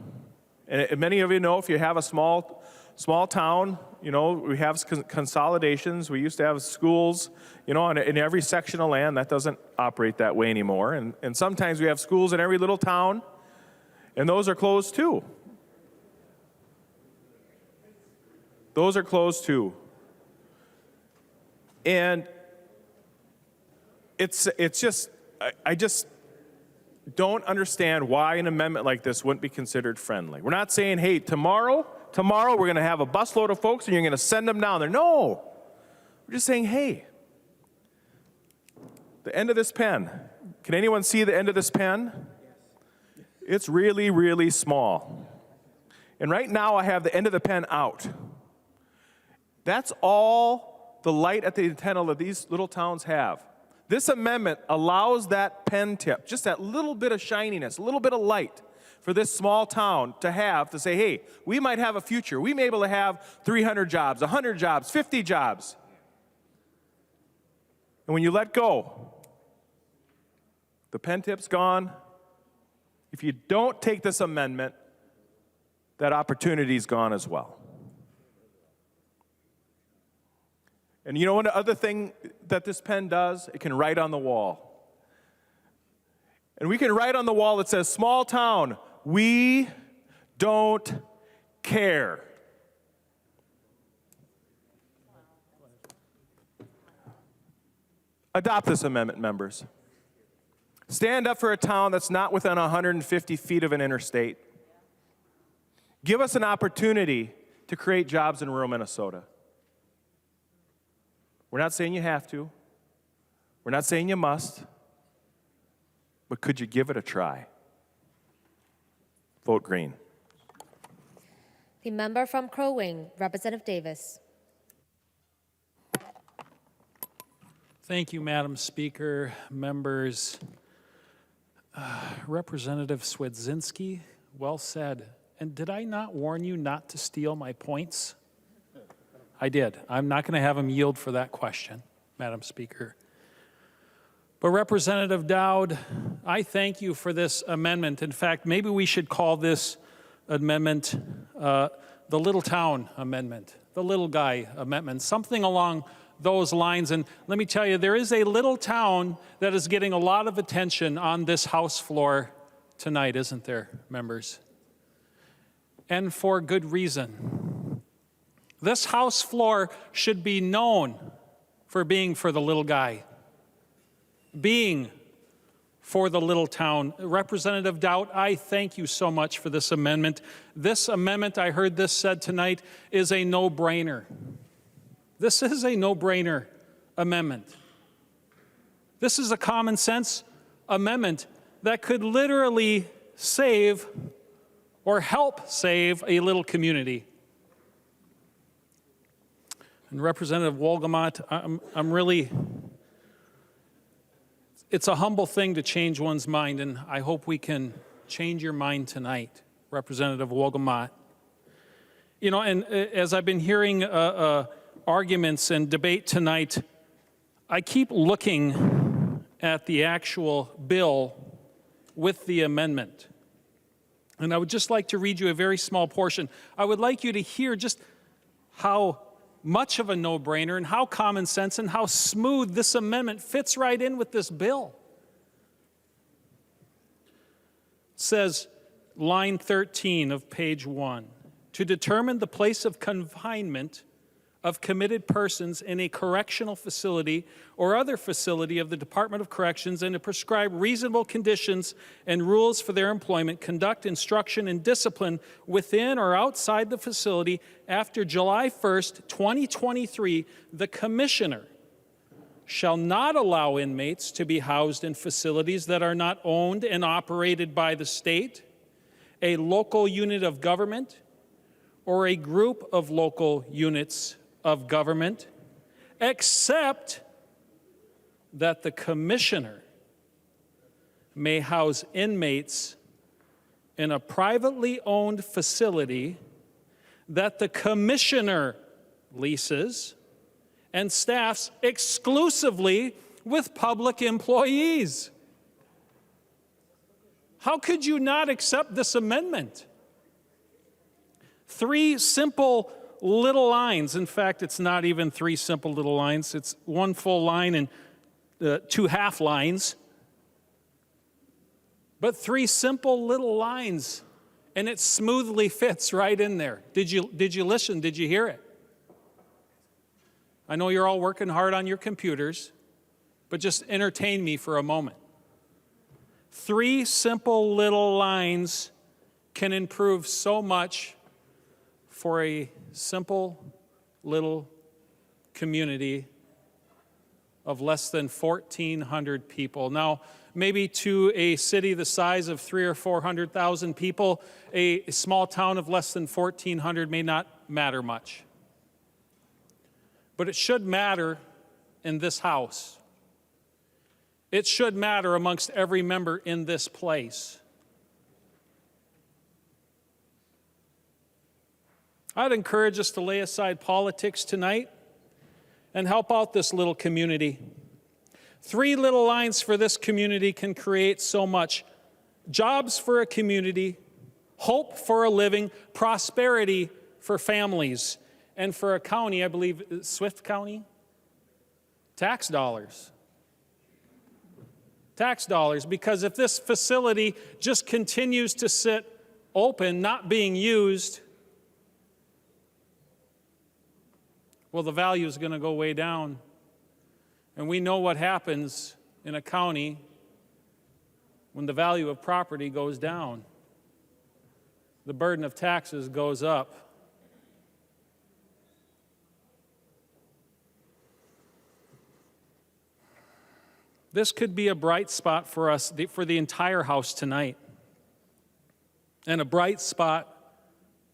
And many of you know, if you have a small town, we have consolidations. We used to have schools, in every section of land. That doesn't operate that way anymore. And sometimes we have schools in every little town, and those are closed too. Those are closed too. And it's just, I just don't understand why an amendment like this wouldn't be considered friendly. We're not saying, hey, tomorrow we're going to have a busload of folks and you're going to send them down there. No. We're just saying, hey, the end of this pen. Can anyone see the end of this pen? It's really, really small. And right now I have the end of the pen out. That's all the light at the antenna that these little towns have. This amendment allows that pen tip, just that little bit of shininess, a little bit of light for this small town to say, hey, we might have a future. We may be able to have 300 jobs, 100 jobs, 50 jobs. And when you let go, the pen tip's gone. If you don't take this amendment, that opportunity's gone as well. And you know what other thing that this pen does? It can write on the wall. And we can write on the wall that says, small town, we don't care. Adopt this amendment, members. Stand up for a town that's not within 150 feet of an interstate. Give us an opportunity to create jobs in rural Minnesota. We're not saying you have to. We're not saying you must. But could you give it a try? Vote green. The member from Crow Wing, Representative Davis. Thank you, Madam Speaker, members. Representative Swedzinski, well said. And did I not warn you not to steal my points? I did. I'm not going to have him yield for that question, Madam Speaker. But Representative Dowd, I thank you for this amendment. In fact, maybe we should call this amendment the Little Town Amendment, the Little Guy Amendment, something along those lines. And let me tell you, there is a little town that is getting a lot of attention on this House floor tonight, isn't there, members? And for good reason. This House floor should be known for being for the little guy, being for the little town. Representative Dowd, I thank you so much for this amendment. This amendment, I heard this said tonight, is a no-brainer. This is a no-brainer amendment. This is a common sense amendment that could literally save or help save a little community. And Representative Wolgamott, I'm really, it's a humble thing to change one's mind, and I hope we can change your mind tonight, Representative Wolgamott. You know, and as I've been hearing arguments and debate tonight, I keep looking at the actual bill with the amendment. And I would just like to read you a very small portion. I would like you to hear just how much of a no-brainer and how common sense and how smooth this amendment fits right in with this bill. It says, line 13 of page 1, to determine the place of confinement of committed persons in a correctional facility or other facility of the Department of Corrections and to prescribe reasonable conditions and rules for their employment, conduct, instruction, and discipline within or outside the facility after July 1st, 2023, the Commissioner shall not allow inmates to be housed in facilities that are not owned and operated by the state, a local unit of government, or a group of local units of government, except that the Commissioner may house inmates in a privately owned facility that the Commissioner leases and staffs exclusively with public employees. How could you not accept this amendment? 3 simple little lines. In fact, it's not even 3 simple little lines. It's 1 full line and 2 half lines. But 3 simple little lines, and it smoothly fits right in there. Did you listen? Did you hear it? I know you're all working hard on your computers, but just entertain me for a moment. 3 simple little lines can improve so much for a simple little community of less than 1,400 people. Now, maybe to a city the size of 300,000 or 400,000 people, a small town of less than 1,400 may not matter much. But it should matter in this House. It should matter amongst every member in this place. I'd encourage us to lay aside politics tonight and help out this little community. 3 little lines for this community can create so much. Jobs for a community, hope for a living, prosperity for families, and for a county, I believe, Swift County, tax dollars. Tax dollars, because if this facility just continues to sit open, not being used, well, the value is going to go way down. And we know what happens in a county when the value of property goes down. The burden of taxes goes up. This could be a bright spot for us, for the entire House tonight, and a bright spot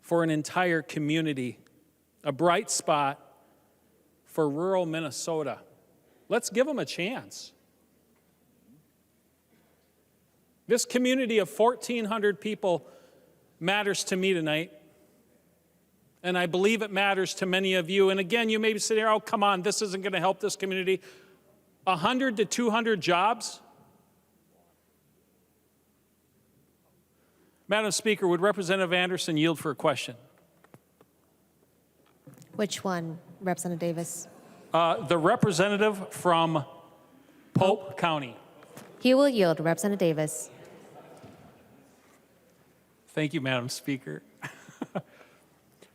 for an entire community, a bright spot for rural Minnesota. Let's give them a chance. This community of 1,400 people matters to me tonight, and I believe it matters to many of you. And again, you may be sitting here, oh, come on, this isn't going to help this community. 100 to 200 jobs? Madam Speaker, would Representative Anderson yield for a question? Which one, Representative Davis? The representative from Pope County. He will yield, Representative Davis. Thank you, Madam Speaker.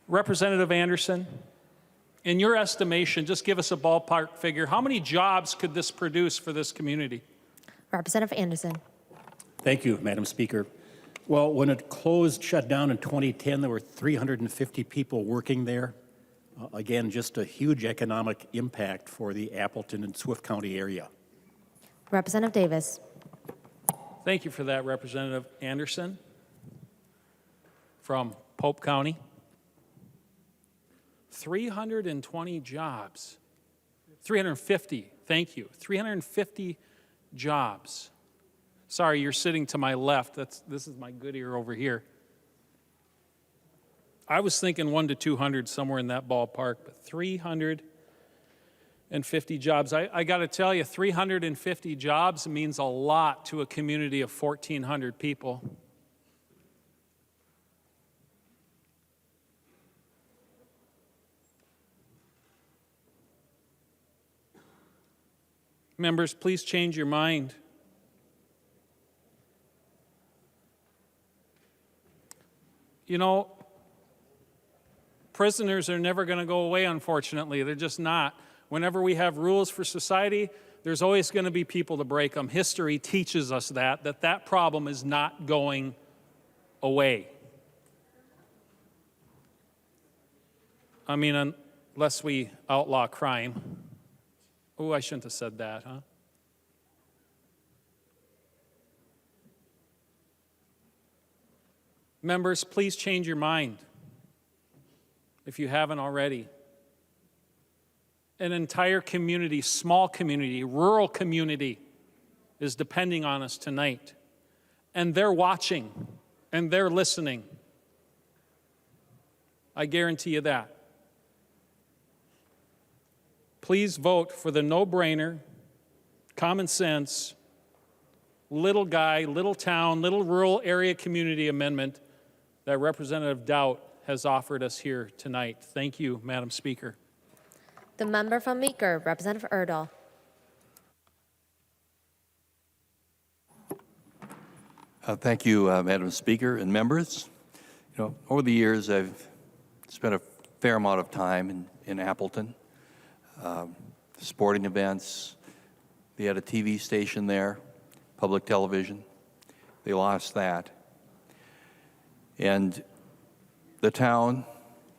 Representative Anderson, in your estimation, just give us a ballpark figure. How many jobs could this produce for this community? Representative Anderson. Thank you, Madam Speaker. Well, when it closed, shut down in 2010, there were 350 people working there. Again, just a huge economic impact for the Appleton and Swift County area. Representative Davis. Thank you for that, Representative Anderson from Pope County. 320 jobs. 350, thank you. 350 jobs. Sorry, you're sitting to my left. This is my good ear over here. I was thinking 100 to 200, somewhere in that ballpark, but 350 jobs. I got to tell you, 350 jobs means a lot to a community of 1,400 people. Members, please change your mind. You know, prisoners are never going to go away, unfortunately. They're just not. Whenever we have rules for society, there's always going to be people to break them. History teaches us that problem is not going away. I mean, unless we outlaw crime. Oh, I shouldn't have said that, huh? Members, please change your mind if you haven't already. An entire community, small community, rural community is depending on us tonight. And they're watching and they're listening. I guarantee you that. Please vote for the no-brainer, common sense, little guy, little town, little rural area community amendment that Representative Doubt has offered us here tonight. Thank you, Madam Speaker. The member from Meeker, Representative Erdahl. Thank you, Madam Speaker and members. You know, over the years, I've spent a fair amount of time in Appleton, sporting events. They had a TV station there, public television. They lost that. And the town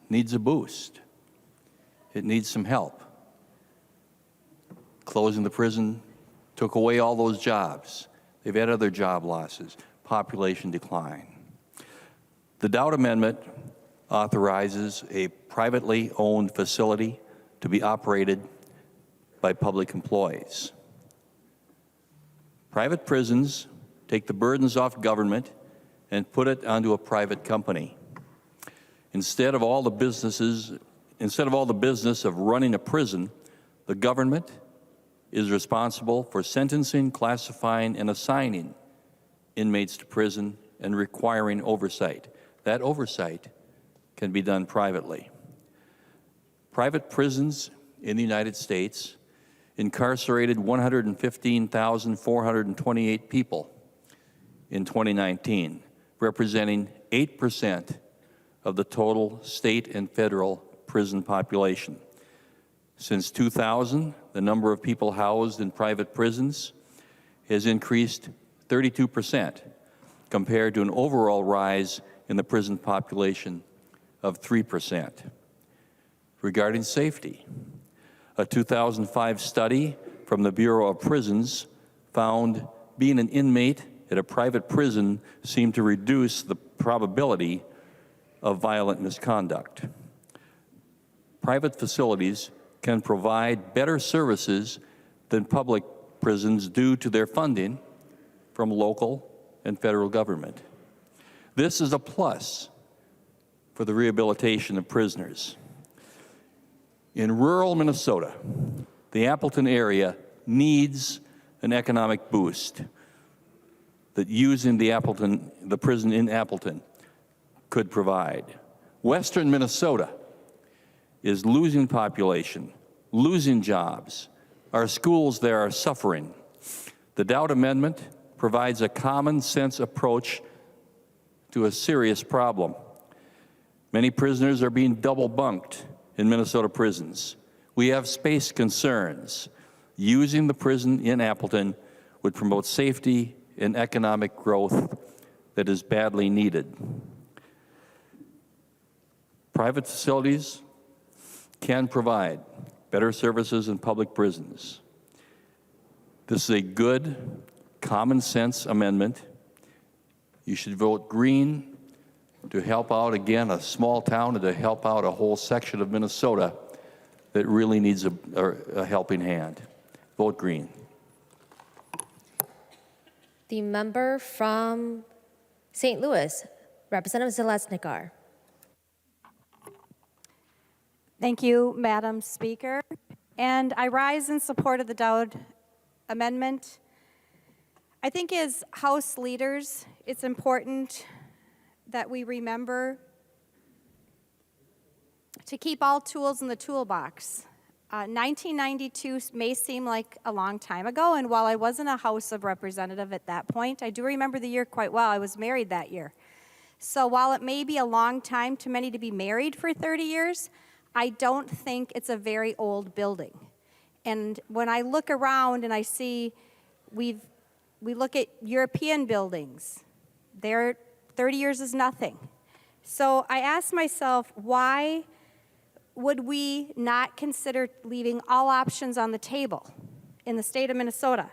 needs a boost. It needs some help. Closing the prison took away all those jobs. They've had other job losses, population decline. The Dowd Amendment authorizes a privately owned facility to be operated by public employees. Private prisons take the burdens off government and put it onto a private company. Instead of all the business of running a prison, the government is responsible for sentencing, classifying, and assigning inmates to prison and requiring oversight. That oversight can be done privately. Private prisons in the United States incarcerated 115,428 people in 2019, representing 8% of the total state and federal prison population. Since 2000, the number of people housed in private prisons has increased 32%, compared to an overall rise in the prison population of 3%. Regarding safety, a 2005 study from the Bureau of Prisons found being an inmate at a private prison seemed to reduce the probability of violent misconduct. Private facilities can provide better services than public prisons due to their funding from local and federal government. This is a plus for the rehabilitation of prisoners. In rural Minnesota, the Appleton area needs an economic boost that using the prison in Appleton could provide. Western Minnesota is losing population, losing jobs. Our schools there are suffering. The Dowd Amendment provides a common sense approach to a serious problem. Many prisoners are being double bunked in Minnesota prisons. We have space concerns. Using the prison in Appleton would promote safety and economic growth that is badly needed. Private facilities can provide better services in public prisons. This is a good, common sense amendment. You should vote green to help out, again, a small town and to help out a whole section of Minnesota that really needs a helping hand. Vote green. The member from St. Louis, Representative Zeleznikar. Thank you, Madam Speaker. And I rise in support of the Dowd Amendment. I think as House leaders, it's important that we remember to keep all tools in the toolbox. 1992 may seem like a long time ago, and while I wasn't a House of Representative at that point, I do remember the year quite well. I was married that year. So while it may be a long time to many to be married for 30 years, I don't think it's a very old building. And when I look around and I see we look at European buildings, they're 30 years is nothing. So I ask myself, why would we not consider leaving all options on the table in the state of Minnesota?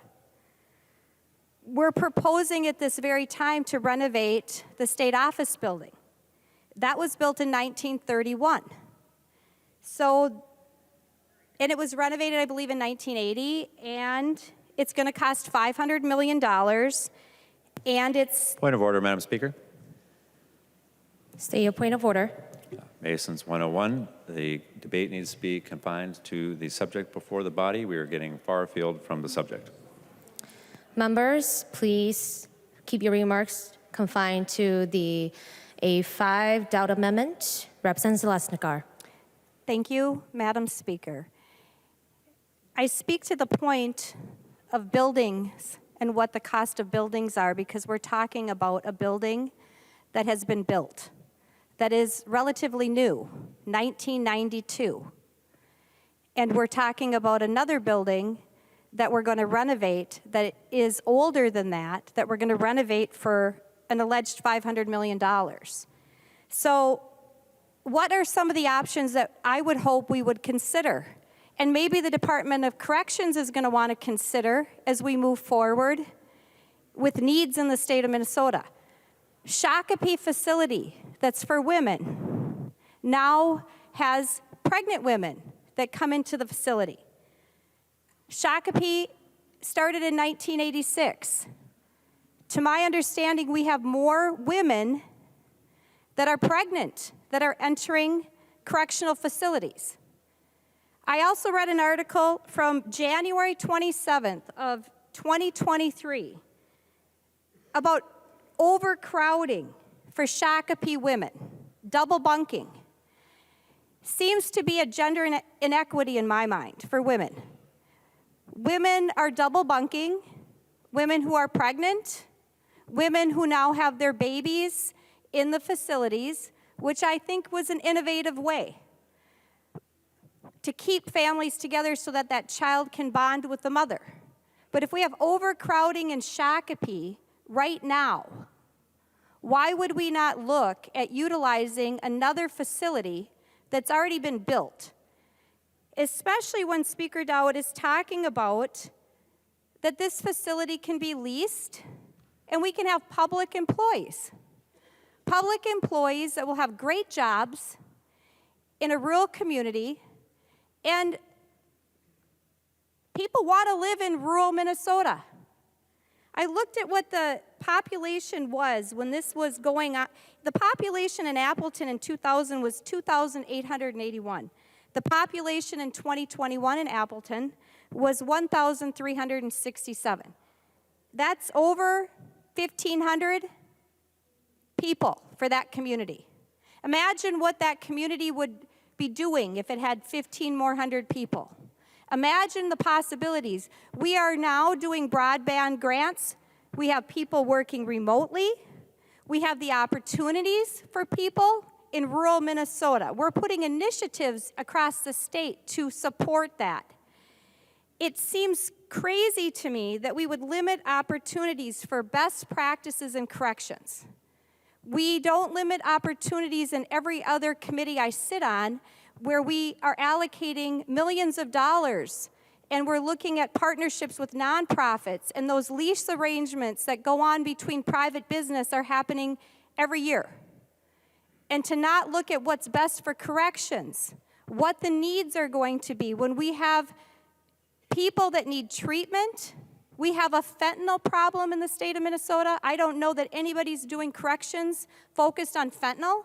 We're proposing at this very time to renovate the state office building. That was built in 1931. So, and it was renovated, I believe, in 1980, and it's going to cost $500 million, and it's... Point of order, Madam Speaker. State your point of order. Masons 101, the debate needs to be confined to the subject before the body. We are getting far afield from the subject. Members, please keep your remarks confined to the A5 Dowd Amendment. Representative Zeleznikar. Thank you, Madam Speaker. I speak to the point of buildings and what the cost of buildings are because we're talking about a building that has been built, that is relatively new, 1992. And we're talking about another building that we're going to renovate that is older than that we're going to renovate for an alleged $500 million. So what are some of the options that I would hope we would consider and maybe the Department of Corrections is going to want to consider as we move forward with needs in the state of Minnesota. Shakopee facility that's for women now has pregnant women that come into the facility. Shakopee started in 1986. To my understanding, we have more women that are pregnant that are entering correctional facilities. I also read an article from January 27th of 2023 about overcrowding for Shakopee women, double bunking. Seems to be a gender inequity in my mind for women. Women are double bunking, women who are pregnant, women who now have their babies in the facilities, which I think was an innovative way to keep families together so that that child can bond with the mother. But if we have overcrowding in Shakopee right now, why would we not look at utilizing another facility that's already been built? Especially when Speaker Dowd is talking about that this facility can be leased and we can have public employees. Public employees that will have great jobs in a rural community, and people want to live in rural Minnesota. I looked at what the population was when this was going on. The population in Appleton in 2000 was 2,881. The population in 2021 in Appleton was 1,367. That's over 1,500 people for that community. Imagine what that community would be doing if it had 1,500 more people. Imagine the possibilities. We are now doing broadband grants. We have people working remotely. We have the opportunities for people in rural Minnesota. We're putting initiatives across the state to support that. It seems crazy to me that we would limit opportunities for best practices in corrections. We don't limit opportunities in every other committee I sit on where we are allocating millions of dollars and we're looking at partnerships with nonprofits, and those lease arrangements that go on between private business are happening every year. And to not look at what's best for corrections, what the needs are going to be when we have people that need treatment. We have a fentanyl problem in the state of Minnesota. I don't know that anybody's doing corrections focused on fentanyl.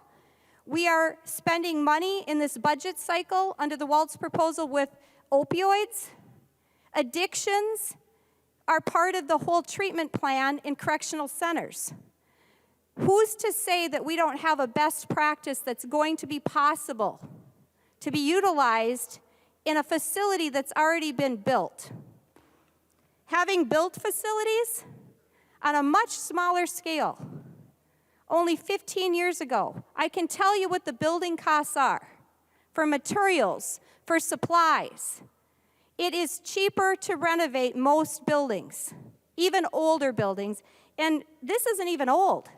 We are spending money in this budget cycle under the Waltz proposal with opioids. Addictions are part of the whole treatment plan in correctional centers. Who's to say that we don't have a best practice that's going to be possible to be utilized in a facility that's already been built? Having built facilities on a much smaller scale, only 15 years ago, I can tell you what the building costs are for materials, for supplies. It is cheaper to renovate most buildings, even older buildings, and this isn't even old.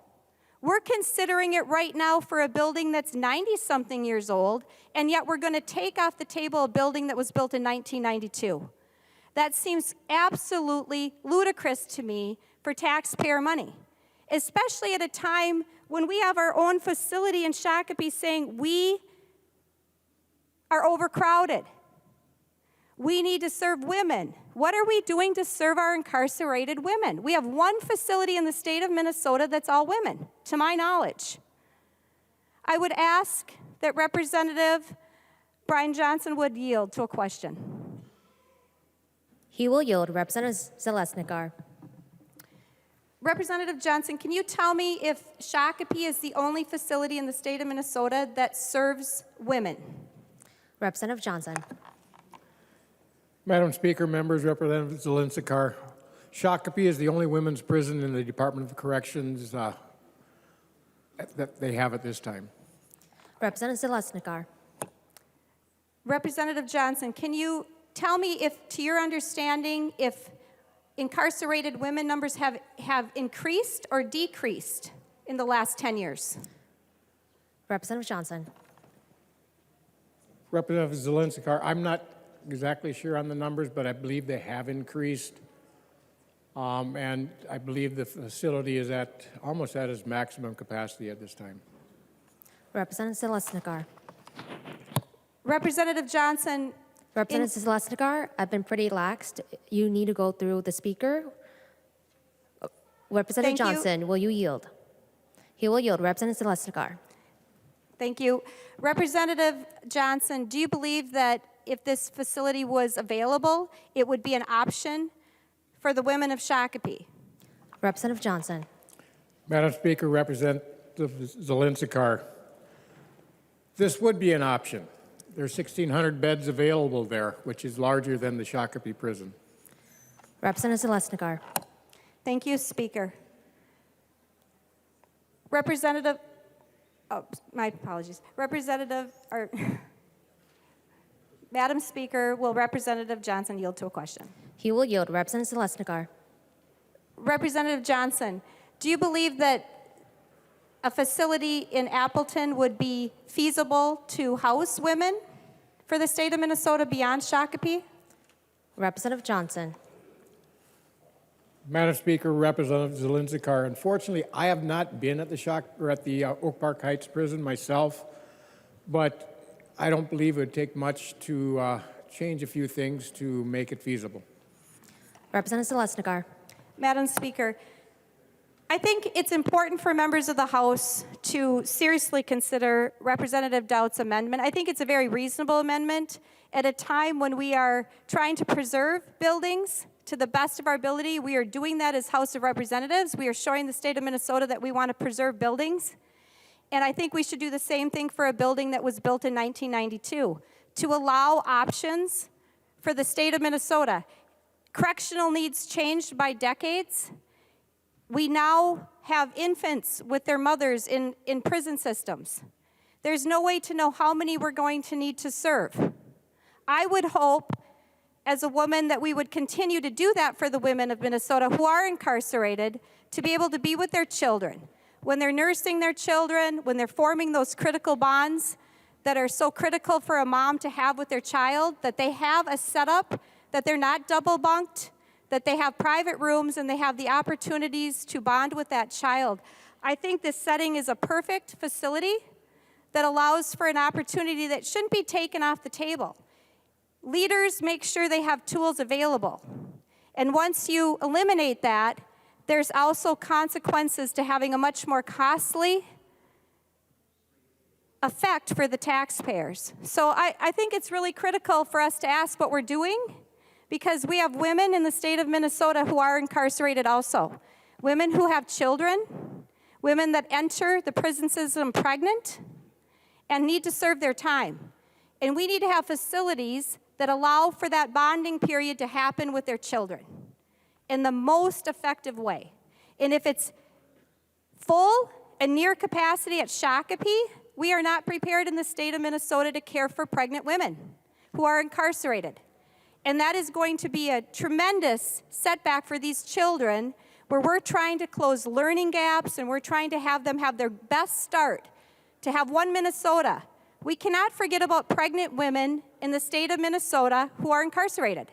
We're considering it right now for a building that's 90-something years old, and yet we're going to take off the table a building that was built in 1992. That seems absolutely ludicrous to me for taxpayer money, especially at a time when we have our own facility in Shakopee saying we are overcrowded. We need to serve women. What are we doing to serve our incarcerated women? We have one facility in the state of Minnesota that's all women, to my knowledge. I would ask that Representative Brian Johnson would yield to a question. He will yield. Representative Zalesnikar. Representative Johnson, can you tell me if Shakopee is the only facility in the state of Minnesota that serves women? Representative Johnson. Madam Speaker, members, Representative Zalesnikar, Shakopee is the only women's prison in the Department of Corrections that they have at this time. Representative Zalesnikar. Representative Johnson, can you tell me if, to your understanding, if incarcerated women numbers have increased or decreased in the last 10 years? Representative Johnson. Representative Zalesnikar, I'm not exactly sure on the numbers, but I believe they have increased. And I believe the facility is almost at its maximum capacity at this time. Representative Zelesnikar. Representative Johnson. Representative Zelesnikar, I've been pretty laxed. You need to go through the speaker. Representative Thank you. Johnson, will you yield? He will yield. Representative Zelesnikar. Thank you. Representative Johnson, do you believe that if this facility was available, it would be an option for the women of Shakopee? Representative Johnson. Madam Speaker, Representative Zelensky, this would be an option. There are 1,600 beds available there, which is larger than the Shakopee prison. Representative Zelesnikar. Thank you, Speaker. Representative, oh, my apologies. Madam Speaker, will Representative Johnson yield to a question? He will yield. Representative Zelesnikar. Representative Johnson, do you believe that a facility in Appleton would be feasible to house women for the state of Minnesota beyond Shakopee? Representative Johnson. Madam Speaker, Representative Zelensky, unfortunately, I have not been at the Oak Park Heights prison myself, but I don't believe it would take much to change a few things to make it feasible. Representative Zelesnikar. Madam Speaker, I think it's important for members of the House to seriously consider Representative Dout's amendment. I think it's a very reasonable amendment at a time when we are trying to preserve buildings to the best of our ability. We are doing that as House of Representatives. We are showing the state of Minnesota that we want to preserve buildings. And I think we should do the same thing for a building that was built in 1992, to allow options for the state of Minnesota. Correctional needs changed by decades. We now have infants with their mothers in prison systems. There's no way to know how many we're going to need to serve. I would hope, as a woman, that we would continue to do that for the women of Minnesota who are incarcerated, to be able to be with their children. When they're nursing their children, when they're forming those critical bonds that are so critical for a mom to have with their child, that they have a setup, that they're not double bunked, that they have private rooms and they have the opportunities to bond with that child. I think this setting is a perfect facility that allows for an opportunity that shouldn't be taken off the table. Leaders make sure they have tools available. And once you eliminate that, there's also consequences to having a much more costly effect for the taxpayers. So I think it's really critical for us to ask what we're doing, because we have women in the state of Minnesota who are incarcerated also. Women who have children, women that enter the prison system pregnant and need to serve their time. And we need to have facilities that allow for that bonding period to happen with their children in the most effective way. And if it's full and near capacity at Shakopee, we are not prepared in the state of Minnesota to care for pregnant women who are incarcerated. And that is going to be a tremendous setback for these children, where we're trying to close learning gaps and we're trying to have them have their best start, to have one Minnesota. We cannot forget about pregnant women in the state of Minnesota who are incarcerated.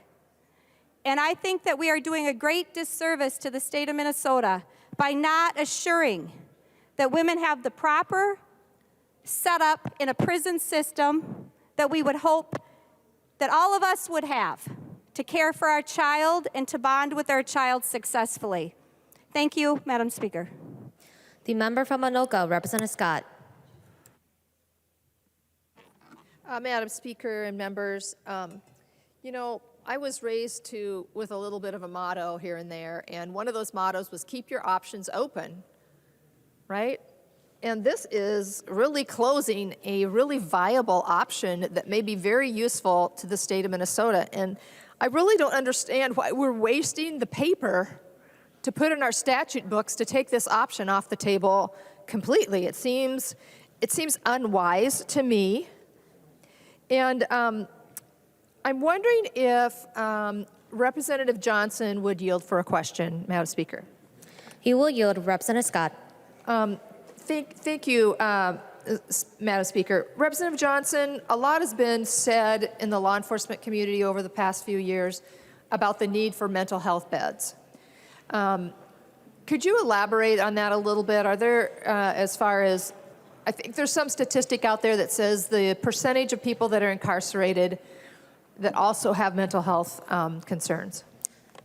And I think that we are doing a great disservice to the state of Minnesota by not assuring that women have the proper setup in a prison system that we would hope that all of us would have to care for our child and to bond with our child successfully. Thank you, Madam Speaker. The member from Anoka, Representative Scott. Madam Speaker and members, you know, I was raised with a little bit of a motto here and there, and one of those mottos was keep your options open, right? And this is really closing a really viable option that may be very useful to the state of Minnesota. And I really don't understand why we're wasting the paper to put in our statute books to take this option off the table completely. It seems unwise to me. And I'm wondering if Representative Johnson would yield for a question, Madam Speaker. He will yield. Representative Scott. Thank you, Madam Speaker. Representative Johnson, a lot has been said in the law enforcement community over the past few years about the need for mental health beds. Could you elaborate on that a little bit? Are there, as far as, I think there's some statistic out there that says the percentage of people that are incarcerated that also have mental health concerns.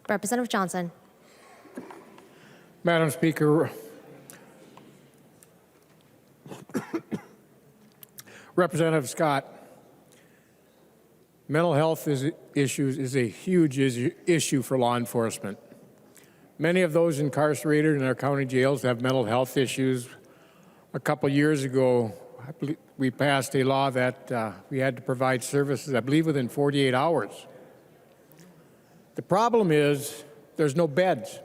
Representative Johnson. Madam Speaker, Representative Scott, mental health issues is a huge issue for law enforcement. Many of those incarcerated in our county jails have mental health issues. A couple years ago, I believe we passed a law that we had to provide services, I believe, within 48 hours. The problem is there's no beds.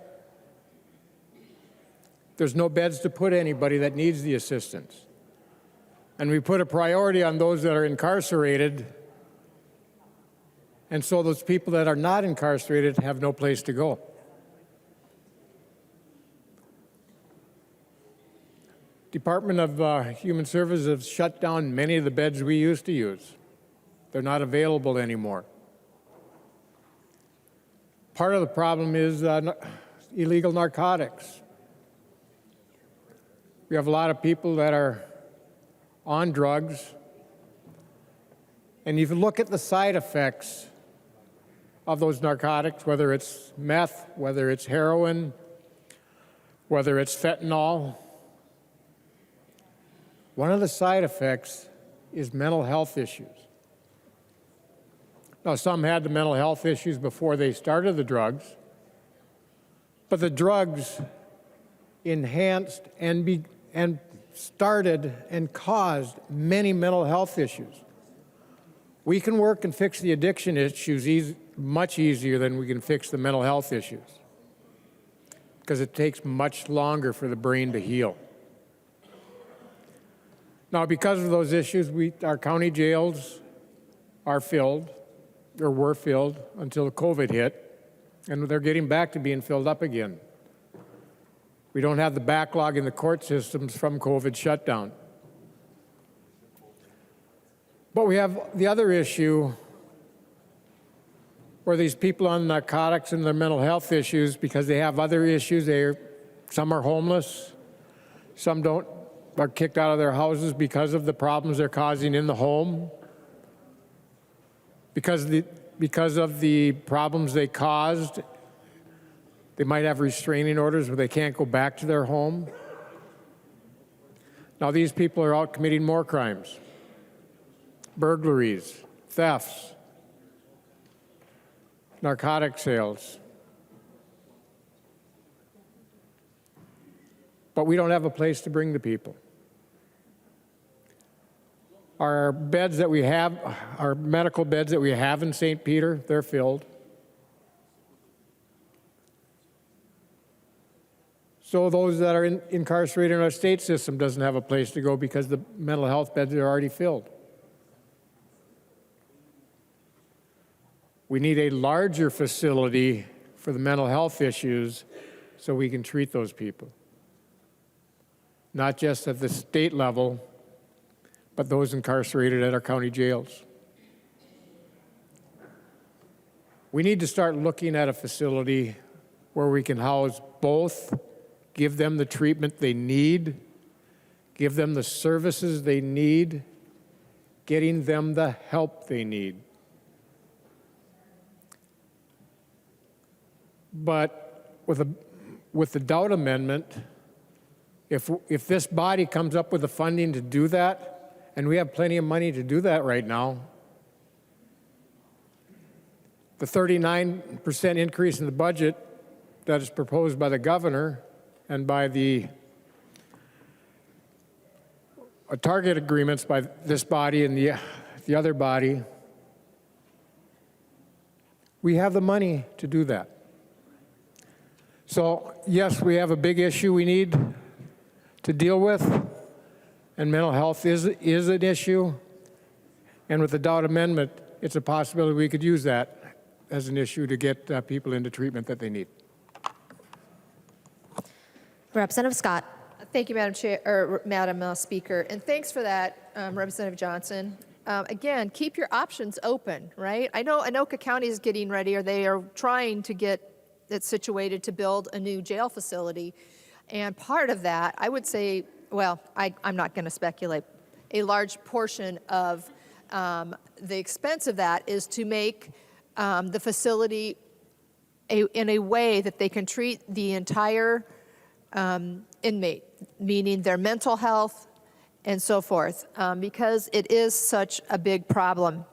There's no beds to put anybody that needs the assistance. And we put a priority on those that are incarcerated, and so those people that are not incarcerated have no place to go. Department of Human Services has shut down many of the beds we used to use. They're not available anymore. Part of the problem is illegal narcotics. We have a lot of people that are on drugs, and if you look at the side effects of those narcotics, whether it's meth, whether it's heroin, whether it's fentanyl, one of the side effects is mental health issues. Now, some had the mental health issues before they started the drugs, but the drugs enhanced and started and caused many mental health issues. We can work and fix the addiction issues much easier than we can fix the mental health issues, because it takes much longer for the brain to heal. Now, because of those issues, our county jails are filled, or were filled until COVID hit, and they're getting back to being filled up again. We don't have the backlog in the court systems from COVID shutdown. But we have the other issue where these people on narcotics and their mental health issues, because they have other issues, some are homeless, some are kicked out of their houses because of the problems they're causing in the home, because of the problems they caused. They might have restraining orders where they can't go back to their home. Now these people are out committing more crimes, burglaries, thefts, narcotic sales. But we don't have a place to bring the people. Our beds that we have, our medical beds that we have in St. Peter, they're filled. So those that are incarcerated in our state system doesn't have a place to go because the mental health beds are already filled. We need a larger facility for the mental health issues so we can treat those people. Not just at the state level, but those incarcerated at our county jails. We need to start looking at a facility where we can house both, give them the treatment they need, give them the services they need, getting them the help they need. But with the doubt amendment, if this body comes up with the funding to do that, and we have plenty of money to do that right now, the 39% increase in the budget that is proposed by the governor and by the target agreements by this body and the other body, we have the money to do that. So yes, we have a big issue we need to deal with, and mental health is an issue, and with the doubt amendment, it's a possibility we could use that as an issue to get people into treatment that they need. Representative Scott. Thank you, Madam Chair, or Madam Speaker, and thanks for that, Representative Johnson. Again, keep your options open, right? I know Anoka County is getting ready, or they are trying to get it situated to build a new jail facility, and part of that, I would say, well, I'm not going to speculate. A large portion of the expense of that is to make the facility in a way that they can treat the entire inmate, meaning their mental health and so forth, because it is such a big problem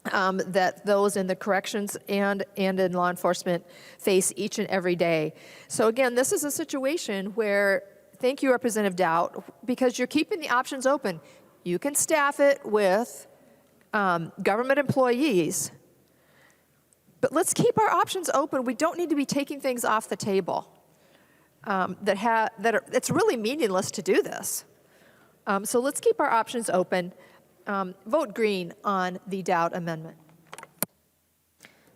that those in the corrections and in law enforcement face each and every day. So again, this is a situation where, thank you, Representative Dowd, because you're keeping the options open. You can staff it with government employees, but let's keep our options open. We don't need to be taking things off the table. It's really meaningless to do this. So let's keep our options open. Vote green on the Dowd amendment.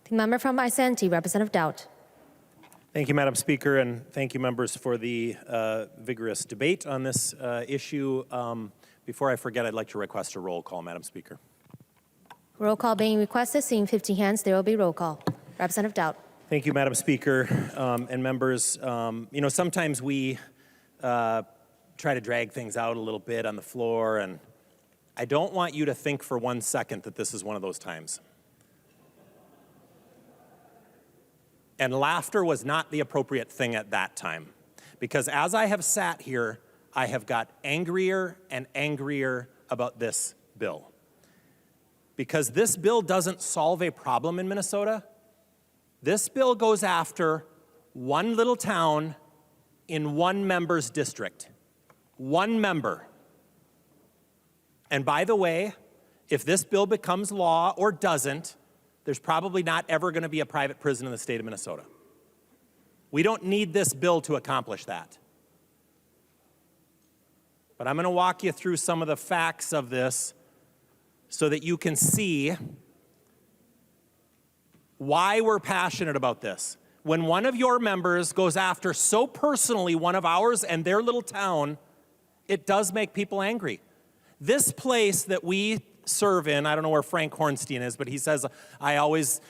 The member from Isanti, Representative Dowd. Thank you, Madam Speaker, and thank you, members, for the vigorous debate on this issue. Before I forget, I'd like to request a roll call, Madam Speaker. Roll call being requested. Seeing 50 hands, there will be roll call. Representative Dowd. Thank you, Madam Speaker, and members. You know, sometimes we try to drag things out a little bit on the floor, and I don't want you to think for 1 second that this is one of those times. And laughter was not the appropriate thing at that time, because as I have sat here, I have got angrier and angrier about this bill. Because this bill doesn't solve a problem in Minnesota. This bill goes after one little town in one member's district. One member. And by the way, if this bill becomes law or doesn't, there's probably not ever going to be a private prison in the state of Minnesota. We don't need this bill to accomplish that. But I'm going to walk you through some of the facts of this so that you can see why we're passionate about this. When one of your members goes after so personally one of ours and their little town, it does make people angry. This place that we serve in, I don't know where Frank Hornstein is, but he says,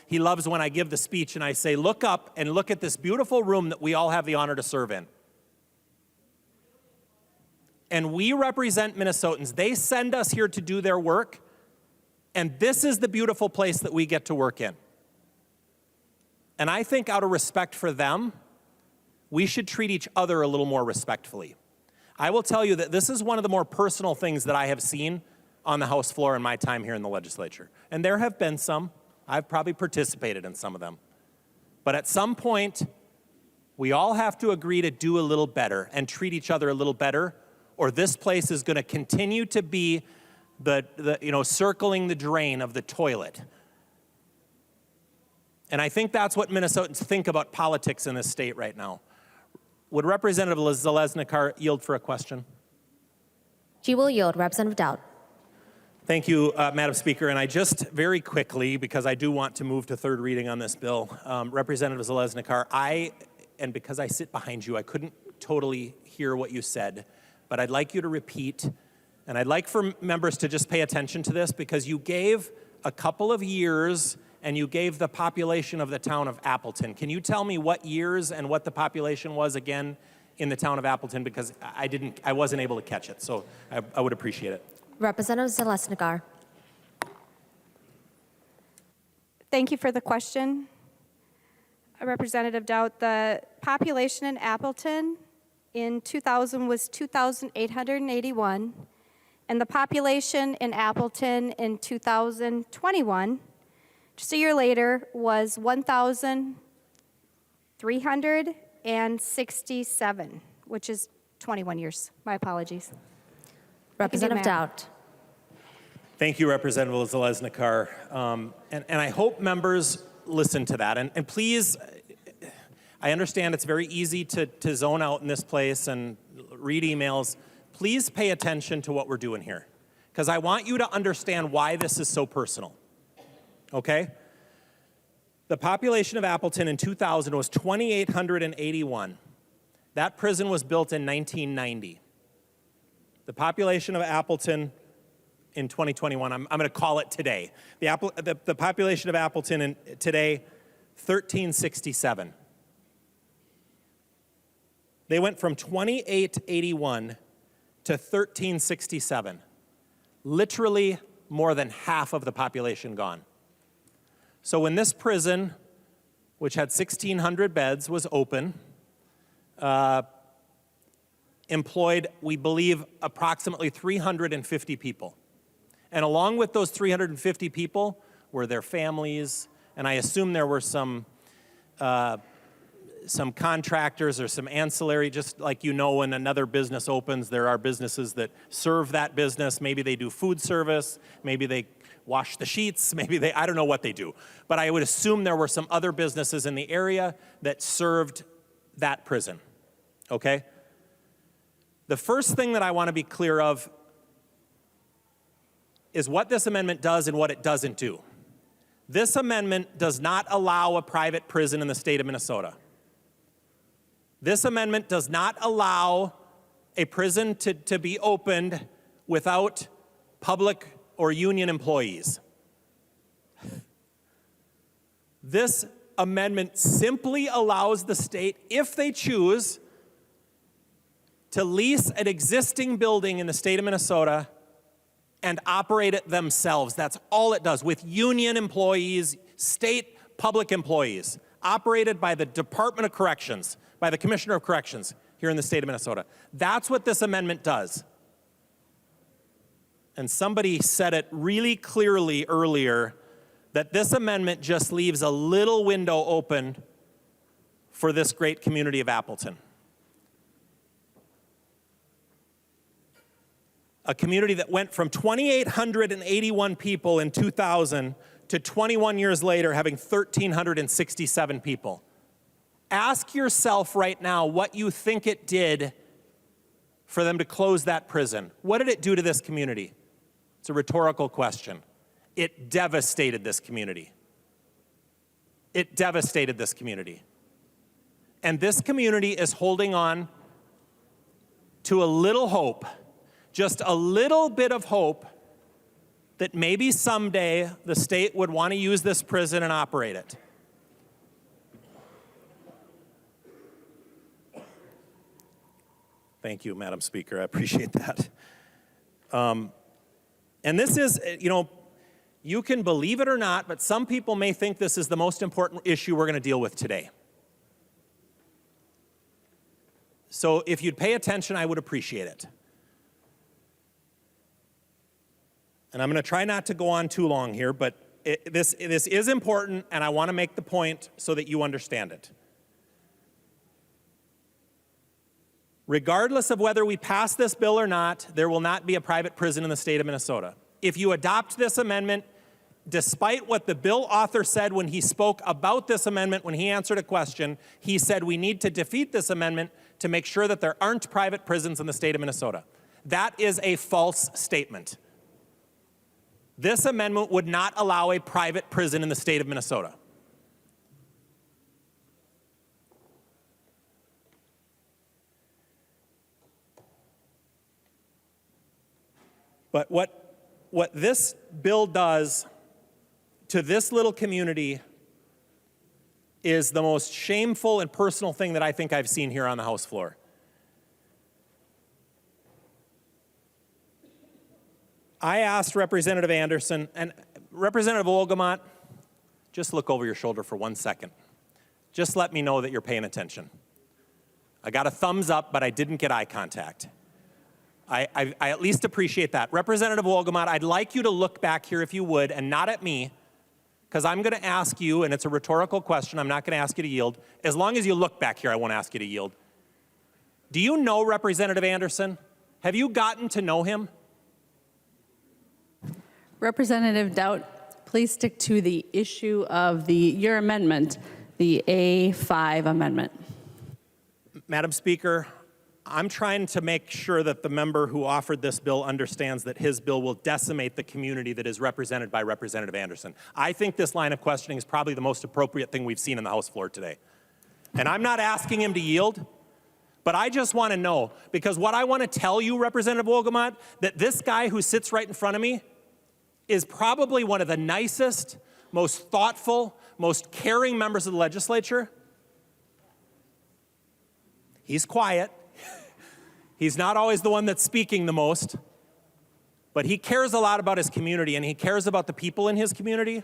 he loves when I give the speech and I say, look up and look at this beautiful room that we all have the honor to serve in. And we represent Minnesotans. They send us here to do their work, and this is the beautiful place that we get to work in. And I think out of respect for them, we should treat each other a little more respectfully. I will tell you that this is one of the more personal things that I have seen on the House floor in my time here in the legislature. And there have been some. I've probably participated in some of them. But at some point, we all have to agree to do a little better and treat each other a little better, or this place is going to continue to be circling the drain of the toilet. And I think that's what Minnesotans think about politics in this state right now. Would Representative Zalesnikar yield for a question? She will yield. Representative Dowd. Thank you, Madam Speaker. And I just very quickly, because I do want to move to third reading on this bill, Representative Zalesnikar, and because I sit behind you, I couldn't totally hear what you said, but I'd like you to repeat, and I'd like for members to just pay attention to this, because you gave a couple of years and you gave the population of the town of Appleton. Can you tell me what years and what the population was again in the town of Appleton? Because I wasn't able to catch it, so I would appreciate it. Representative Zalesnikar. Thank you for the question, Representative Dowd. The population in Appleton in 2000 was 2,881, and the population in Appleton in 2021, just a year later, was 1,367, which is 21 years. My apologies. Representative Dowd. Thank you, Representative Zalesnikar. And I hope members listen to that. And please, I understand it's very easy to zone out in this place and read emails. Please pay attention to what we're doing here, because I want you to understand why this is so personal. Okay? The population of Appleton in 2000 was 2,881. That prison was built in 1990. The population of Appleton in 2021, I'm going to call it today. The population of Appleton today, 1367. They went from 2881 to 1367. Literally more than half of the population gone. So when this prison, which had 1,600 beds, was open, employed, we believe, approximately 350 people. And along with those 350 people were their families, and I assume there were some contractors or some ancillary, just like you know when another business opens, there are businesses that serve that business. Maybe they do food service, maybe they wash the sheets, maybe I don't know what they do. But I would assume there were some other businesses in the area that served that prison, okay? The first thing that I want to be clear of is what this amendment does and what it doesn't do. This amendment does not allow a private prison in the state of Minnesota. This amendment does not allow a prison to be opened without public or union employees. This amendment simply allows the state, if they choose, to lease an existing building in the state of Minnesota and operate it themselves. That's all it does, with union employees, state public employees, operated by the Department of Corrections, by the Commissioner of Corrections here in the state of Minnesota. That's what this amendment does. And somebody said it really clearly earlier that this amendment just leaves a little window open for this great community of Appleton. A community that went from 2,881 people in 2000 to 21 years later having 1,367 people. Ask yourself right now what you think it did for them to close that prison. What did it do to this community? It's a rhetorical question. It devastated this community. It devastated this community. And this community is holding on to a little hope, just a little bit of hope that maybe someday the state would want to use this prison and operate it. Thank you, Madam Speaker. I appreciate that. And this is, you can believe it or not, but some people may think this is the most important issue we're going to deal with today. So if you'd pay attention, I would appreciate it. And I'm going to try not to go on too long here, but this is important, and I want to make the point so that you understand it. Regardless of whether we pass this bill or not, there will not be a private prison in the state of Minnesota. If you adopt this amendment, despite what the bill author said when he spoke about this amendment, when he answered a question, he said we need to defeat this amendment to make sure that there aren't private prisons in the state of Minnesota. That is a false statement. This amendment would not allow a private prison in the state of Minnesota. But what this bill does to this little community is the most shameful and personal thing that I think I've seen here on the House floor. I asked Representative Anderson, and Representative Olgamott, just look over your shoulder for 1 second. Just let me know that you're paying attention. I got a thumbs up, but I didn't get eye contact. I at least appreciate that. Representative Olgamott, I'd like you to look back here if you would, and not at me, because I'm going to ask you, and it's a rhetorical question, I'm not going to ask you to yield. As long as you look back here, I won't ask you to yield. Do you know Representative Anderson? Have you gotten to know him? Representative Daudt, please stick to the issue of your amendment, the A5 amendment. Madam Speaker, I'm trying to make sure that the member who offered this bill understands that his bill will decimate the community that is represented by Representative Anderson. I think this line of questioning is probably the most appropriate thing we've seen in the House floor today. And I'm not asking him to yield, But I just want to know, because what I want to tell you, Representative Wolgamott, that this guy who sits right in front of me is probably one of the nicest, most thoughtful, most caring members of the legislature. He's quiet. He's not always the one that's speaking the most, but he cares a lot about his community, and he cares about the people in his community.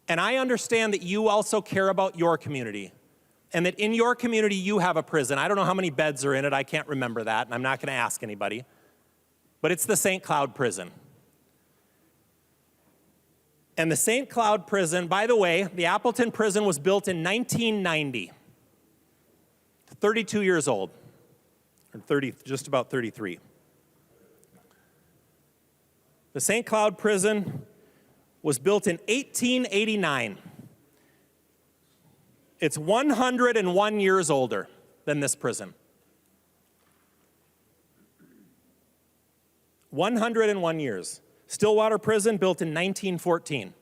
And I understand that you also care about your community, and that in your community you have a prison. I don't know how many beds are in it. I can't remember that, and I'm not going to ask anybody. But it's the St. Cloud prison. And the St. Cloud prison, by the way, the Appleton prison was built in 1990. 32 years old, or 30, just about 33. The St. Cloud prison was built in 1889. It's 101 years older than this prison. 101 years. Stillwater Prison, built in 1914.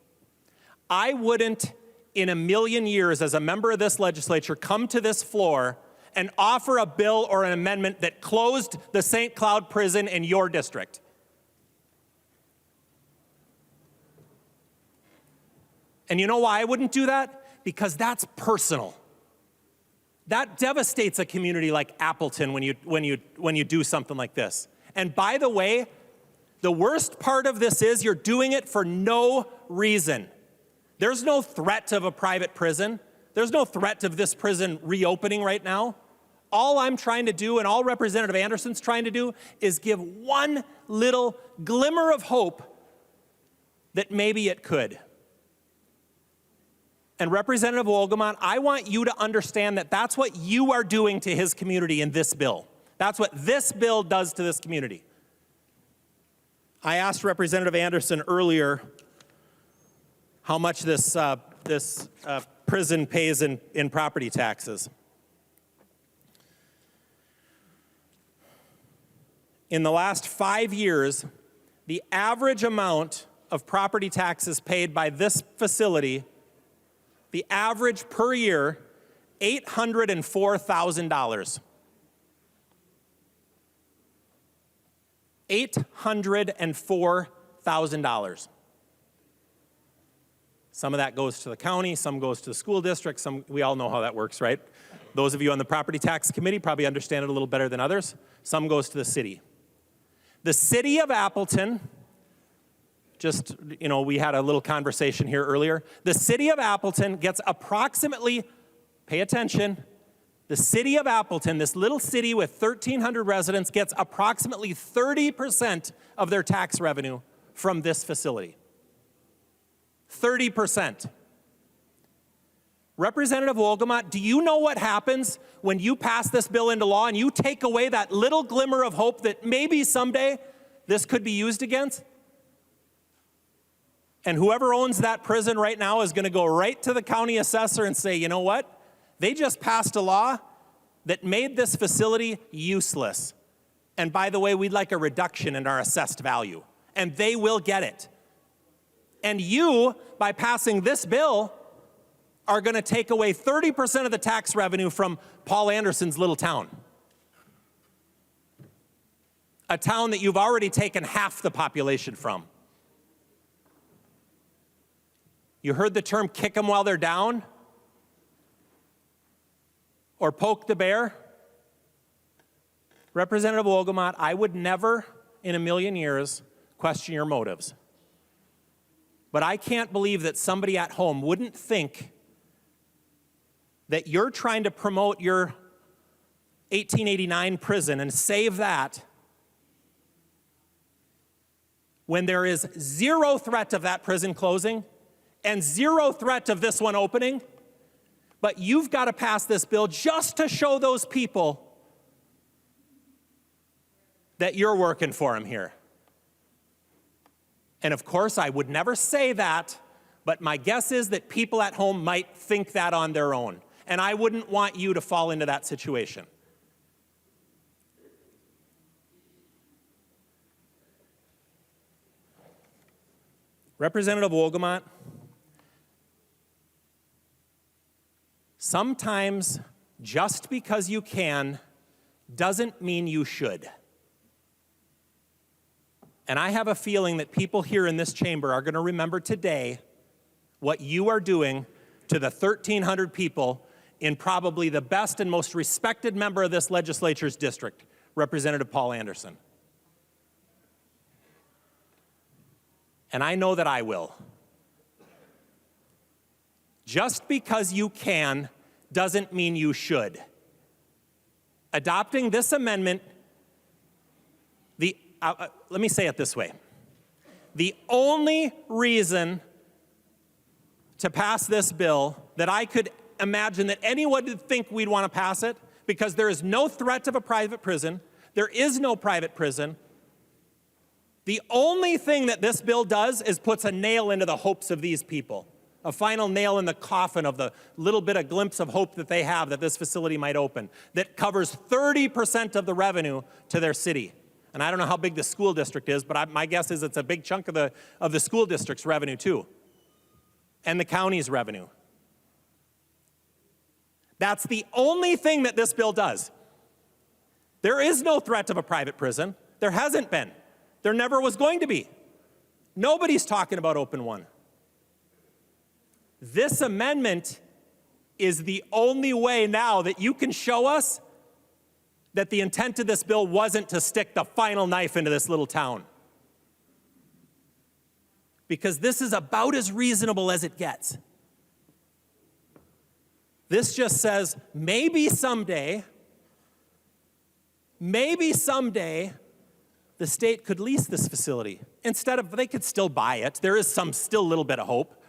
I wouldn't, in a million years, as a member of this legislature, come to this floor and offer a bill or an amendment that closed the St. Cloud prison in your district. And you know why I wouldn't do that? Because that's personal. That devastates a community like Appleton when you do something like this. And by the way, the worst part of this is you're doing it for no reason. There's no threat of a private prison. There's no threat of this prison reopening right now. All I'm trying to do, and all Representative Anderson's trying to do, is give one little glimmer of hope that maybe it could. And Representative Wolgamott, I want you to understand that that's what you are doing to his community in this bill. That's what this bill does to this community. I asked Representative Anderson earlier how much this prison pays in property taxes. In the last 5 years, the average amount of property taxes paid by this facility, the average per year, $804,000. $804,000. Some of that goes to the county, some goes to the school district, we all know how that works, right? Those of you on the property tax committee probably understand it a little better than others. Some goes to the city. The city of Appleton, we had a little conversation here earlier. The city of Appleton gets approximately, pay attention, the city of Appleton, this little city with 1,300 residents, gets approximately 30% of their tax revenue from this facility. 30%. Representative Wolgamott, do you know what happens when you pass this bill into law and you take away that little glimmer of hope that maybe someday this could be used against? And whoever owns that prison right now is going to go right to the county assessor and say, you know what? They just passed a law that made this facility useless. And by the way, we'd like a reduction in our assessed value. And they will get it. And you, by passing this bill, are going to take away 30% of the tax revenue from Paul Anderson's little town. A town that you've already taken half the population from. You heard the term kick them while they're down? Or poke the bear? Representative Wolgamott, I would never in a million years question your motives. But I can't believe that somebody at home wouldn't think that you're trying to promote your 1889 prison and save that when there is zero threat of that prison closing and zero threat of this one opening. But you've got to pass this bill just to show those people that you're working for them here. And of course, I would never say that, but my guess is that people at home might think that on their own. And I wouldn't want you to fall into that situation. Representative Wolgamott, sometimes just because you can doesn't mean you should. And I have a feeling that people here in this chamber are going to remember today what you are doing to the 1,300 people in probably the best and most respected member of this legislature's district, Representative Paul Anderson. And I know that I will. Just because you can doesn't mean you should. Adopting this amendment, let me say it this way. The only reason to pass this bill that I could imagine that anyone would think we'd want to pass it, because there is no threat of a private prison, there is no private prison. The only thing that this bill does is puts a nail into the hopes of these people, a final nail in the coffin of the little bit of glimpse of hope that they have that this facility might open, that covers 30% of the revenue to their city. And I don't know how big the school district is, but my guess is it's a big chunk of the school district's revenue too, and the county's revenue. That's the only thing that this bill does. There is no threat of a private prison. There hasn't been. There never was going to be. Nobody's talking about open one. This amendment is the only way now that you can show us that the intent of this bill wasn't to stick the final knife into this little town. Because this is about as reasonable as it gets. This just says, maybe someday, the state could lease this facility. Instead of, they could still buy it. There is still a little bit of hope.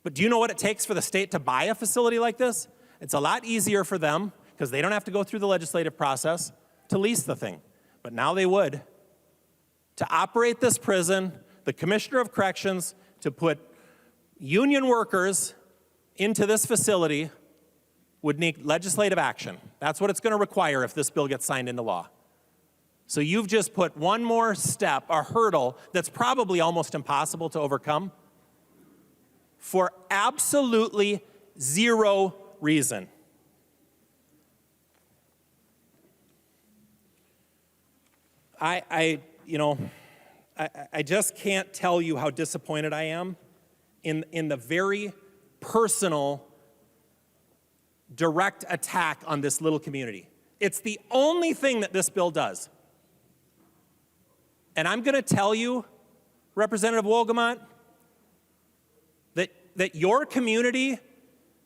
But do you know what it takes for the state to buy a facility like this? It's a lot easier for them, because they don't have to go through the legislative process, to lease the thing. But now they would. To operate this prison, the Commissioner of Corrections, to put union workers into this facility would need legislative action. That's what it's going to require if this bill gets signed into law. So you've just put one more step, a hurdle that's probably almost impossible to overcome for absolutely zero reason. I just can't tell you how disappointed I am in the very personal, direct attack on this little community. It's the only thing that this bill does. And I'm going to tell you, Representative Wolgamott, that your community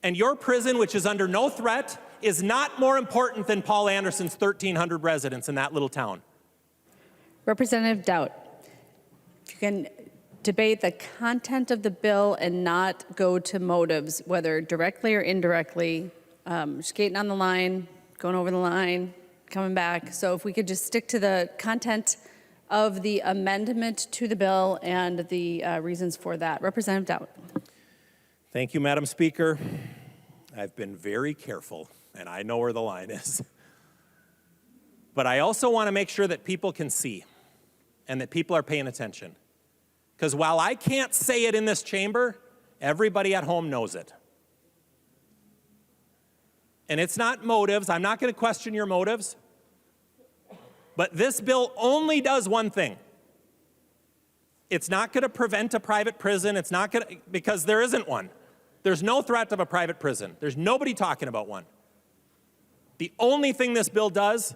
and your prison, which is under no threat, is not more important than Paul Anderson's 1,300 residents in that little town. Representative Dowd, if you can debate the content of the bill and not go to motives, whether directly or indirectly, skating on the line, going over the line, coming back. So if we could just stick to the content of the amendment to the bill and the reasons for that. Representative Dowd. Thank you, Madam Speaker. I've been very careful, and I know where the line is. But I also want to make sure that people can see and that people are paying attention. Because while I can't say it in this chamber, everybody at home knows it. And it's not motives. I'm not going to question your motives. But this bill only does one thing. It's not going to prevent a private prison. It's not going to, because there isn't one. There's no threat of a private prison. There's nobody talking about one. The only thing this bill does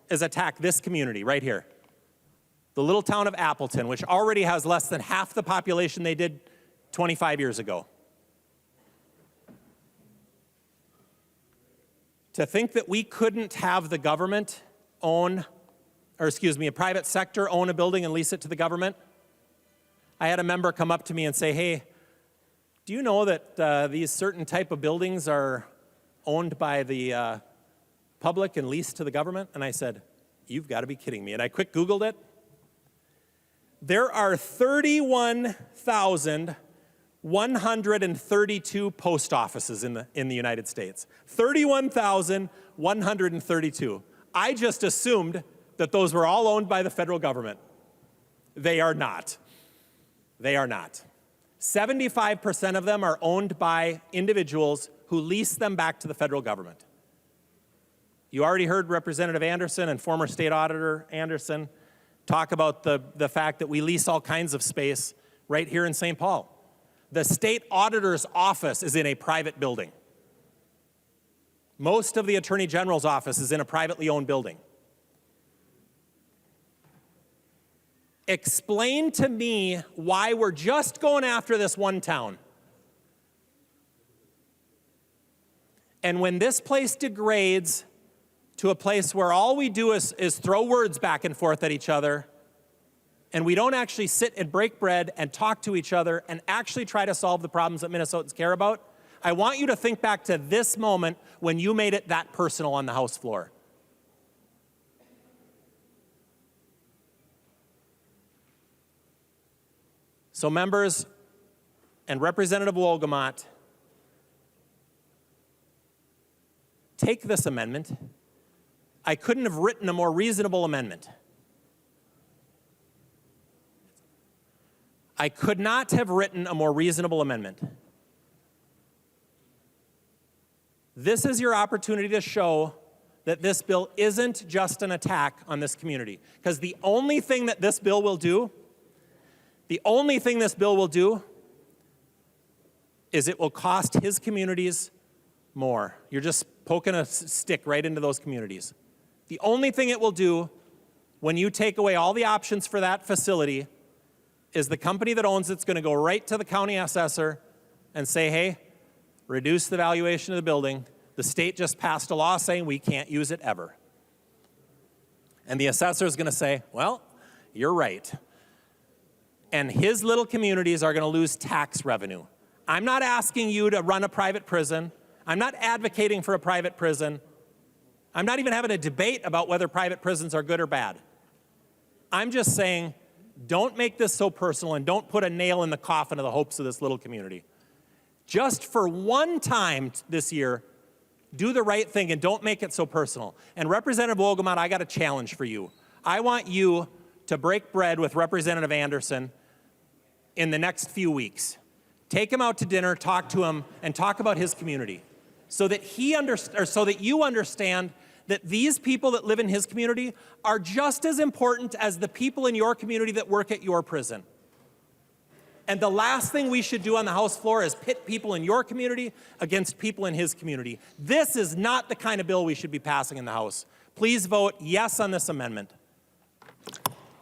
is attack this community right here. The little town of Appleton, which already has less than half the population they did 25 years ago. To think that we couldn't have the government a private sector own a building and lease it to the government. I had a member come up to me and say, hey, do you know that these certain type of buildings are owned by the public and leased to the government? And I said, you've got to be kidding me. And I quick Googled it. There are 31,132 post offices in the United States. 31,132. I just assumed that those were all owned by the federal government. They are not. They are not. 75% of them are owned by individuals who lease them back to the federal government. You already heard Representative Anderson and former State Auditor Anderson talk about the fact that we lease all kinds of space right here in St. Paul. The State Auditor's office is in a private building. Most of the Attorney General's office is in a privately owned building. Explain to me why we're just going after this one town. And when this place degrades to a place where all we do is throw words back and forth at each other, and we don't actually sit and break bread and talk to each other and actually try to solve the problems that Minnesotans care about, I want you to think back to this moment when you made it that personal on the House floor. So members and Representative Wolgamott, take this amendment. I couldn't have written a more reasonable amendment. I could not have written a more reasonable amendment. This is your opportunity to show that this bill isn't just an attack on this community. Because the only thing that this bill will do, is it will cost his communities more. You're just poking a stick right into those communities. The only thing it will do when you take away all the options for that facility is the company that owns it's going to go right to the county assessor and say, hey, reduce the valuation of the building. The state just passed a law saying we can't use it ever. And the assessor is going to say, well, you're right. And his little communities are going to lose tax revenue. I'm not asking you to run a private prison. I'm not advocating for a private prison. I'm not even having a debate about whether private prisons are good or bad. I'm just saying, don't make this so personal and don't put a nail in the coffin of the hopes of this little community. Just for one time this year, do the right thing and don't make it so personal. And Representative Wolgamott, I got a challenge for you. I want you to break bread with Representative Anderson in the next few weeks. Take him out to dinner, talk to him, and talk about his community so that you understand that these people that live in his community are just as important as the people in your community that work at your prison. And the last thing we should do on the House floor is pit people in your community against people in his community. This is not the kind of bill we should be passing in the House. Please vote yes on this amendment.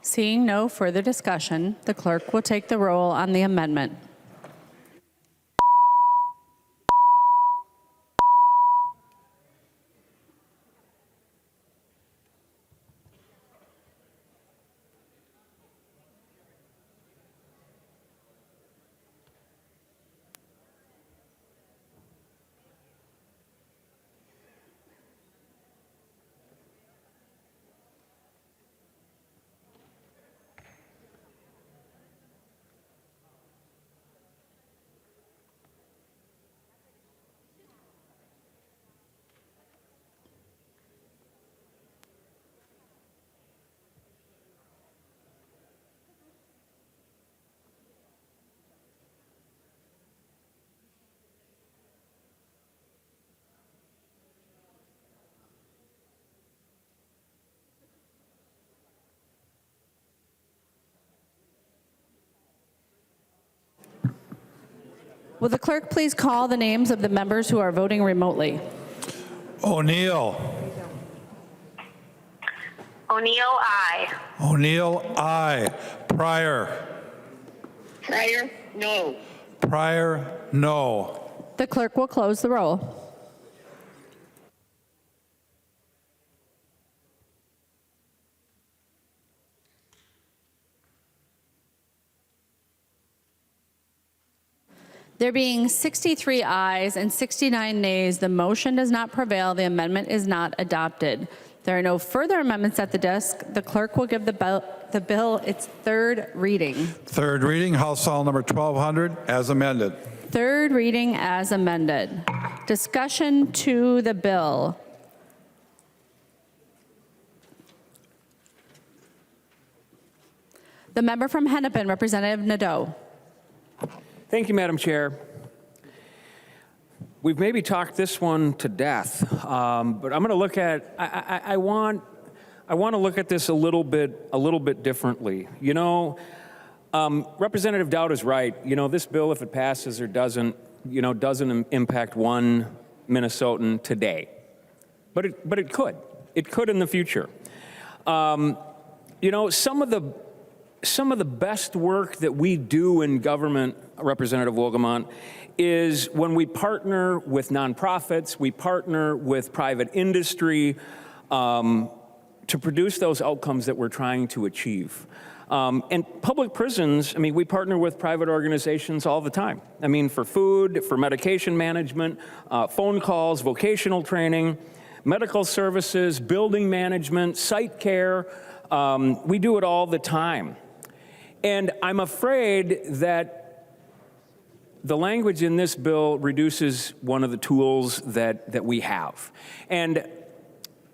Seeing no further discussion, the clerk will take the roll on the amendment. Will the clerk please call the names of the members who are voting remotely? O'Neill. O'Neill, aye. O'Neill, aye. Pryor. Pryor, no. Pryor, no. The clerk will close the roll. There being 63 ayes and 69 nays, the motion does not prevail. The amendment is not adopted. There are no further amendments at the desk. The clerk will give the bill its third reading. Third reading, House File number 1200, as amended. Third reading as amended. Discussion to the bill. The member from Hennepin, Representative Nadeau. Thank you, Madam Chair. we've maybe talked this one to death, but I'm going to look at, I want to look at this a little bit differently. You know, Representative Dowd is right. You know, this bill, if it passes or doesn't, doesn't impact one Minnesotan today, but it could. It could in the future. You know, some of the best work that we do in government, Representative Wolgamont, is when we partner with nonprofits, we partner with private industry to produce those outcomes that we're trying to achieve. And public prisons, I mean, we partner with private organizations all the time. I mean, for food, for medication management, phone calls, vocational training, medical services, building management, site care. We do it all the time. And I'm afraid that the language in this bill reduces one of the tools that we have. And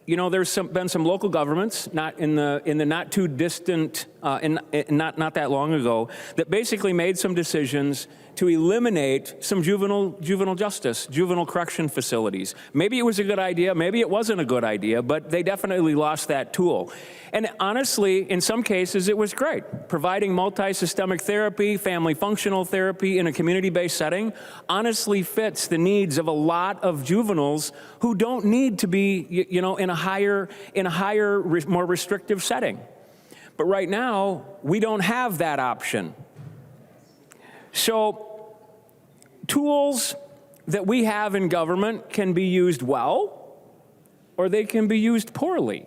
you know, there's been some local governments, not in the not too distant, not that long ago, that basically made some decisions to eliminate some juvenile justice, juvenile correction facilities. Maybe it was a good idea, maybe it wasn't a good idea, but they definitely lost that tool. And honestly, in some cases, it was great. Providing multi-systemic therapy, family functional therapy in a community-based setting honestly fits the needs of a lot of juveniles who don't need to be, you know, in a higher, more restrictive setting. But right now, we don't have that option. So tools that we have in government can be used well, or they can be used poorly.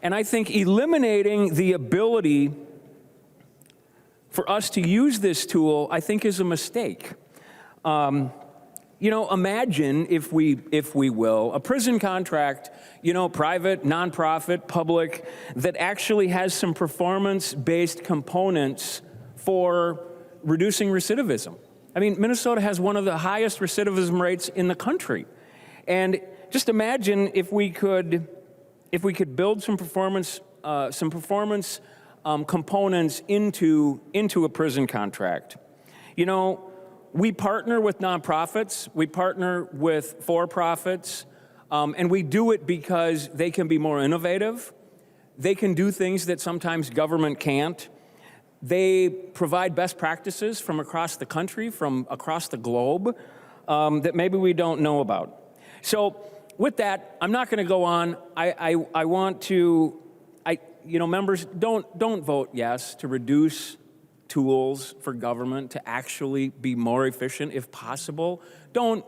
And I think eliminating the ability for us to use this tool, I think, is a mistake. You know, imagine, if we will, a prison contract, you know, private, nonprofit, public, that actually has some performance-based components for reducing recidivism. I mean, Minnesota has one of the highest recidivism rates in the country. And just imagine if we could build some performance components into a prison contract. You know, we partner with nonprofits, we partner with for-profits, and we do it because they can be more innovative. They can do things that sometimes government can't. They provide best practices from across the country, from across the globe, that maybe we don't know about. So with that, I'm not going to go on. I want to, you know, members, don't vote yes to reduce tools for government to actually be more efficient if possible. Don't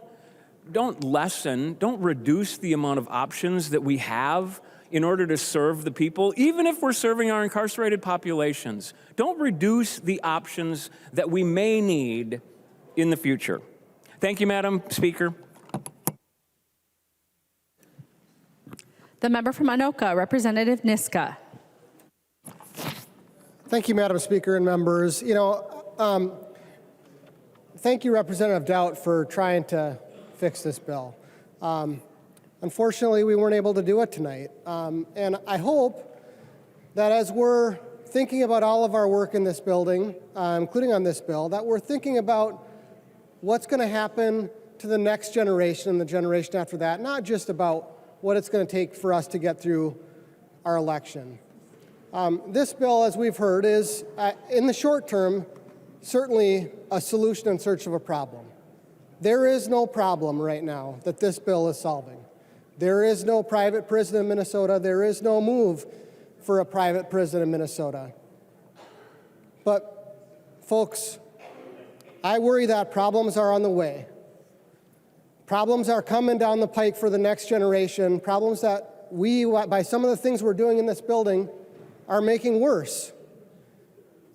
reduce the amount of options that we have in order to serve the people, even if we're serving our incarcerated populations. Don't reduce the options that we may need in the future. Thank you, Madam Speaker. The member from Anoka, Representative Niska. Thank you, Madam Speaker and members. You know, thank you, Representative Dowd, for trying to fix this bill. Unfortunately, we weren't able to do it tonight. And I hope that as we're thinking about all of our work in this building, including on this bill, that we're thinking about what's going to happen to the next generation and the generation after that, not just about what it's going to take for us to get through our election. This bill, as we've heard, is, in the short term, certainly a solution in search of a problem. There is no problem right now that this bill is solving. There is no private prison in Minnesota. There is no move for a private prison in Minnesota. But, folks, I worry that problems are on the way. Problems are coming down the pike for the next generation, problems that we, by some of the things we're doing in this building, are making worse.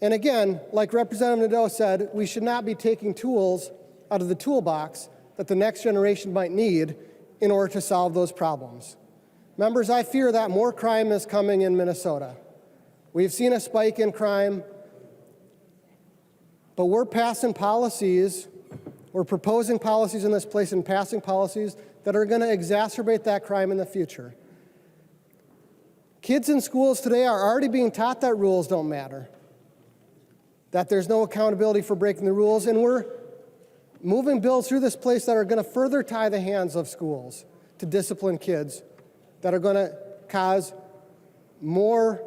And again, like Representative Nadeau said, we should not be taking tools out of the toolbox that the next generation might need in order to solve those problems. Members, I fear that more crime is coming in Minnesota. We've seen a spike in crime, but we're passing policies, we're proposing policies in this place and passing policies that are going to exacerbate that crime in the future. Kids in schools today are already being taught that rules don't matter, that there's no accountability for breaking the rules, and we're moving bills through this place that are going to further tie the hands of schools to discipline kids, that are going to cause more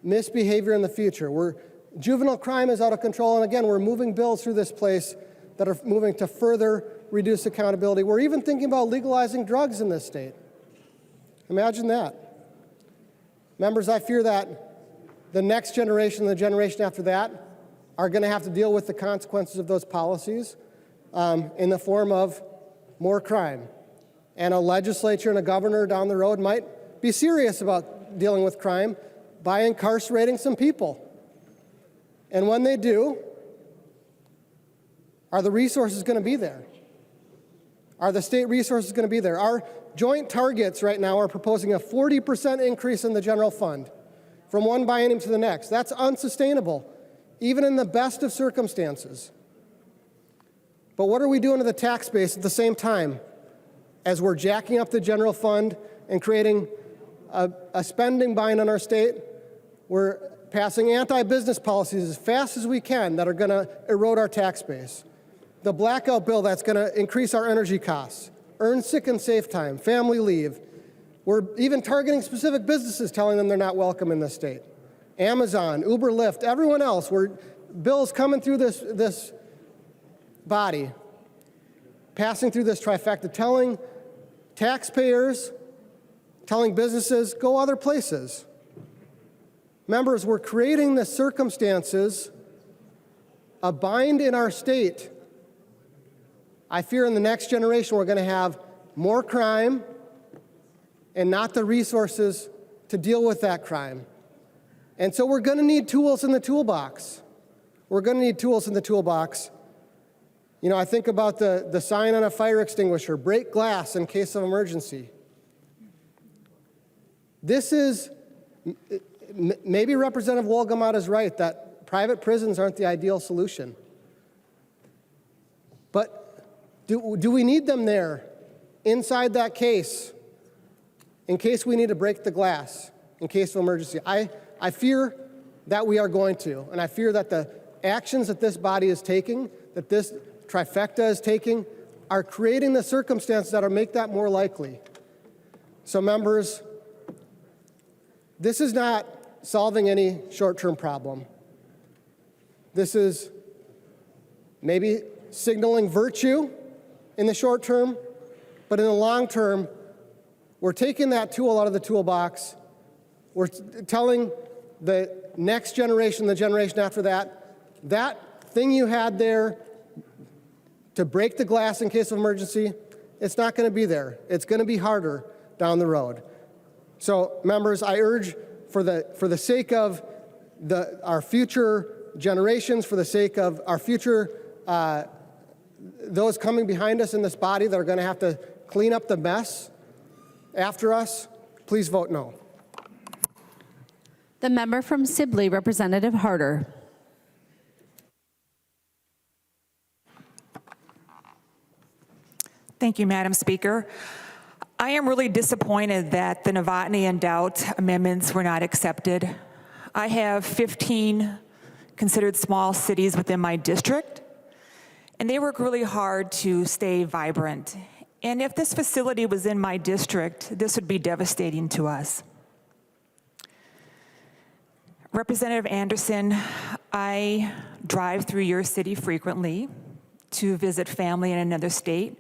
misbehavior in the future. Juvenile crime is out of control, and again, we're moving bills through this place that are moving to further reduce accountability. We're even thinking about legalizing drugs in this state. Imagine that. Members, I fear that the next generation, the generation after that, are going to have to deal with the consequences of those policies in the form of more crime. And a legislature and a governor down the road might be serious about dealing with crime by incarcerating some people. And when they do, are the resources going to be there? Are the state resources going to be there? Our joint targets right now are proposing a 40% increase in the general fund from one biennium to the next. That's unsustainable, even in the best of circumstances. But what are we doing to the tax base at the same time as we're jacking up the general fund and creating a spending bind on our state? We're passing anti-business policies as fast as we can that are going to erode our tax base. The blackout bill that's going to increase our energy costs, earn sick and safe time, family leave. We're even targeting specific businesses, telling them they're not welcome in this state. Amazon, Uber, Lyft, everyone else, bills coming through this body, passing through this trifecta, telling taxpayers, telling businesses, go other places. Members, we're creating the circumstances, a bind in our state. I fear in the next generation we're going to have more crime and not the resources to deal with that crime. And so we're going to need tools in the toolbox. We're going to need tools in the toolbox. You know, I think about the sign on a fire extinguisher, break glass in case of emergency. This is, maybe Representative Wolgamott is right that private prisons aren't the ideal solution. But do we need them there inside that case in case we need to break the glass in case of emergency? I fear that we are going to, and I fear that the actions that this body is taking, that this trifecta is taking, are creating the circumstances that make that more likely. So members, this is not solving any short-term problem. This is maybe signaling virtue in the short term, but in the long term, we're taking that tool out of the toolbox. We're telling the next generation, the generation after that, that thing you had there to break the glass in case of emergency, it's not going to be there. It's going to be harder down the road. So, members, I urge, for the sake of our future generations, for the sake of our future those coming behind us in this body that are going to have to clean up the mess after us, please vote no. The member from Sibley, Representative Harder. Thank you, Madam Speaker. I am really disappointed that the Novotny and Doubt amendments were not accepted. I have 15 considered small cities within my district, and they work really hard to stay vibrant. And if this facility was in my district, this would be devastating to us. Representative Anderson, I drive through your city frequently to visit family in another state,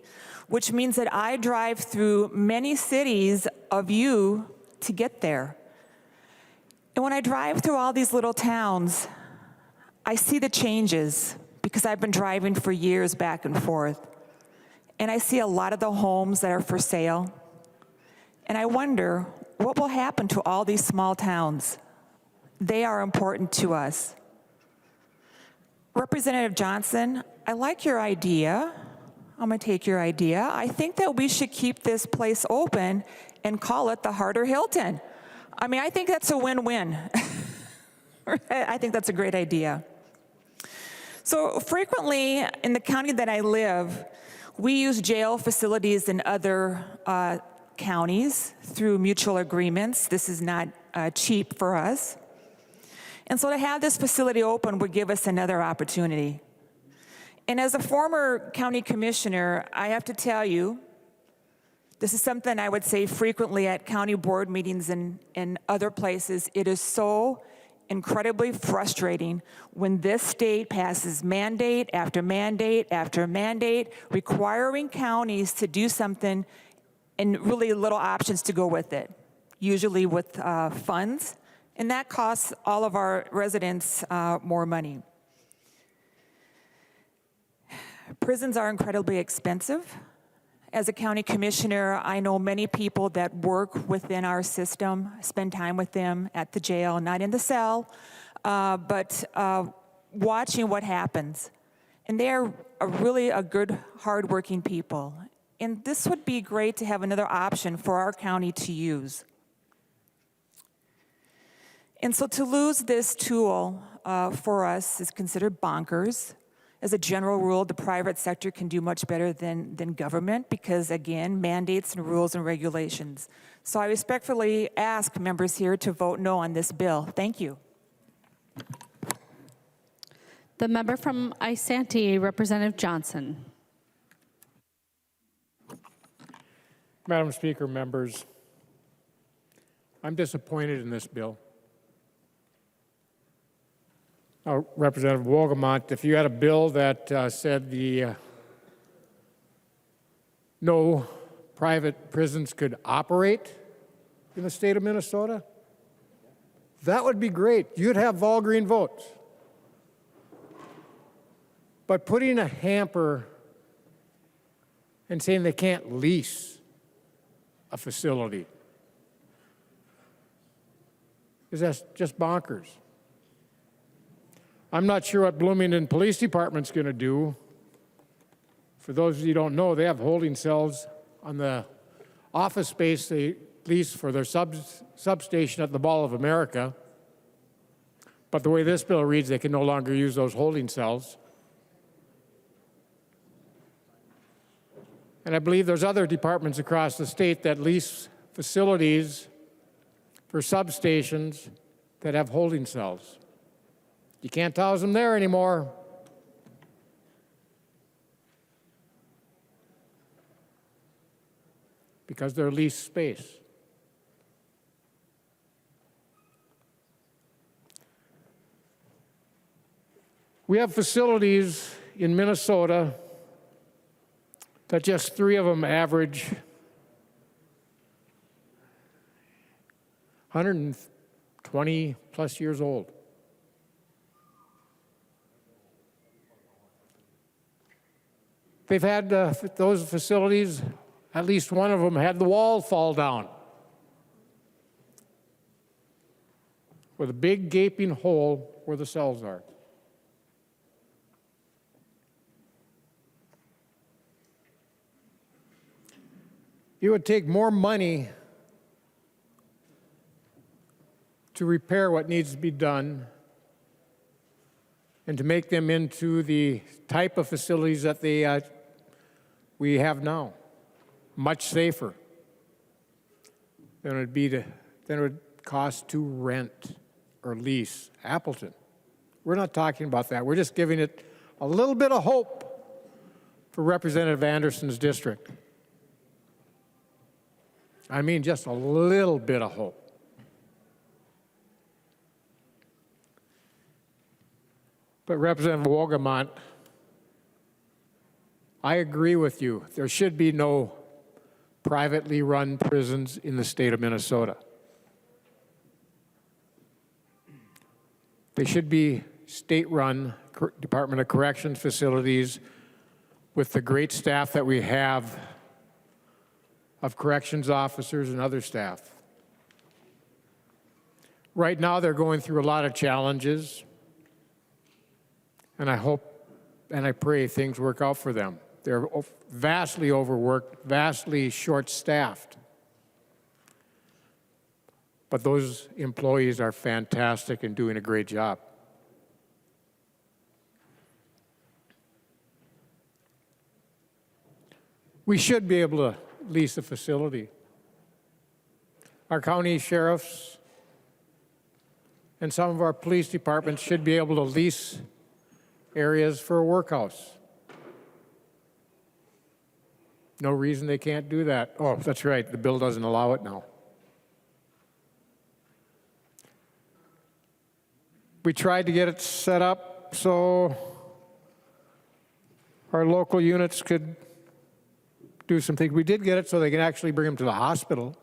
which means that I drive through many cities of you to get there. And when I drive through all these little towns, I see the changes because I've been driving for years back and forth. And I see a lot of the homes that are for sale. And I wonder what will happen to all these small towns. They are important to us. Representative Johnson, I like your idea. I'm going to take your idea. I think that we should keep this place open and call it the Harder Hilton. I mean, I think that's a win-win. I think that's a great idea. So frequently in the county that I live, we use jail facilities in other counties through mutual agreements. This is not cheap for us. And so to have this facility open would give us another opportunity. And as a former county commissioner, I have to tell you, this is something I would say frequently at county board meetings and other places. It is so incredibly frustrating when this state passes mandate after mandate after mandate requiring counties to do something and really little options to go with it, usually with funds, and that costs all of our residents more money. Prisons are incredibly expensive. As a county commissioner, I know many people that work within our system, spend time with them at the jail, not in the cell, but watching what happens. And they are really a good, hardworking people. And this would be great to have another option for our county to use. And so to lose this tool for us is considered bonkers. As a general rule, the private sector can do much better than government because, again, mandates and rules and regulations. So I respectfully ask members here to vote no on this bill. Thank you. The member from Isanti, Representative Johnson. Madam Speaker, members, I'm disappointed in this bill. Representative Wolgamont, if you had a bill that said no private prisons could operate in the state of Minnesota, that would be great. You'd have all green votes. But putting a hamper and saying they can't lease a facility is just bonkers. I'm not sure what Bloomington Police Department's going to do. For those of you who don't know, they have holding cells on the office space they lease for their substation at the Mall of America. But the way this bill reads, they can no longer use those holding cells. And I believe there's other departments across the state that lease facilities for substations that have holding cells. You can't house them there anymore. Because they're leased space. We have facilities in Minnesota that just 3 of them average 120 plus years old. They've had those facilities, at least one of them had the wall fall down with a big gaping hole where the cells are. It would take more money to repair what needs to be done and to make them into the type of facilities that we have now, much safer than it would cost to rent or lease Appleton. We're not talking about that. We're just giving it a little bit of hope for Representative Anderson's district. I mean, just a little bit of hope. But Representative Wolgamont, I agree with you. There should be no privately run prisons in the state of Minnesota. They should be state-run Department of Corrections facilities with the great staff that we have of corrections officers and other staff. Right now, they're going through a lot of challenges, and I hope and I pray things work out for them. They're vastly overworked, vastly short-staffed. But those employees are fantastic and doing a great job. We should be able to lease a facility. Our county sheriffs and some of our police departments should be able to lease areas for a workhouse. No reason they can't do that. Oh, that's right, the bill doesn't allow it now. We tried to get it set up so our local units could do some things. We did get it so they can actually bring them to the hospital.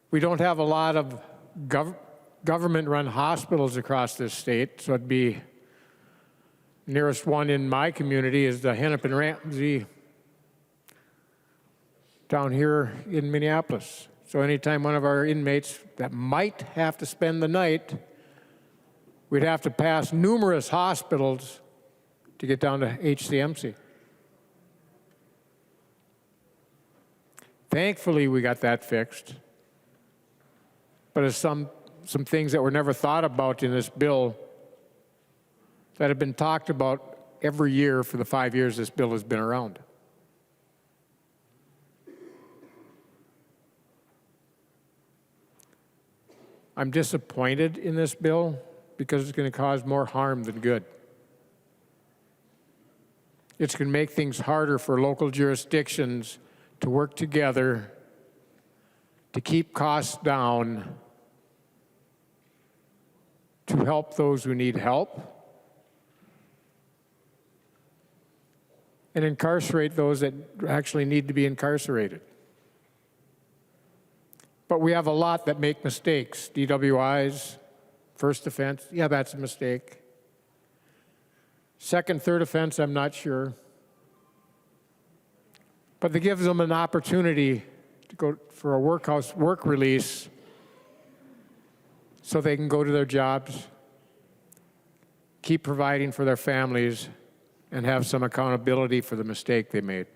We don't have a lot of government-run hospitals across this state, so it'd be nearest one in my community is the Hennepin Ramsey down here in Minneapolis. So anytime one of our inmates that might have to spend the night, we'd have to pass numerous hospitals to get down to HCMC. Thankfully, we got that fixed. But there's some things that were never thought about in this bill that have been talked about every year for the 5 years this bill has been around. I'm disappointed in this bill because it's going to cause more harm than good. It's going to make things harder for local jurisdictions to work together to keep costs down, to help those who need help, and incarcerate those that actually need to be incarcerated. But we have a lot that make mistakes. DWIs, first offense, yeah, that's a mistake. Second, third offense, I'm not sure. But it gives them an opportunity to go for a work release so they can go to their jobs, keep providing for their families, and have some accountability for the mistake they made.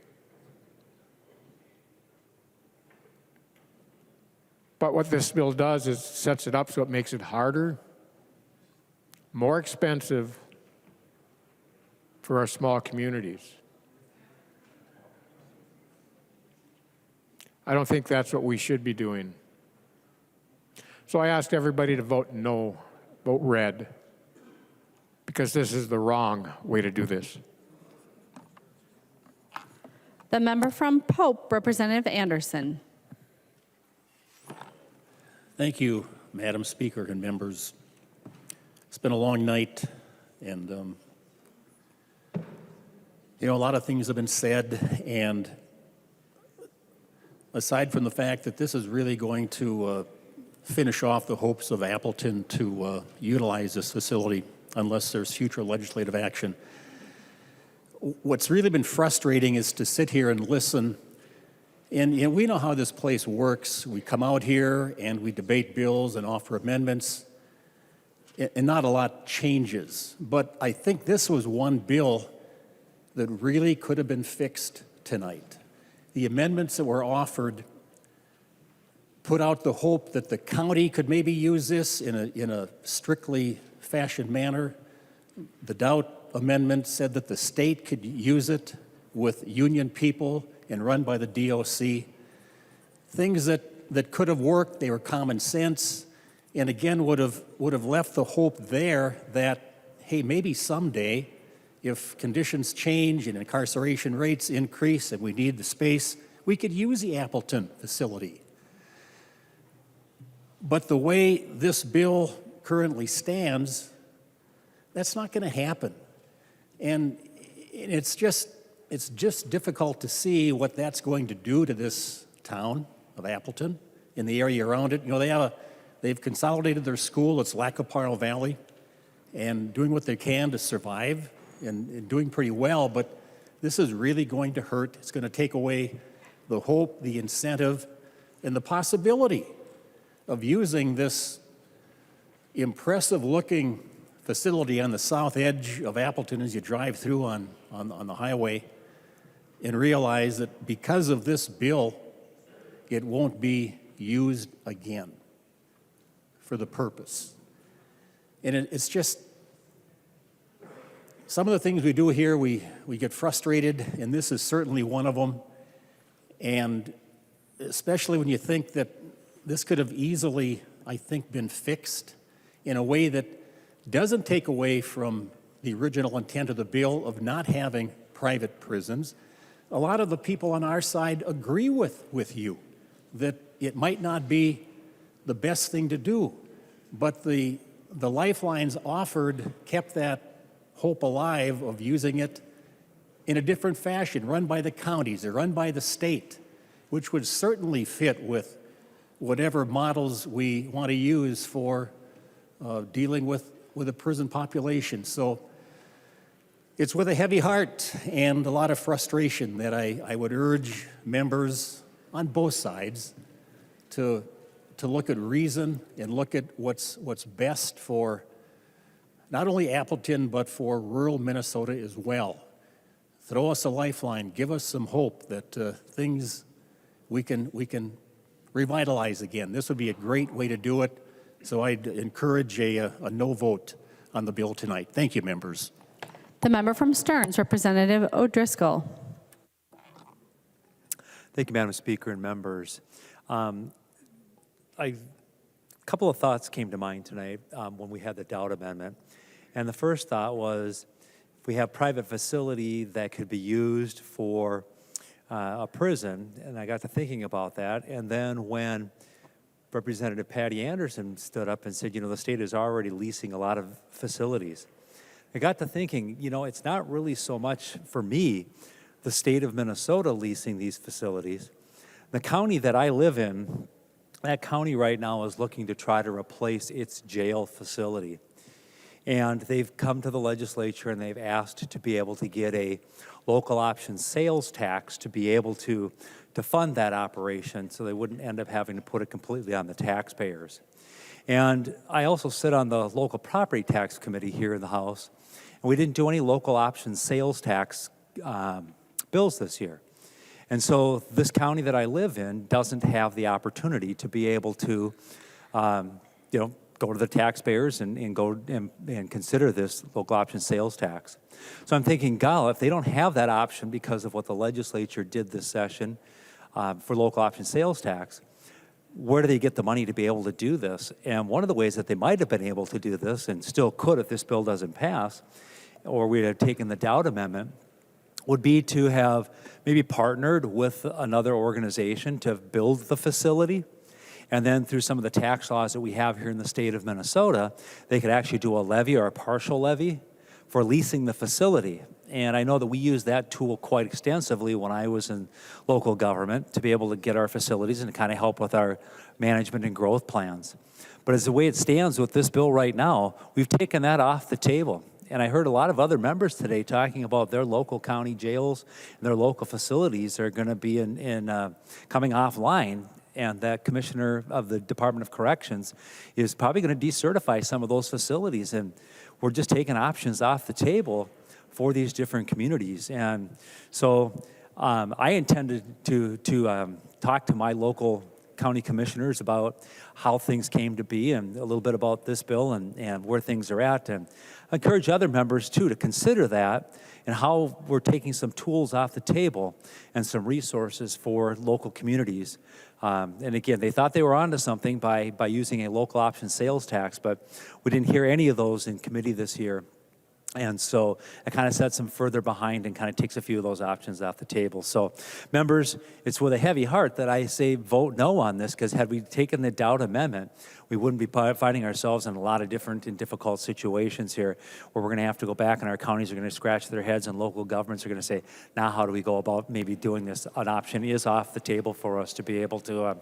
But what this bill does is sets it up so it makes it harder, more expensive for our small communities. I don't think that's what we should be doing. So I asked everybody to vote no, vote red, because this is the wrong way to do this. The member from Pope, Representative Anderson. Thank you, Madam Speaker and members. It's been a long night, and a lot of things have been said, and aside from the fact that this is really going to finish off the hopes of Appleton to utilize this facility unless there's future legislative action, what's really been frustrating is to sit here and listen. And we know how this place works. We come out here and we debate bills and offer amendments, and not a lot changes. But I think this was one bill that really could have been fixed tonight. The amendments that were offered put out the hope that the county could maybe use this in a strictly fashioned manner. The Doubt amendment said that the state could use it with union people and run by the DOC. Things that could have worked, they were common sense, and again would have left the hope there that, hey, maybe someday, if conditions change and incarceration rates increase and we need the space, we could use the Appleton facility. But the way this bill currently stands, that's not going to happen. And it's just difficult to see what that's going to do to this town of Appleton and the area around it. They've consolidated their school. It's Lackaparle Valley, and doing what they can to survive and doing pretty well. But this is really going to hurt. It's going to take away the hope, the incentive, and the possibility of using this impressive-looking facility on the south edge of Appleton as you drive through on the highway, and realize that because of this bill, it won't be used again for the purpose. And it's just, some of the things we do here, we get frustrated, and this is certainly one of them. And especially when you think that this could have easily, I think, been fixed in a way that doesn't take away from the original intent of the bill of not having private prisons, a lot of the people on our side agree with you that it might not be the best thing to do. But the lifelines offered kept that hope alive of using it in a different fashion, run by the counties or run by the state, which would certainly fit with whatever models we want to use for dealing with a prison population. So it's with a heavy heart and a lot of frustration that I would urge members on both sides to look at reason and look at what's best for not only Appleton, but for rural Minnesota as well. Throw us a lifeline, give us some hope that things we can revitalize again. This would be a great way to do it. So I'd encourage a no vote on the bill tonight. Thank you, members. The member from Stearns, Representative O'Driscoll. Thank you, Madam Speaker and members. A couple of thoughts came to mind tonight when we had the Dowd Amendment. And the first thought was, if we have private facility that could be used for a prison, and I got to thinking about that. And then when Representative Patty Anderson stood up and said, you know, the state is already leasing a lot of facilities, I got to thinking, you know, it's not really so much for me, the state of Minnesota leasing these facilities. The county that I live in, that county right now is looking to try to replace its jail facility. And they've come to the legislature and they've asked to be able to get a local option sales tax to be able to fund that operation so they wouldn't end up having to put it completely on the taxpayers. And I also sit on the local property tax committee here in the House, and we didn't do any local option sales tax bills this year. And so this county that I live in doesn't have the opportunity to be able to, go to the taxpayers and go and consider this local option sales tax. So I'm thinking, golly, if they don't have that option because of what the legislature did this session for local option sales tax, where do they get the money to be able to do this? And one of the ways that they might have been able to do this, and still could if this bill doesn't pass, or we'd have taken the Dowd Amendment, would be to have maybe partnered with another organization to build the facility. And then through some of the tax laws that we have here in the state of Minnesota, they could actually do a levy or a partial levy for leasing the facility. And I know that we use that tool quite extensively when I was in local government to be able to get our facilities and to kind of help with our management and growth plans. But as the way it stands with this bill right now, we've taken that off the table. And I heard a lot of other members today talking about their local county jails and their local facilities are going to be coming offline. And that commissioner of the Department of Corrections is probably going to decertify some of those facilities. And we're just taking options off the table for these different communities. And so I intended to talk to my local county commissioners about how things came to be and a little bit about this bill and where things are at. And I encourage other members, too, to consider that and how we're taking some tools off the table and some resources for local communities. And again, they thought they were onto something by using a local option sales tax, but we didn't hear any of those in committee this year. And so it kind of sets them further behind and kind of takes a few of those options off the table. So members, it's with a heavy heart that I say vote no on this, because had we taken the Dowd Amendment, we wouldn't be finding ourselves in a lot of different and difficult situations here where we're going to have to go back and our counties are going to scratch their heads and local governments are going to say, now how do we go about maybe doing this? An option is off the table for us to be able to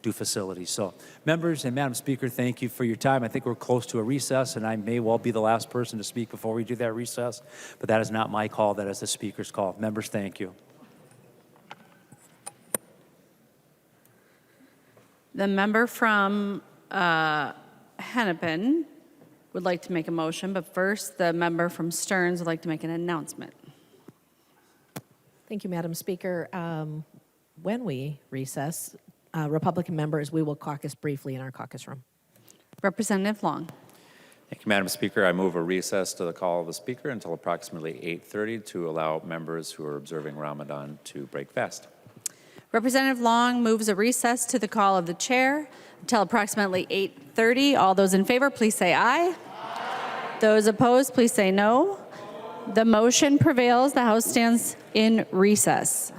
do facilities. So members and Madam Speaker, thank you for your time. I think we're close to a recess and I may well be the last person to speak before we do that recess, but that is not my call, that is the Speaker's call. Members, thank you. The member from Hennepin would like to make a motion, but first the member from Stearns would like to make an announcement. Thank you, Madam Speaker. When we recess, Republican members, we will caucus briefly in our caucus room. Representative Long. Thank you, Madam Speaker. I move a recess to the call of the Speaker until approximately 8:30 to allow members who are observing Ramadan to break fast. Representative Long moves a recess to the call of the chair until approximately 8:30. All those in favor, please say aye. Those opposed, please say no. The motion prevails. The House stands in recess.